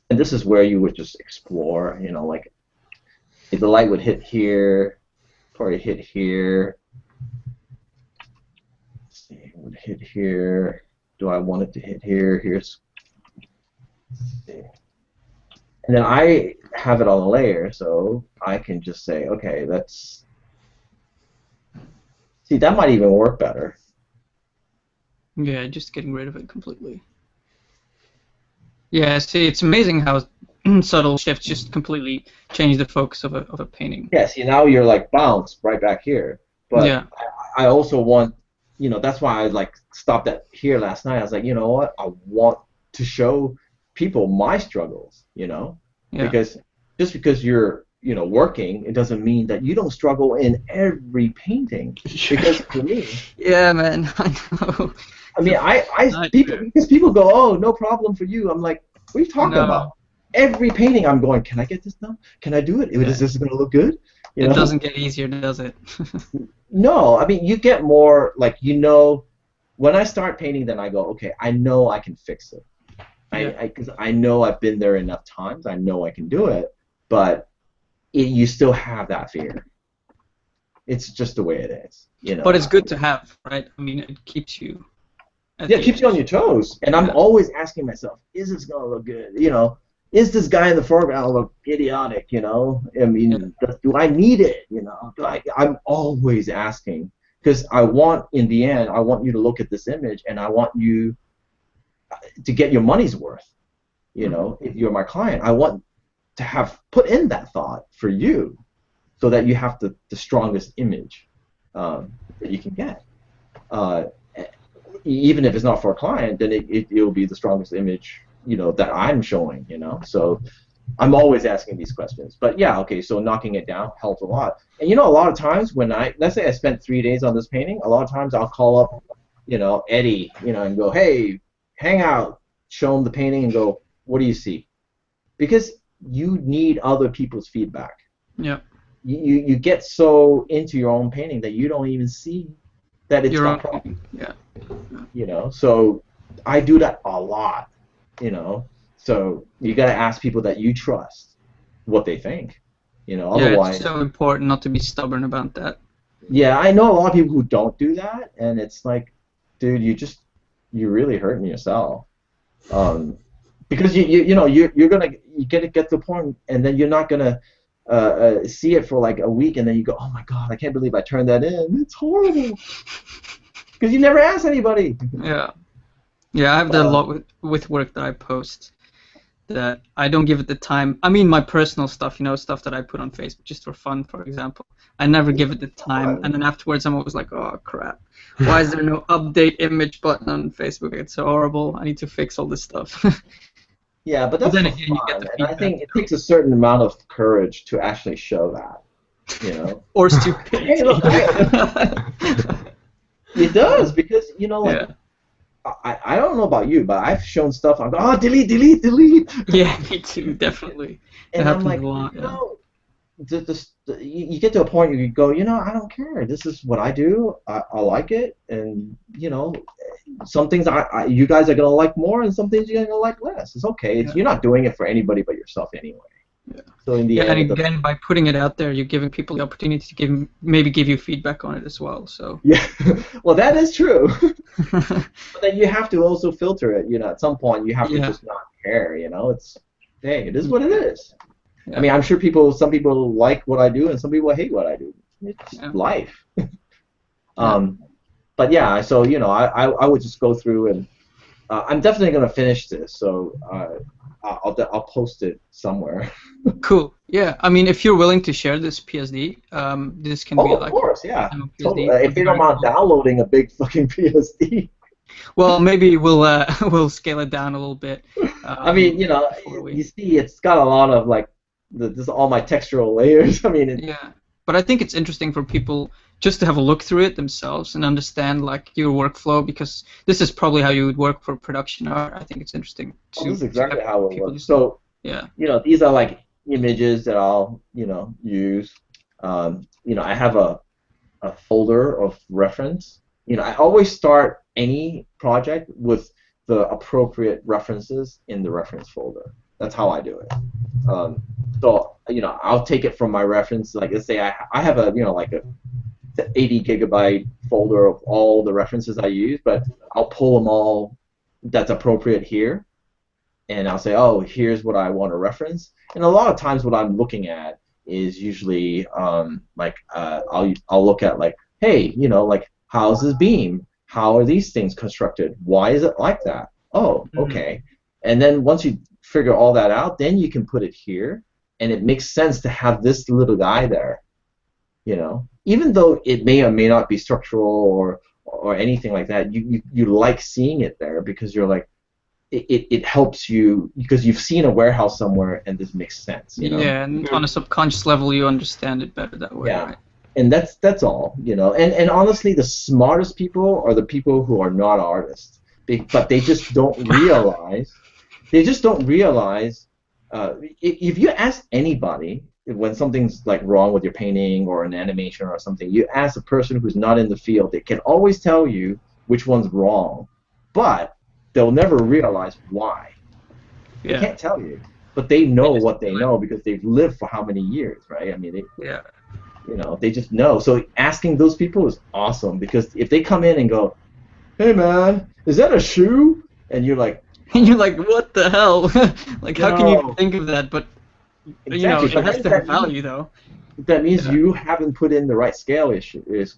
And this is where you would just explore, you know, like if the light would hit here, probably hit here. Let's see, it would hit here. Do I want it to hit here? Here's. And then I have it on a layer, so I can just say, okay, that's. See, that might even work better. Yeah, just getting rid of it completely. Yeah, see, it's amazing how subtle shifts just completely change the focus of a painting. Yeah, see, now you're like bounced right back here. But yeah. I also want, you know, that's why I like stopped at here last night. I was like, you know what? I want to show people my struggles, you know? Yeah. Because just because you're, you know, working, it doesn't mean that you don't struggle in every painting. Because for me, yeah, man, I know. I mean, because people go, oh, no problem for you. I'm like, what are you talking about? Every painting, I'm going, can I get this done? Can I do it? Yeah. Is this going to look good? It doesn't get easier, does it? No, I mean, you get more, like, you know, when I start painting, then I go, okay, I know I can fix it. Because I know I've been there enough times. I know I can do it, but you still have that fear. It's just the way it is, you know. But it's good to have, right? I mean, it keeps you. Yeah, it keeps you on your toes. And I'm always asking myself, is this gonna look good? You know, is this guy in the foreground look idiotic? You know, I mean, do I need it? You know, I'm always asking because I want, in the end, I want you to look at this image and I want you to get your money's worth. You know, if you're my client, I want to have put in that thought for you, so that you have the strongest image that you can get. Even if it's not for a client, then it'll be the strongest image, you know, that I'm showing, you know. So I'm always asking these questions. But yeah, okay, so knocking it down helps a lot. And you know, a lot of times when let's say I spent 3 days on this painting, a lot of times I'll call up, you know, Eddie, you know, and go, hey, hang out, show him the painting and go, what do you see? Because you need other people's feedback. Yeah. You get so into your own painting that you don't even see that it's got problems. Yeah. You know, so I do that a lot, you know. So you got to ask people that you trust what they think, you know. Otherwise, it's so important not to be stubborn about that. Yeah, I know a lot of people who don't do that, and it's like, dude, you're really hurting yourself, because you're gonna get to the point, and then you're not gonna see it for like a week, and then you go, oh my god, I can't believe I turned that in. It's horrible. Because you never ask anybody. Yeah. Yeah, I have that a lot with work that I post, that I don't give it the time. I mean, my personal stuff, you know, stuff that I put on Facebook just for fun, for example. I never give it the time, and then afterwards I'm always like, oh crap, why is there no update image button on Facebook? It's so horrible. I need to fix all this stuff. Yeah, but that's then fun, again, you get the and I think it takes a certain amount of courage to actually show that, you know. Or stupidity. Hey, look, it does, because, you know, like, I don't know about you, but I've shown stuff, I'm going, oh, delete. Yeah, me too, definitely. And I'm like, a lot, you know, you get to a point where you go, you know, I don't care. This is what I do. I like it, and, you know, some things you guys are going to like more, and some things you're going to like less. It's okay. You're not doing it for anybody but yourself anyway. Yeah. So in the end, and again, by putting it out there, you're giving people the opportunity to maybe give you feedback on it as well. So yeah, well, that is true. But then you have to also filter it. You know, at some point, you have to just not care. You know, it is what it is. Yeah. I mean, I'm sure some people like what I do, and some people hate what I do. It's life. But yeah, so, you know, I would just go through, and I'm definitely going to finish this. So I'll post it somewhere. Cool. Yeah. I mean, if you're willing to share this PSD, this can be Oh, of like course, yeah. demo Totally. PSD. If they don't mind downloading a big fucking PSD. Well, maybe we'll we'll scale it down a little bit. I mean, you see, it's got a lot of like, this is all my textural layers. I mean, yeah, but I think it's interesting for people just to have a look through it themselves and understand like your workflow, because this is probably how you would work for production art. I think it's interesting to. This is exactly how it works. Just, so yeah, these are like images that I'll use. I have a folder of reference. I always start any project with the appropriate references in the reference folder. That's how I do it. So I'll take it from my reference. Like, let's say I have a like a 80 gigabyte folder of all the references I use, but I'll pull them all that's appropriate here, and I'll say, oh, here's what I want to reference. And a lot of times what I'm looking at is usually I'll look at like, hey, like, how's this beam? How are these things constructed? Why is it like that? Oh, okay. And then once you figure all that out, then you can put it here, and it makes sense to have this little guy there. Even though it may or may not be structural or anything like that, you like seeing it there because you're like, it helps you because you've seen a warehouse somewhere and this makes sense. Yeah, and on a subconscious level, you understand it better that way. Yeah. Right? And that's all, And honestly, the smartest people are the people who are not artists, but they just don't realize. If you ask anybody when something's like wrong with your painting or an animation or something, you ask a person who's not in the field, they can always tell you which one's wrong, but they'll never realize why. Yeah. They can't tell you, but they know what they know because they've lived for how many years, right? I mean, they just know. So asking those people is awesome because if they come in and go, "Hey man, is that a shoe?" and you're like, what the hell? Like, how can you think of that? But exactly. it has to have value though. That means you haven't put in the right scale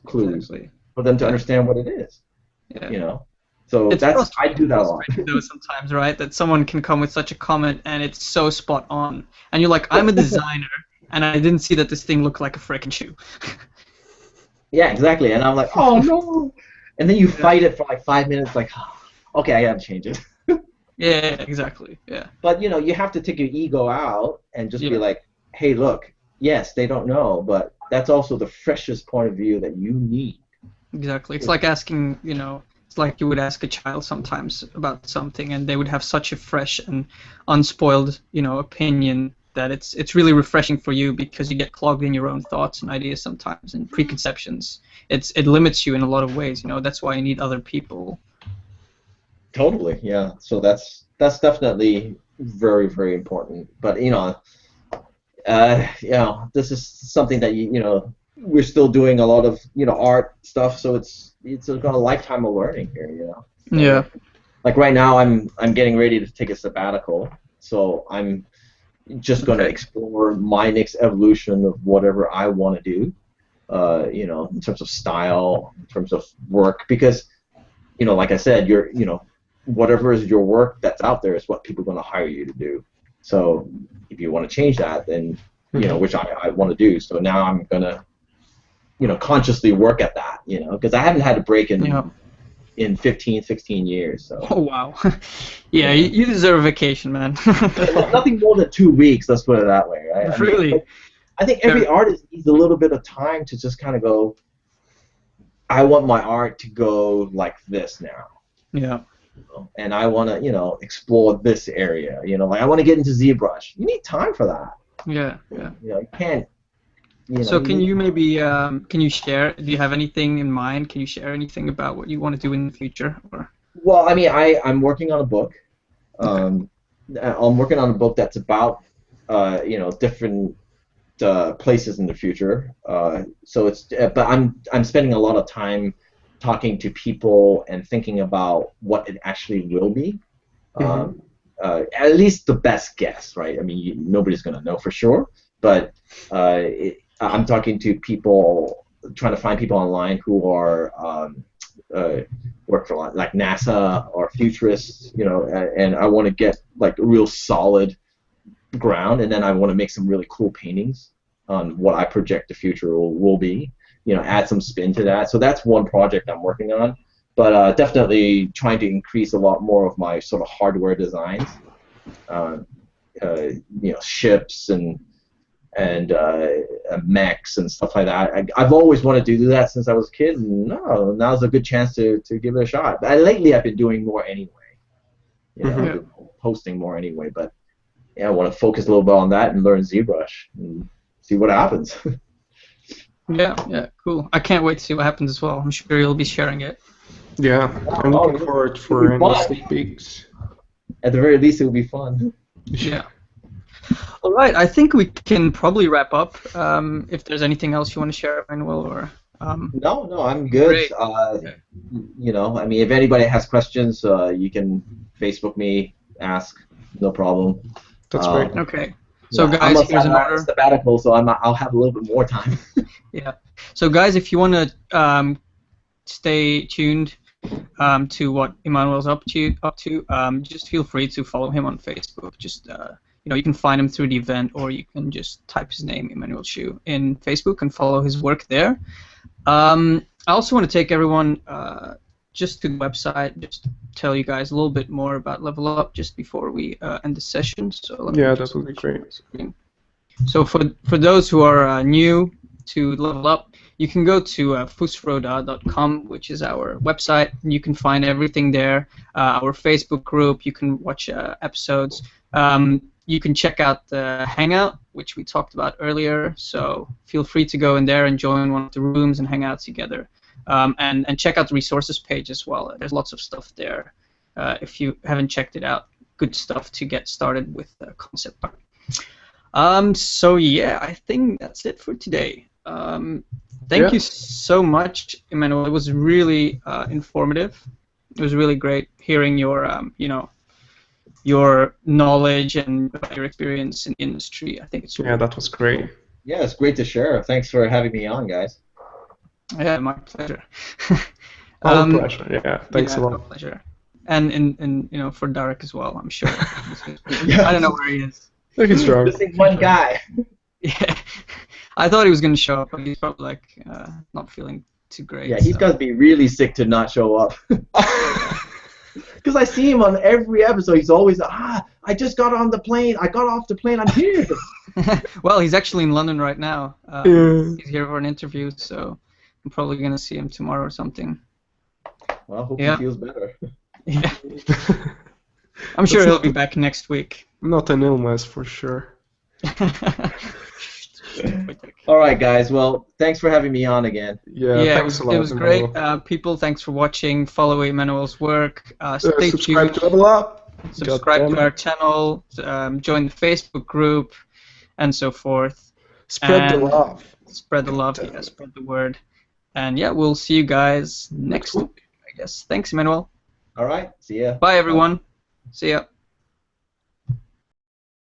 clues for them to understand what it is. Yeah. So I do that a lot. Though sometimes, right? That someone can come with such a comment and it's so spot on, and you're like, I'm a designer. And I didn't see that this thing looked like a frickin' shoe. Yeah, exactly. And I'm like, oh no! And then you fight it for like 5 minutes, like, okay, I gotta change it. Yeah, exactly. Yeah. But you have to take your ego out and just be like, hey, look, yes, they don't know, but that's also the freshest point of view that you need. Exactly. It's like asking, it's like you would ask a child sometimes about something, and they would have such a fresh and unspoiled, opinion. That it's really refreshing for you because you get clogged in your own thoughts and ideas sometimes and preconceptions. It limits you in a lot of ways. That's why you need other people. Totally, yeah. So that's definitely very, very important. But this is something that we're still doing a lot of art stuff. So it's got a lifetime of learning here. Yeah. Like right now, I'm getting ready to take a sabbatical. So I'm just going to explore my next evolution of whatever I want to do, in terms of style, in terms of work, because, like I said, whatever is your work that's out there is what people are going to hire you to do. So if you want to change that, then, which I want to do. So now I'm going to, consciously work at that, because I haven't had a break in 15, 16 years. So. Oh, wow. Yeah, you deserve a vacation, man. Nothing more than 2 weeks, let's put it that way, right? Really? I think every artist needs a little bit of time to just kind of go, I want my art to go like this now. Yeah. And I want to, explore this area. Like I want to get into ZBrush. You need time for that. Yeah. You can't. So can you maybe can you share? Do you have anything in mind? Can you share anything about what you want to do in the future? Or? Well, I mean, I'm working on a book. I'm working on a book that's about different places in the future. So it's but I'm spending a lot of time talking to people and thinking about what it actually will be. At least the best guess, right? I mean, nobody's going to know for sure, but I'm talking to people, trying to find people online who are work for like NASA or futurists, you know, and I want to get like a real solid ground, and then I want to make some really cool paintings on what I project the future will be, you know, add some spin to that. So that's one project I'm working on, but definitely trying to increase a lot more of my sort of hardware designs, you know, ships and mechs and stuff like that. I've always wanted to do that since I was a kid, and now's a good chance to give it a shot. Lately, I've been doing more anyway. You know, I've been posting more anyway, but yeah, I want to focus a little bit on that and learn ZBrush and see what happens. Yeah, cool. I can't wait to see what happens as well. I'm sure you'll be sharing it. Yeah, I'm looking forward for any sneak peeks. At the very least, it will be fun. Yeah. All right, I think we can probably wrap up. If there's anything else you want to share, Emmanuel, or No, I'm good. You know, I mean, if anybody has questions, you can Facebook me, ask, no problem. That's great. Okay. So yeah, guys, here's an order. Sabbatical, so I'll have a little bit more time. Yeah. So guys, if you want to stay tuned to what Emmanuel's up to, just feel free to follow him on Facebook. Just you know, you can find him through the event, or you can just type his name, Emmanuel Shiu, in Facebook and follow his work there. I also want to take everyone just to the website, just to tell you guys a little bit more about Level Up just before we end the session. So yeah, that would be great. So for those who are new to Level Up, you can go to fusroda.com, which is our website, and you can find everything there. Our Facebook group, you can watch episodes. You can check out the Hangout, which we talked about earlier, so feel free to go in there and join one of the rooms and hang out together. And check out the resources page as well. There's lots of stuff there. If you haven't checked it out, good stuff to get started with concept art. So yeah, I think that's it for today. Thank you so much, Emmanuel. It was really informative. It was really great hearing your, you know, your knowledge and your experience in the industry. I think it's really that was great. cool. Yeah, it's great to share. Thanks for having me on, guys. Yeah, my pleasure. Our pleasure. Yeah, thanks a lot. My pleasure. And you know, for Darek as well, I'm sure. I don't know where he is. I think he's drunk. Missing one guy. Yeah, I thought he was gonna show up, but he's probably like not feeling too great. Yeah, he's got to be really sick to not show up. Because I see him on every episode. He's always, I just got on the plane. I got off the plane. I'm here. Well, he's actually in London right now. He's here for an interview, so I'm probably going to see him tomorrow or something. Well, I hope he feels better. Yeah. I'm sure he'll be back next week. Not an illness, for sure. All right, guys. Well, thanks for having me on again. Yeah, thanks a lot. It was great. People, thanks for watching. Follow Emmanuel's work. Stay subscribe tuned. to Level Up. Subscribe to our channel. Join the Facebook group, and so forth. Spread the love. Spread the love. Yeah, spread the word. And yeah, we'll see you guys next week, I guess. Thanks, Emmanuel. All right. See ya. Bye, everyone. See ya.